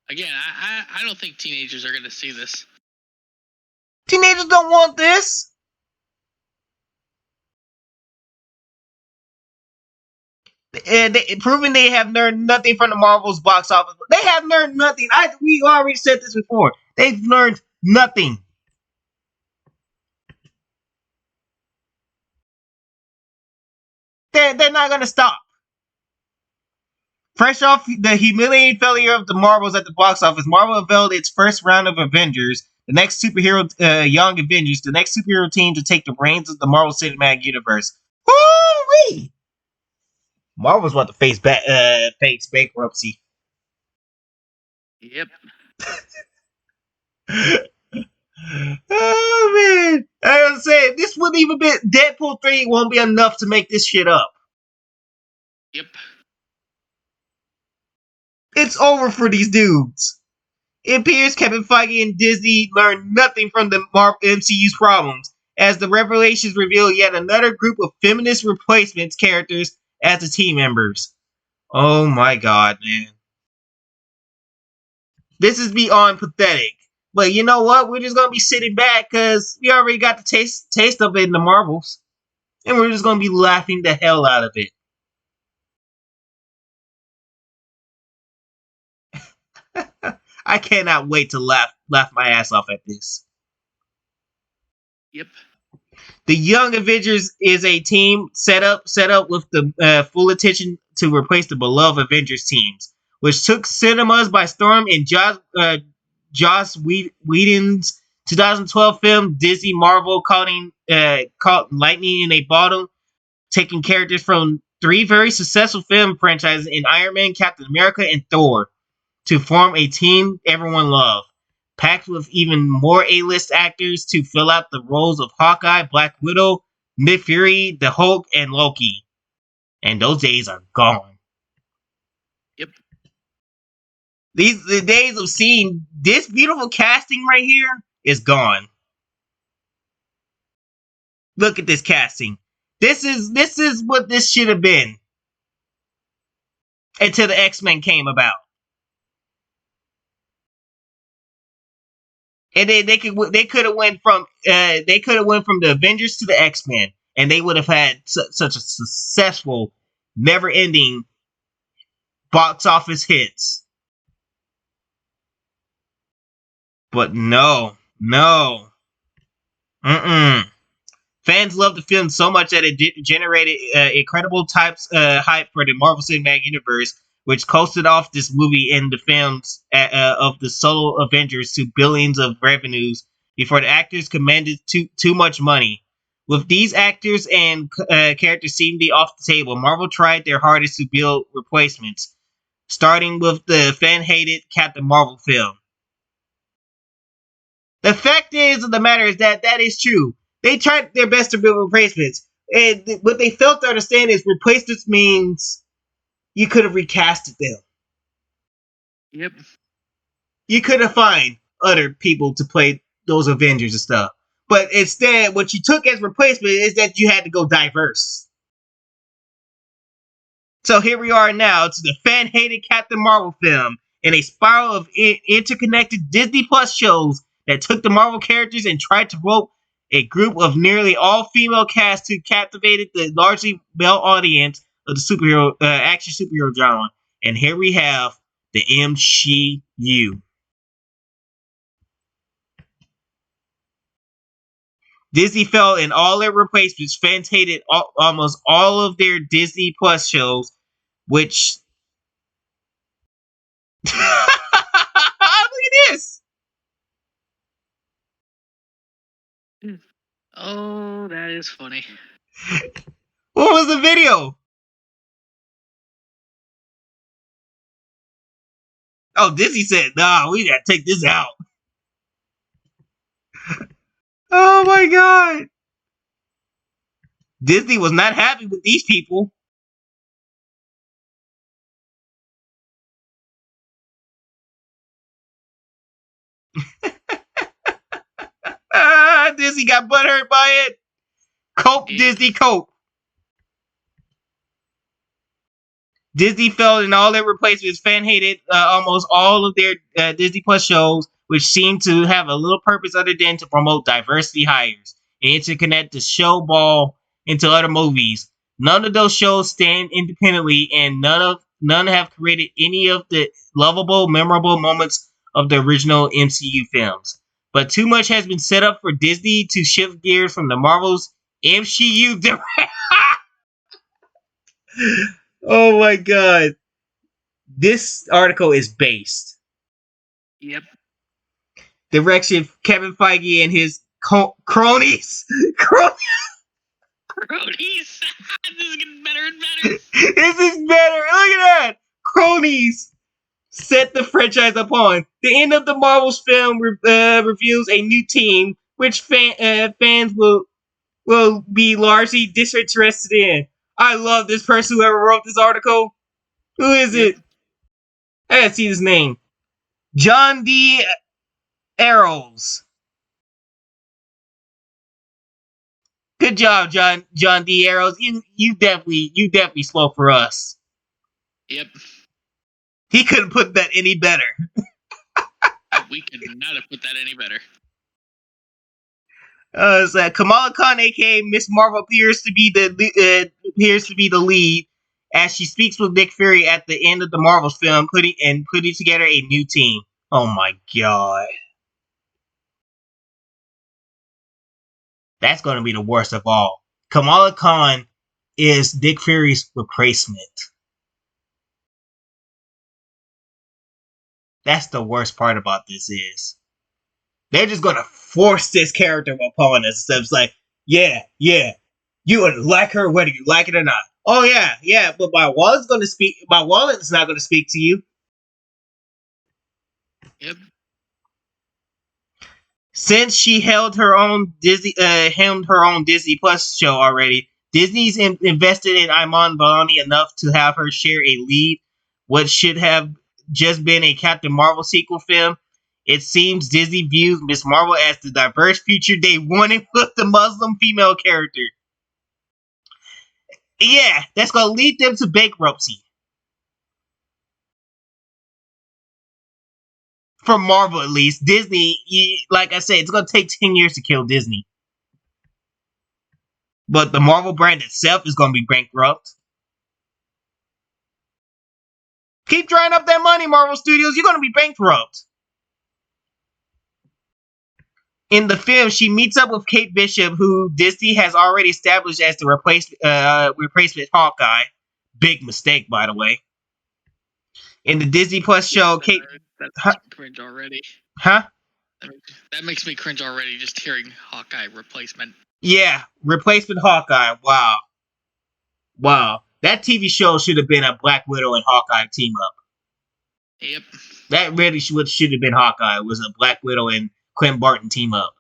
Again, I don't think teenagers are going to see this. Teenagers don't want this. And proving they have learned nothing from the Marvel's box office. They have learned nothing. We already said this before. They've learned nothing. They're not going to stop. Fresh off the humiliating failure of the Marvels at the box office, Marvel unveiled its first round of Avengers, the next superhero, Young Avengers, the next superhero team to take the reins of the Marvel Cinematic Universe. Woo-wee! Marvel's about to face bankruptcy. Yep. Oh man! I was saying this wouldn't even be Deadpool 3 won't be enough to make this shit up. Yep. It's over for these dudes. It appears Kevin Feige and Disney learned nothing from the MCU's problems, as the revelations reveal yet another group of feminist replacements characters as the team members. Oh my god, man. This is beyond pathetic. But you know what? We're just going to be sitting back because we already got the taste of it in the Marvels. And we're just going to be laughing the hell out of it. I cannot wait to laugh my ass off at this. Yep. The Young Avengers is a team set up with the full intention to replace the beloved Avengers teams, which took cinemas by storm in Joss Whedon's 2012 film Disney Marvel caught lightning in a bottle, taking characters from 3 very successful film franchises in Iron Man, Captain America, and Thor to form a team everyone loved, packed with even more A-list actors to fill out the roles of Hawkeye, Black Widow, Nick Fury, the Hulk, and Loki. And those days are gone. Yep. The days of seeing this beautiful casting right here is gone. Look at this casting. This is what this should have been until the X-Men came about. And then they could have went from the Avengers to the X-Men, and they would have had such a successful, never-ending box office hits. But no. Fans loved the film so much that it generated incredible hype for the Marvel Cinematic Universe, which coasted off this movie and the films of the solo Avengers to billions of revenues before the actors commanded too much money. With these actors and characters seemingly off the table, Marvel tried their hardest to build replacements, starting with the fan-hated Captain Marvel film. The fact of the matter is that is true. They tried their best to build replacements. And what they failed to understand is replacements means you could have recasted them. Yep. You could have found other people to play those Avengers and stuff. But instead, what you took as replacement is that you had to go diverse. So here we are now to the fan-hated Captain Marvel film in a spiral of interconnected Disney Plus shows that took the Marvel characters and tried to rope a group of nearly all-female cast who captivated the largely male audience of the action superhero genre. And here we have the MCU. Disney fell in all their replacements. Fans hated almost all of their Disney Plus shows, which... Look at this! Oh, that is funny. What was the video? Oh, Disney said, nah, we gotta take this out. Oh my god. Disney was not happy with these people. Disney got butthurt by it. Cope, Disney, cope. Disney failed in all their replacements. Fan hated almost all of their Disney Plus shows, which seemed to have a little purpose other than to promote diversity hires and interconnect the show ball into other movies. None of those shows stand independently, and none have created any of the lovable, memorable moments of the original MCU films. But too much has been set up for Disney to shift gears from the Marvel's MCU. Oh my god. This article is based. Yep. Direction Kevin Feige and his cronies. Cronies! This is getting better and better. This is better. Look at that. Cronies set the franchise upon. The end of the Marvel's film reveals a new team, which fans will be largely disinterested in. I love this person whoever wrote this article. Who is it? I gotta see his name. John D. Arrows. Good job, John D. Arrows. You definitely slow for us. Yep. He couldn't put that any better. We could not have put that any better. So Kamala Khan, aka Miss Marvel, appears to be the lead as she speaks with Nick Fury at the end of the Marvel film, putting together a new team. Oh my god! That's going to be the worst of all. Kamala Khan is Nick Fury's replacement. That's the worst part about this is they're just going to force this character upon us. So it's like, yeah, you would like her whether you like it or not. Oh yeah, but my wallet's going to speak. My wallet's not going to speak to you. Yep. Since she held her own Disney Plus show already, Disney's invested in Iman Vellani enough to have her share a lead. What should have just been a Captain Marvel sequel film. It seems Disney views Ms. Marvel as the diverse future they wanted with the Muslim female character. Yeah, that's gonna lead them to bankruptcy. For Marvel, at least. Disney, like I said, it's gonna take 10 years to kill Disney. But the Marvel brand itself is gonna be bankrupt. Keep drying up that money, Marvel Studios. You're gonna be bankrupt. In the film, she meets up with Kate Bishop, who Disney has already established as the replacement Hawkeye. Big mistake, by the way. In the Disney Plus show, Kate... That's cringe already. Huh? That makes me cringe already, just hearing Hawkeye replacement. Yeah, replacement Hawkeye. Wow. That TV show should have been a Black Widow and Hawkeye team up. Yep. That really should have been Hawkeye. It was a Black Widow and Clint Barton team up.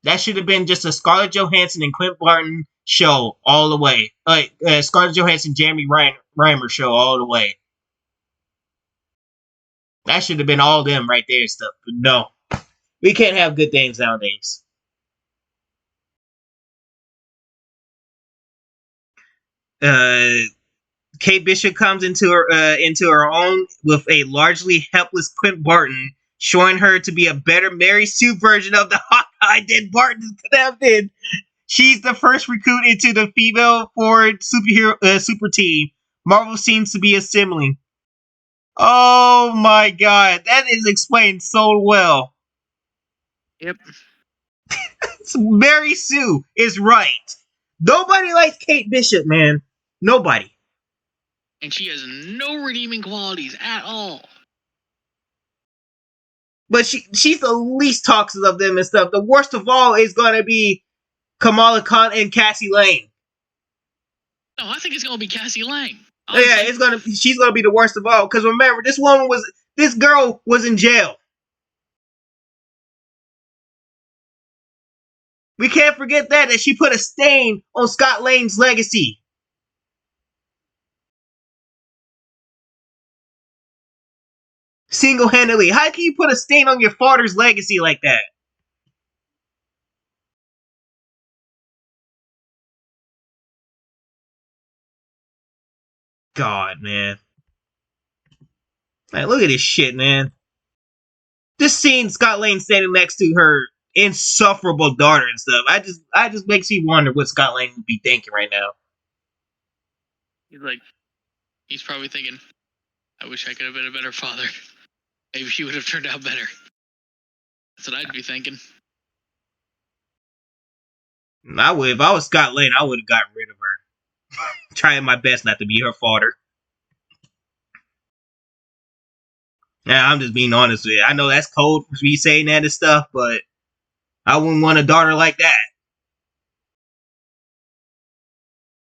That should have been just a Scarlett Johansson and Clint Barton show all the way. Like Scarlett Johansson, Jeremy Reimer show all the way. That should have been all them right there and stuff. But no. We can't have good things nowadays. Kate Bishop comes into her own with a largely helpless Clint Barton, showing her to be a better Mary Sue version of the Hawkeye than Barton could have been. She's the first recruit into the female forward super team Marvel seems to be assembling. Oh my god, that is explained so well. Yep. Mary Sue is right. Nobody likes Kate Bishop, man. Nobody. And she has no redeeming qualities at all. But she's the least toxic of them and stuff. The worst of all is going to be Kamala Khan and Cassie Lang. No, I think it's going to be Cassie Lang. Yeah, she's going to be the worst of all. Because remember, this girl was in jail. We can't forget that she put a stain on Scott Lang's legacy. Single-handedly. How can you put a stain on your father's legacy like that? God, man. Man, look at this shit, man. This scene, Scott Lang standing next to her insufferable daughter and stuff. I just makes me wonder what Scott Lang would be thinking right now. He's probably thinking, I wish I could have been a better father. Maybe she would have turned out better. That's what I'd be thinking. I would, if I was Scott Lang, I would have gotten rid of her. Trying my best not to be her father. Yeah, I'm just being honest with you. I know that's cold for me saying that and stuff, but I wouldn't want a daughter like that.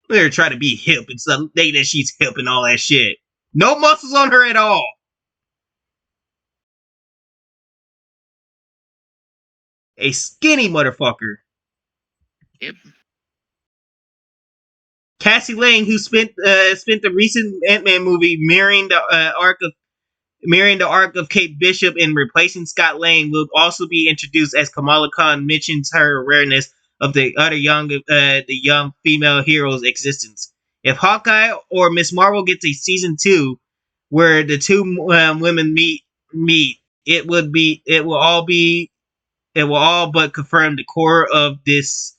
Let her try to be hip and stuff. Think that she's hip and all that shit. No muscles on her at all. A skinny motherfucker. Yep. Cassie Lang, who spent the recent Ant-Man movie mirroring the arc of Kate Bishop and replacing Scott Lang, will also be introduced as Kamala Khan mentions her awareness of the other young female hero's existence. If Hawkeye or Ms. Marvel gets a season 2 where the two women meet, it will all but confirm the core of this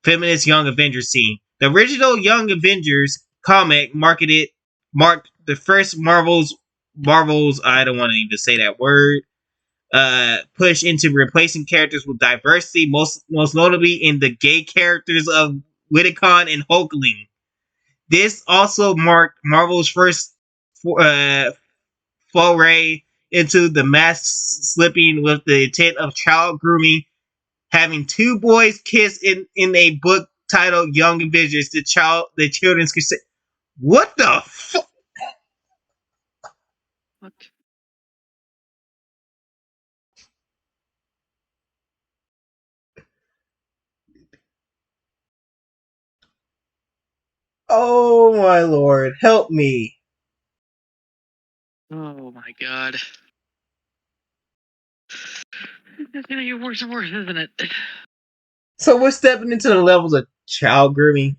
feminist Young Avengers scene. The original Young Avengers comic marked the first Marvel's I don't want to even say that word, push into replacing characters with diversity, most notably in the gay characters of Witticon and Hulkling. This also marked Marvel's first foray into the mass slipping with the intent of child grooming, having two boys kiss in a book titled Young Avengers, the children's crusade. What the fuck? What? Oh my lord, help me. Oh my god. It's gonna get worse and worse, isn't it? So we're stepping into the levels of child grooming.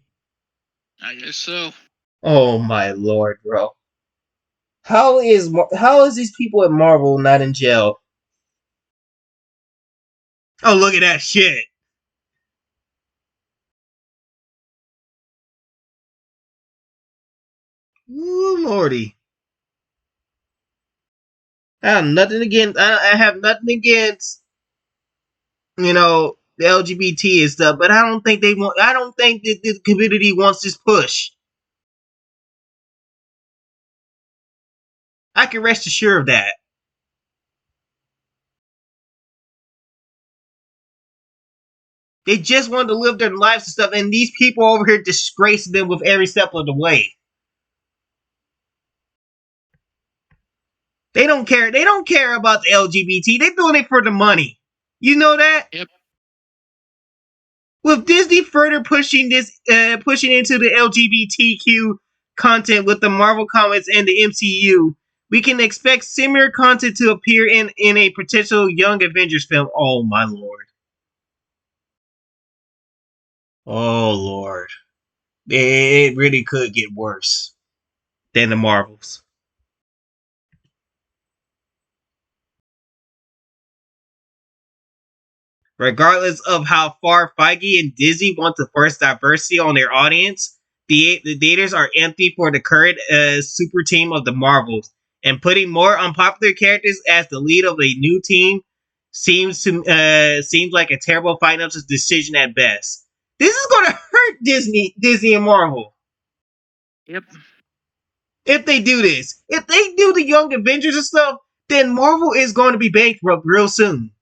I guess so. Oh my lord, bro. How is these people at Marvel not in jail? Oh, look at that shit. Ooh, lordy. I have nothing against. I have nothing against. The LGBT and stuff, but I don't think they want. I don't think that the community wants this push. I can rest assured of that. They just want to live their lives and stuff, and these people over here disgrace them with every step of the way. They don't care. They don't care about the LGBT. They're doing it for the money. You know that? Yep. With Disney further pushing into the LGBTQ content with the Marvel Comics and the MCU, we can expect similar content to appear in a potential Young Avengers film. Oh my lord. Oh lord. It really could get worse than the Marvels. Regardless of how far Feige and Disney want to force diversity on their audience, the theaters are empty for the current super team of the Marvels, and putting more unpopular characters as the lead of a new team seems like a terrible financial decision at best. This is going to hurt Disney and Marvel. Yep. If they do this, if they do the Young Avengers and stuff, then Marvel is going to be bankrupt real soon.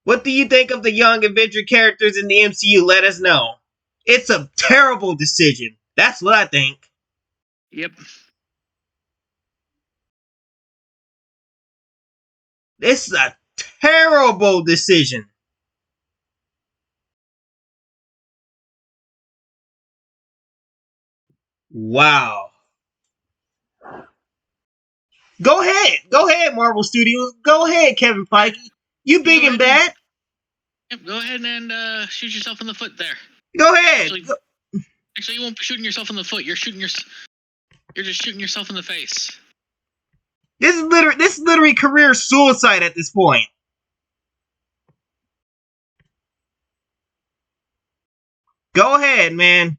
What do you think of the Young Avenger characters in the MCU? Let us know. It's a terrible decision. That's what I think. Yep. This is a terrible decision. Wow. Go ahead, Marvel Studios. Go ahead, Kevin Feige. You big and bad. Yep, go ahead and shoot yourself in the foot there. Go ahead. Actually, you won't be shooting yourself in the foot. You're just shooting yourself in the face. This is literally career suicide at this point. Go ahead, man.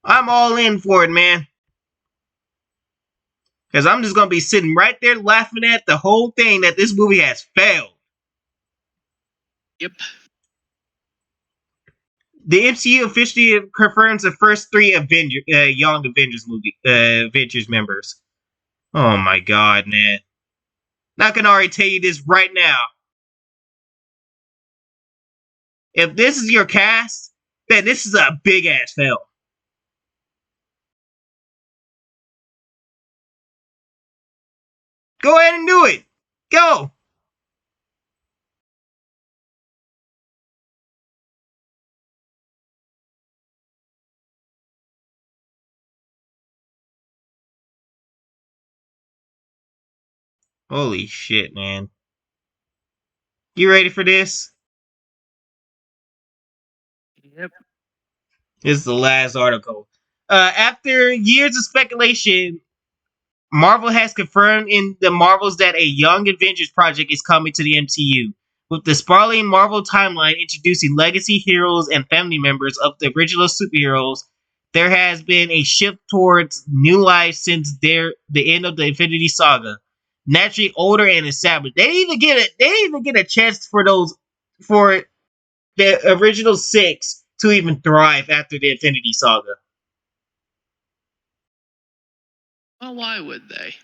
I'm all in for it, man. Because I'm just going to be sitting right there laughing at the whole thing that this movie has failed. Yep. The MCU officially confirms the first three Young Avengers members. Oh my god, man. I can already tell you this right now. If this is your cast, then this is a big ass fail. Go ahead and do it. Go. Holy shit, man. You ready for this? Yep. This is the last article. After years of speculation, Marvel has confirmed in the Marvels that a Young Avengers project is coming to the MCU, with the sprawling Marvel timeline introducing legacy heroes and family members of the original superheroes there has been a shift towards new life since the end of the Infinity Saga. Naturally older and established. They didn't even get a chance for the original 6 to even thrive after the Infinity Saga. Well, why would they?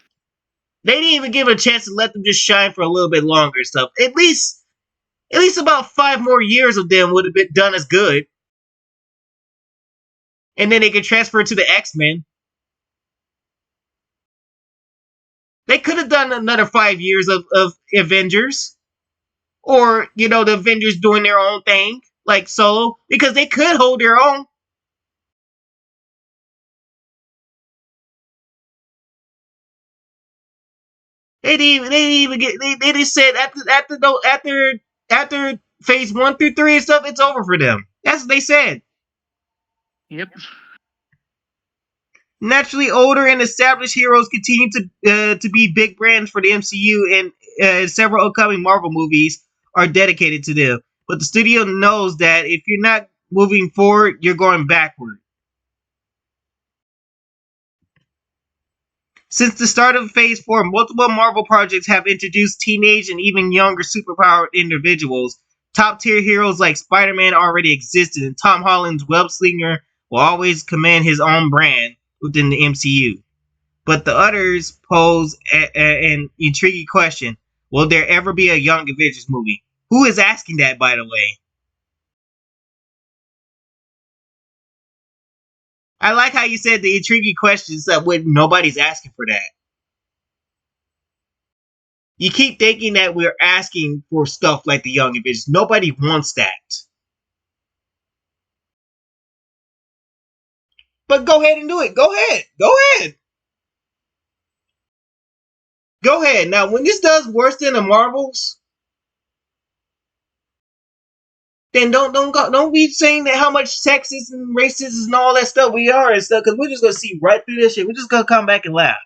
They didn't even give a chance to let them just shine for a little bit longer and stuff. At least about 5 more years of them would have been done as good. And then they could transfer to the X-Men. They could have done another 5 years of Avengers. Or, the Avengers doing their own thing, like Solo, because they could hold their own. They just said after phase 1 through 3 and stuff, it's over for them. That's what they said. Yep. Naturally, older and established heroes continue to be big brands for the MCU, and several upcoming Marvel movies are dedicated to them. But the studio knows that if you're not moving forward, you're going backward. Since the start of Phase 4, multiple Marvel projects have introduced teenage and even younger superpowered individuals. Top-tier heroes like Spider-Man already existed, and Tom Holland's web-slinger will always command his own brand within the MCU. But the others pose an intriguing question. Will there ever be a Young Avengers movie? Who is asking that, by the way? I like how you said the intriguing questions that nobody's asking for that. You keep thinking that we're asking for stuff like the Young Avengers. Nobody wants that. But go ahead and do it. Go ahead. Go ahead. Go ahead. Now, when this does worse than the Marvels, then don't be saying that how much sexist and racist and all that stuff we are and stuff, because we're just gonna see right through this shit. We're just gonna come back and laugh.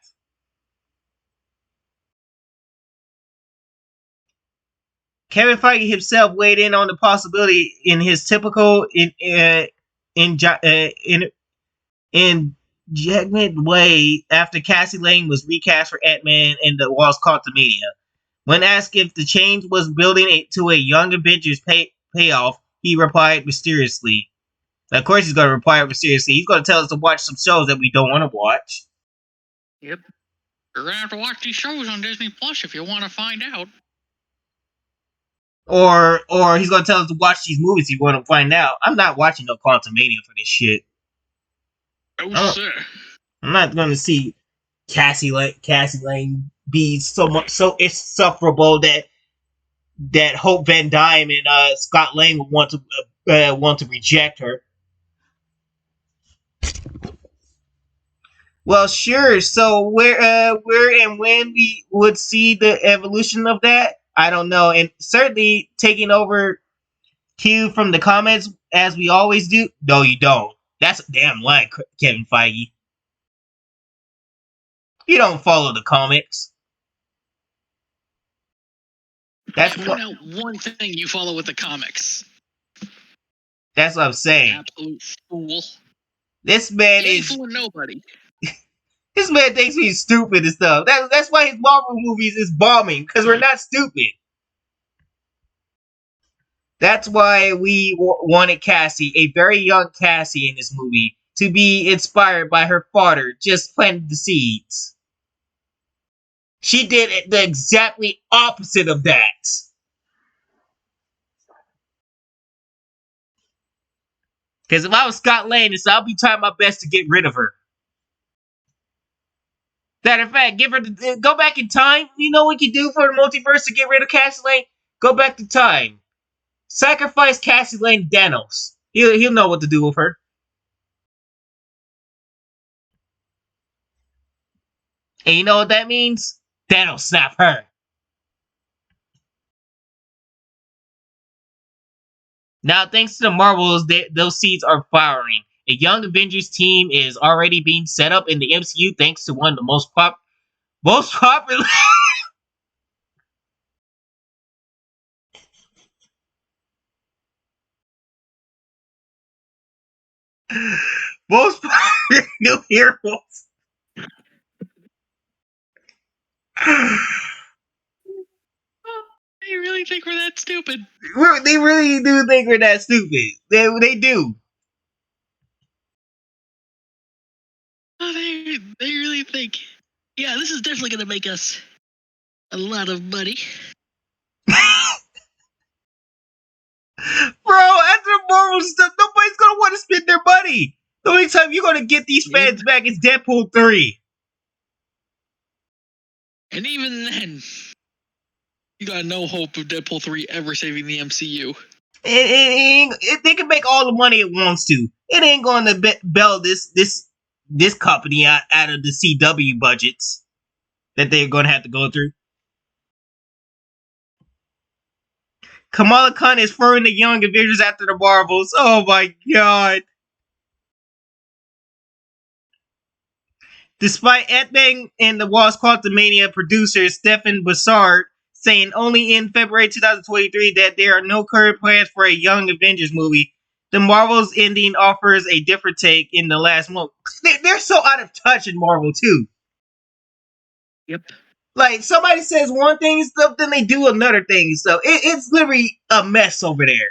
Kevin Feige himself weighed in on the possibility in his typical injected way after Cassie Lang was recast for Ant-Man and the Wasp: Quantumania. When asked if the change was building to a Young Avengers payoff, he replied mysteriously. Of course he's going to reply mysteriously. He's going to tell us to watch some shows that we don't want to watch. Yep. You're going to have to watch these shows on Disney Plus if you want to find out. Or he's going to tell us to watch these movies if you want to find out. I'm not watching no Quantumania for this shit. Oh, sir. I'm not going to see Cassie Lang be so insufferable that Hope Van Dyne and Scott Lang would want to reject her. Well, sure. So where and when we would see the evolution of that, I don't know. And certainly taking over Q from the comments as we always do. No, you don't. That's a damn lie, Kevin Feige. You don't follow the comics. That's point out one thing you follow with the comics. That's what I'm saying. Absolute fool. This man he ain't is fooling nobody. This man thinks he's stupid and stuff. That's why his Marvel movies is bombing, because we're not stupid. That's why we wanted Cassie, a very young Cassie in this movie, to be inspired by her father, just planted the seeds. She did the exactly opposite of that. Because if I was Scott Lang, I'll be trying my best to get rid of her. Matter of fact, go back in time. You know what you do for the multiverse to get rid of Cassie Lang? Go back to time. Sacrifice Cassie Lang to Thanos. He'll know what to do with her. And you know what that means? Thanos snap her. Now, thanks to the Marvels, those seeds are flowering. A Young Avengers team is already being set up in the MCU thanks to one of the most popular... Most new heroes. They really think we're that stupid. They really do think we're that stupid. They do. Oh, they really think. Yeah, this is definitely gonna make us a lot of money. Bro, after the Marvel stuff, nobody's gonna want to spend their money. The only time you're gonna get these fans back is Deadpool 3. And even then, you got no hope of Deadpool 3 ever saving the MCU. They can make all the money it wants to. It ain't gonna bail this company out of the CW budgets that they're gonna have to go through. Kamala Khan is throwing the Young Avengers after the Marvels. Oh my god. Despite Ant-Man and the Wasp Quantumania producer Stephen Bussard saying only in February 2023 that there are no current plans for a Young Avengers movie, the Marvel's ending offers a different take in the last month. They're so out of touch in Marvel too. Yep. Like, somebody says one thing and stuff, then they do another thing and stuff. It's literally a mess over there.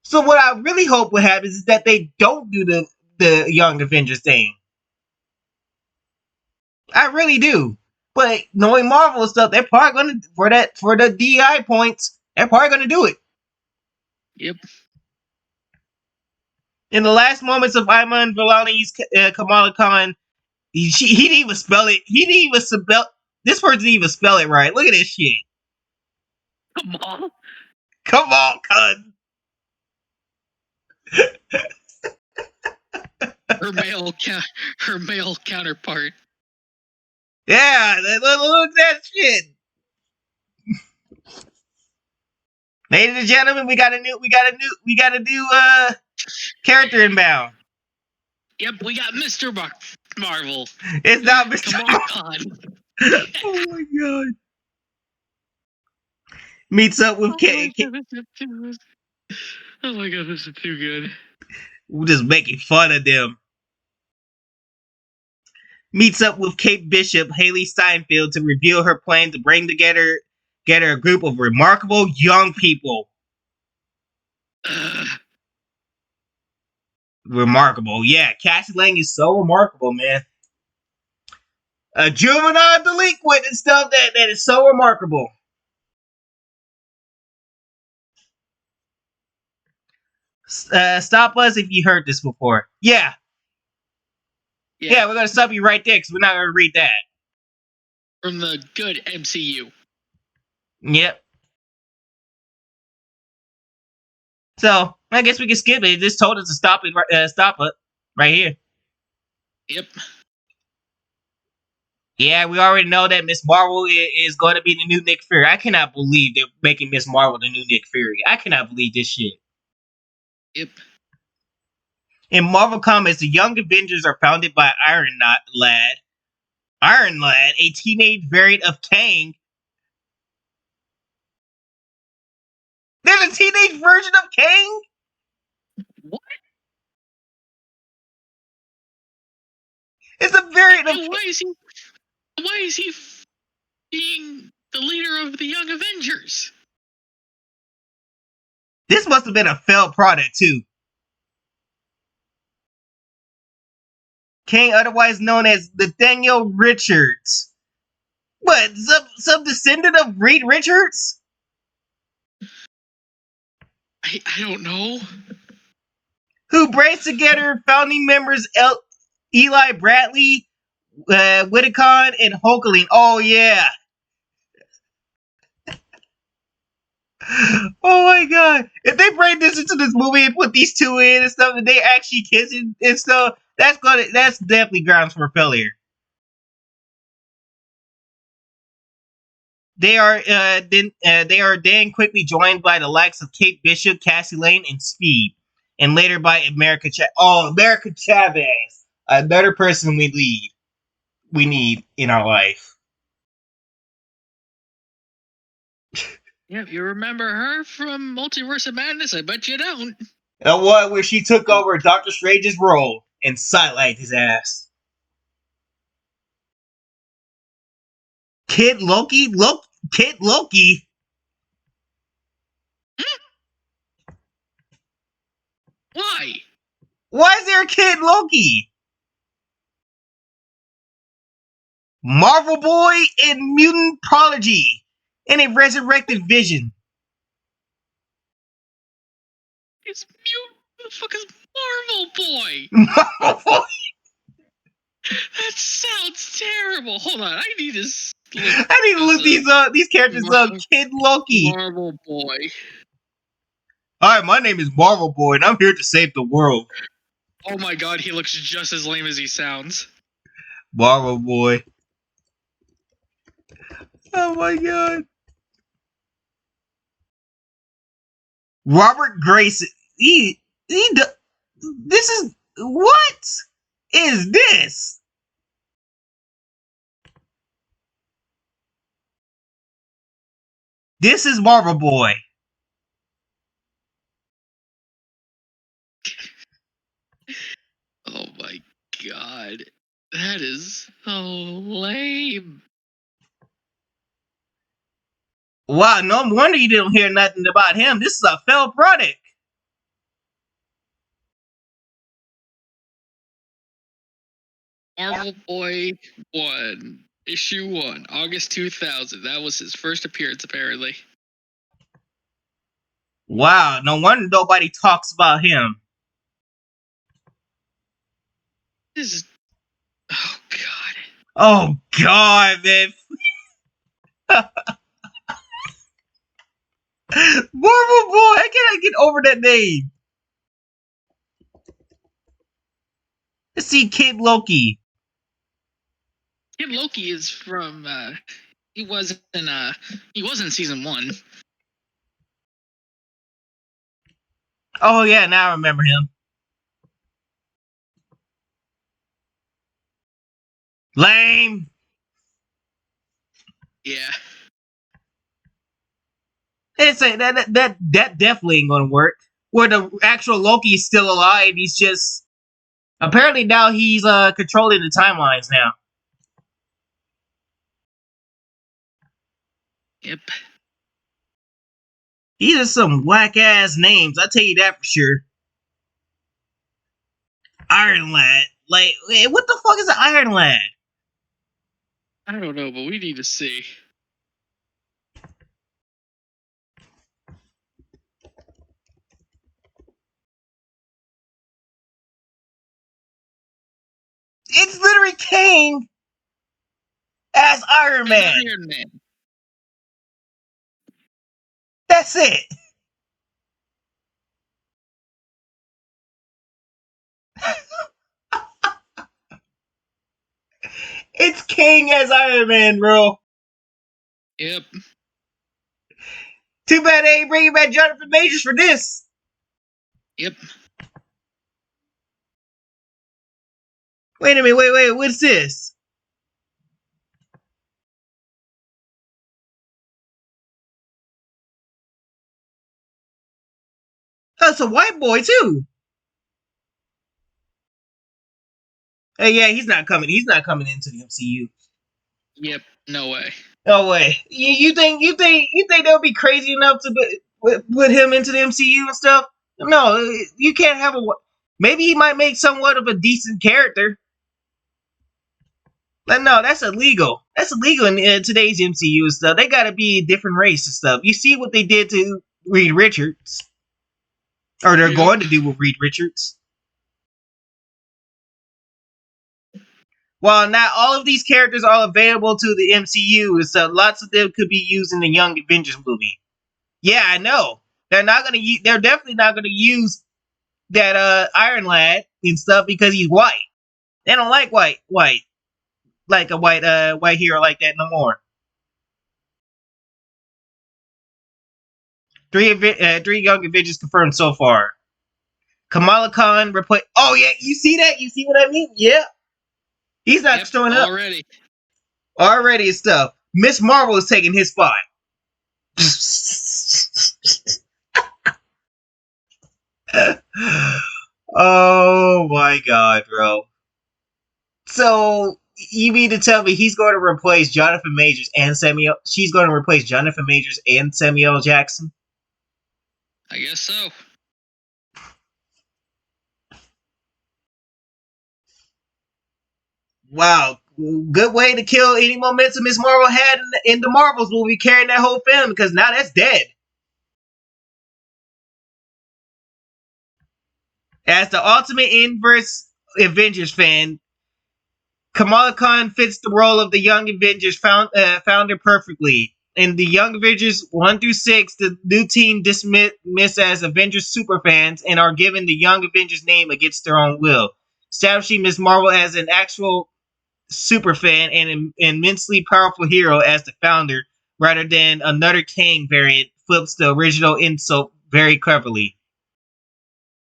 So what I really hope will happen is that they don't do the Young Avengers thing. I really do. But knowing Marvel and stuff, they're probably gonna, for the DI points, they're probably gonna do it. Yep. In the last moments of Iman Vellani's Kamala Khan, he didn't even spell it. He didn't even spell. This person didn't even spell it right. Look at this shit. Come on. Come on, Khan. Her male counterpart. Yeah, look at that shit. Ladies and gentlemen, we got a new character inbound. Yep, we got Mr. Marvel. It's not Mr. Kamala Khan. Oh my god. Meets up with Kate. Oh my god, this is too good. We're just making fun of them. Meets up with Kate Bishop, Haley Steinfeld, to reveal her plan to bring together a group of remarkable young people. Remarkable, yeah. Cassie Lang is so remarkable, man. A juvenile delinquent and stuff that is so remarkable. Stop us if you heard this before. Yeah, we're gonna stop you right there because we're not gonna read that. From the good MCU. Yep. So I guess we can skip it. It just told us to stop it. Stop it right here. Yep. Yeah, we already know that Miss Marvel is going to be the new Nick Fury. I cannot believe they're making Miss Marvel the new Nick Fury. I cannot believe this shit. Yep. In Marvel Comics, the Young Avengers are founded by Iron Lad, a teenage variant of Kang. There's a teenage version of Kang? What? It's a variant of... Why is he being the leader of the Young Avengers? This must have been a failed product, too. Kang, otherwise known as Nathaniel Richards. What, some descendant of Reed Richards? I don't know. Who brings together founding members Eli Bradley, Whitcomb, and Hulkling. Oh, yeah. Oh my god. If they bring this into this movie and put these two in and stuff, and they actually kissing and stuff, that's definitely grounds for failure. They are then quickly joined by the likes of Kate Bishop, Cassie Lang, and Speed, and later by America Chavez, another person we need in our life. Yeah, you remember her from Multiverse of Madness? I bet you don't. The one where she took over Doctor Strange's role and sidelined his ass. Kid Loki? Kid Loki? Why? Why is there a Kid Loki? Marvel Boy and Mutant Prodigy and a resurrected Vision. It's mute. Who the fuck is Marvel Boy? Marvel Boy. That sounds terrible. Hold on, I need to. I need to look these characters up. Kid Loki. Marvel Boy. Hi, my name is Marvel Boy, and I'm here to save the world. Oh my god, he looks just as lame as he sounds. Marvel Boy. Oh my god. Robert Grayson. This is. What is this? This is Marvel Boy. Oh my god. That is so lame. Wow, no wonder you didn't hear nothing about him. This is a failed product. Marvel Boy 1, issue 1, August 2000. That was his first appearance, apparently. Wow, no wonder nobody talks about him. This is. Oh god. Oh god, man. Marvel Boy, I cannot get over that name. Let's see Kid Loki. Kid Loki is from he was in season 1. Oh yeah, now I remember him. Lame. Yeah. It's a, that definitely ain't gonna work. Where the actual Loki is still alive, he's just apparently now he's controlling the timelines now. Yep. These are some whack ass names, I'll tell you that for sure. Iron Lad. Like, what the fuck is an Iron Lad? I don't know, but we need to see. It's literally Kang as Iron Man. Iron Man. That's it. It's Kang as Iron Man, bro. Yep. Too bad they ain't bringing back Jonathan Majors for this. Yep. Wait a minute, wait, what's this? Oh, it's a white boy too. Hey, yeah, he's not coming. He's not coming into the MCU. Yep. No way. No way. You think they'll be crazy enough to put him into the MCU and stuff? No, you can't have a. Maybe he might make somewhat of a decent character. But no, that's illegal. That's illegal in today's MCU and stuff. They gotta be a different race and stuff. You see what they did to Reed Richards. Or they're going to do with Reed Richards. While not all of these characters are available to the MCU, so lots of them could be used in the Young Avengers movie. Yeah, I know. They're definitely not gonna use that Iron Lad and stuff because he's white. They don't like white. Like a white hero like that no more. Three Young Avengers confirmed so far. Kamala Khan replaced. Oh yeah, you see that? You see what I mean? Yeah, he's not showing up already and stuff. Miss Marvel is taking his spot. Oh my god, bro. So you mean to tell me he's going to replace Jonathan Majors and Samuel? She's going to replace Jonathan Majors and Samuel Jackson? I guess so. Wow, good way to kill any momentum Miss Marvel had in the Marvels movie, carrying that whole film, because now that's dead. As the ultimate inverse Avengers fan, Kamala Khan fits the role of the Young Avengers founder perfectly. In the Young Avengers 1 through 6, the new team dismissed as Avengers superfans and are given the Young Avengers name against their own will, establishing Ms. Marvel as an actual superfan and an immensely powerful hero as the founder, rather than another Kang variant, flips the original insult very cleverly.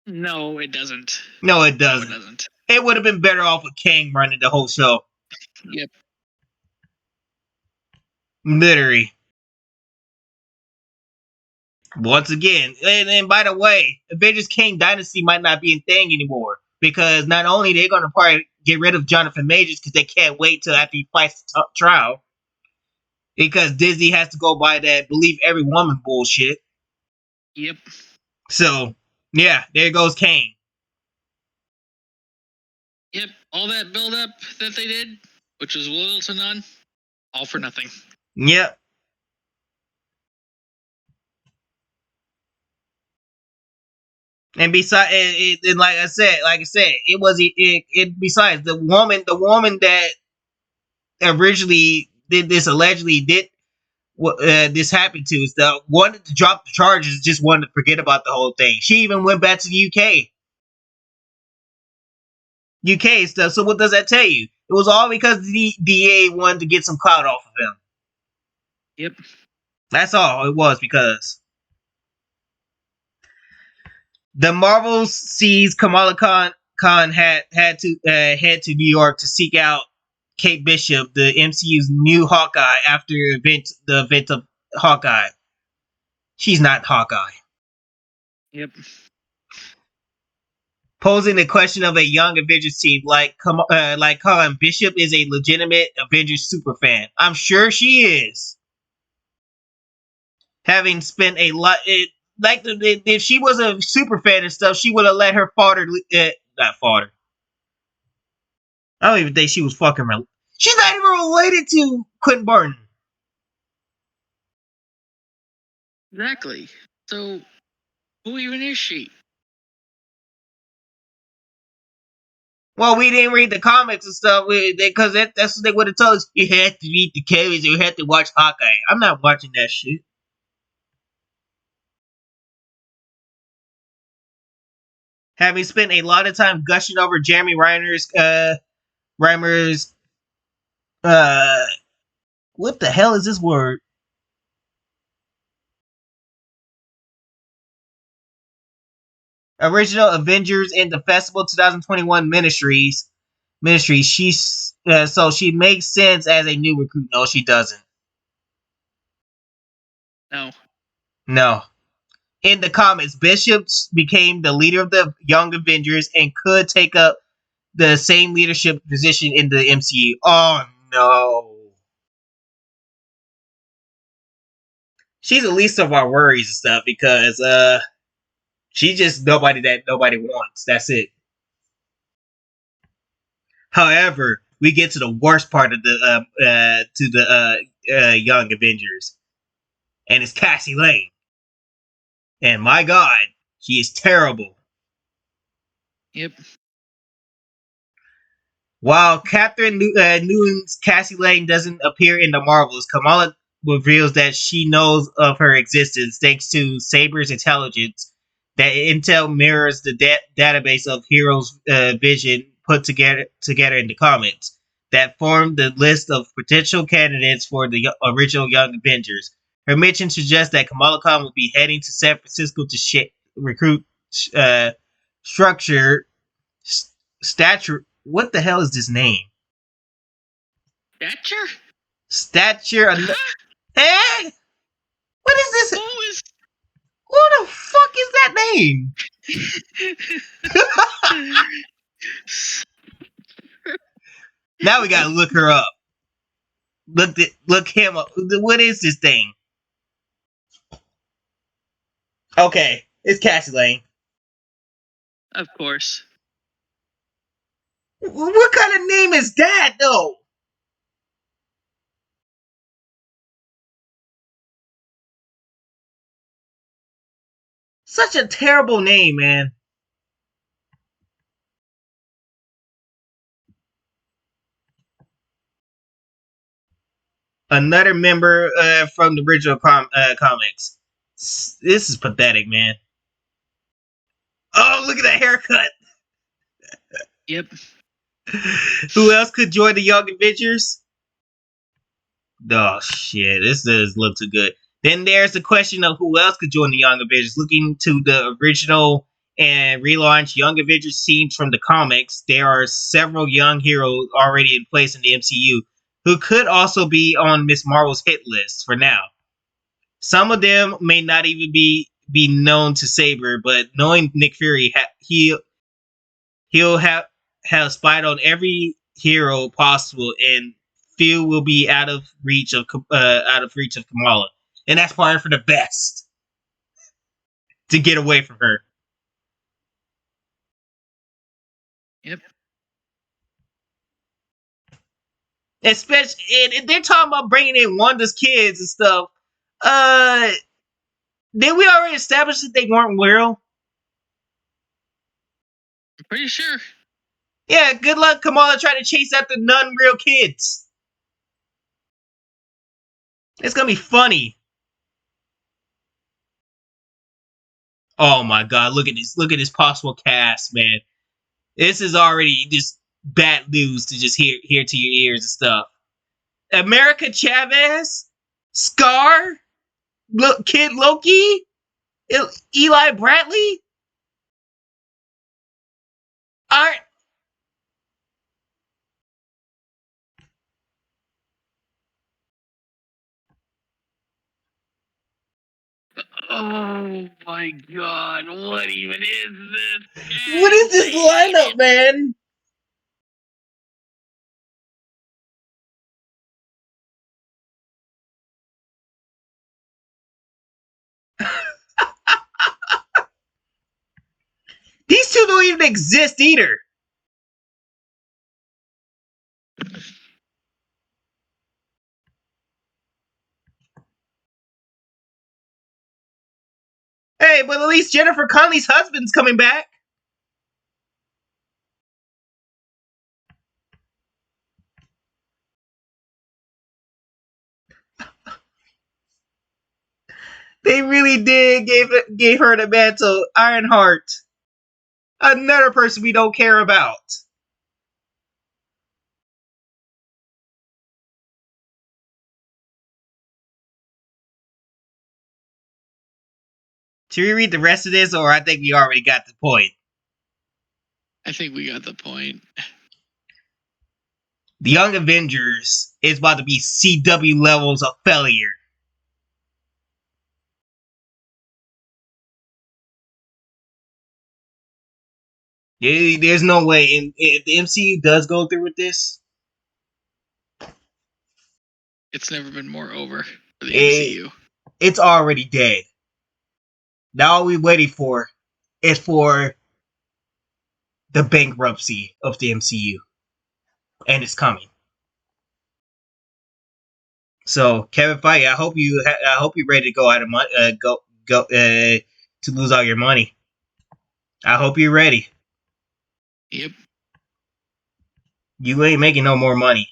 No, it doesn't. No, it doesn't. No, it doesn't. It would have been better off with Kang running the whole show. Yep. Literally. Once again, and by the way, Avengers Kang Dynasty might not be a thing anymore, because not only they're going to probably get rid of Jonathan Majors because they can't wait till after he fights the trial, because Disney has to go by that believe every woman bullshit. Yep. So, yeah, there goes Kang. Yep, all that build-up that they did, which was little to none, all for nothing. Yep. And besides, and like I said, it was it. Besides the woman that originally did this, allegedly did what this happened to, is the wanted to drop the charges, just wanted to forget about the whole thing. She even went back to the UK stuff. So what does that tell you? It was all because the DA wanted to get some clout off of him. Yep. That's all it was, because the Marvels sees Kamala Khan had to head to New York to seek out Kate Bishop, the MCU's new Hawkeye, after the event of Hawkeye. She's not Hawkeye. Yep. Posing the question of a young Avengers team like Khan, Bishop is a legitimate Avengers superfan. I'm sure she is. Having spent a lot, if she was a superfan and stuff, she would have let her father, not father. I don't even think she was fucking. She's not even related to Quentin Barton. Exactly. So, who even is she? Well, we didn't read the comics and stuff because that's what they would have told us. You had to read the comics, you had to watch Hawkeye. I'm not watching that shit. Having spent a lot of time gushing over Jeremy Reiner's what the hell is this word? Original Avengers in the Festival 2021 Ministries. She's so she makes sense as a new recruit. No, she doesn't. No. In the comics, Bishop became the leader of the Young Avengers and could take up the same leadership position in the MCU. Oh no. She's the least of our worries and stuff, because she's just nobody that nobody wants. That's it. However, we get to the worst part of the Young Avengers, and it's Cassie Lang. And my God, she is terrible. Yep. While Catherine Newton's Cassie Lang doesn't appear in the Marvels, Kamala reveals that she knows of her existence thanks to Sabre's intelligence. That intel mirrors the database of Heroes' vision put together in the comics that formed the list of potential candidates for the original Young Avengers. Her mission suggests that Kamala Khan will be heading to San Francisco to recruit Stature. What the hell is this name? Stature. Eh? What is this? What the fuck is that name? Now we gotta look her up. Look him up. What is this thing? Okay, it's Cassie Lane. Of course. What kind of name is that, though? Such a terrible name, man. Another member from the original comics. This is pathetic, man. Oh, look at that haircut. Yep. Who else could join the Young Avengers? Oh, shit. This does look too good. Then there's the question of who else could join the Young Avengers. Looking to the original and relaunched Young Avengers scenes from the comics, there are several young heroes already in place in the MCU who could also be on Ms. Marvel's hit list for now. Some of them may not even be known to Saber, but knowing Nick Fury, he'll have spied on every hero possible, and few will be out of reach of Kamala, and that's probably for the best to get away from her. Yep. Especially, and they're talking about bringing in Wanda's kids and stuff. Did we already establish that they weren't real? I'm pretty sure. Yeah, good luck, Kamala, trying to chase after non-real kids. It's gonna be funny. Oh my god, look at this. Look at this possible cast, man. This is already just bad news to just hear to your ears and stuff. America Chavez, Scar, Kid Loki, Eli Bradley. Oh my god, what even is this? What is this lineup, man? These two don't even exist either. Hey, but at least Jennifer Connelly's husband's coming back. They really did gave her the mantle. Ironheart. Another person we don't care about. Should we read the rest of this, or I think we already got the point? I think we got the point. The Young Avengers is about to be CW levels of failure. There's no way. And if the MCU does go through with this, it's never been more over for the MCU. It's already dead. Now all we're waiting for is for the bankruptcy of the MCU, and it's coming. So Kevin Feige, I hope you're ready to go out of money, to lose all your money. I hope you're ready. Yep. You ain't making no more money.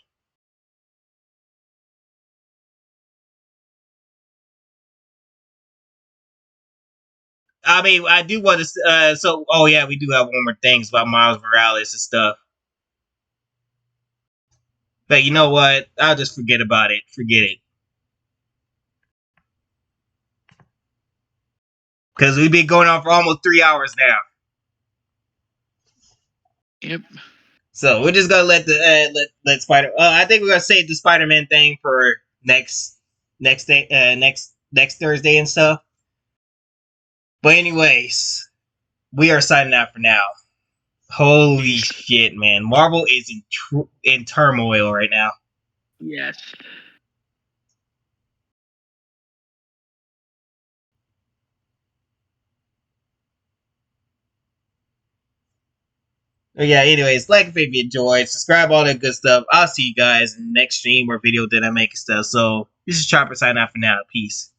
I mean, I do want to. Oh yeah, we do have one more thing about Miles Morales and stuff. But you know what? I'll just forget about it. Forget it. Because we've been going on for almost 3 hours now. Yep. So we're just gonna let Spider. I think we're gonna save the Spider-Man thing for next Thursday and stuff. But anyways, we are signing out for now. Holy shit, man. Marvel is in turmoil right now. Yes. But yeah, anyways, like if you enjoyed, subscribe, all that good stuff. I'll see you guys in the next stream or video that I make and stuff. So, this is Chopper signing out for now. Peace.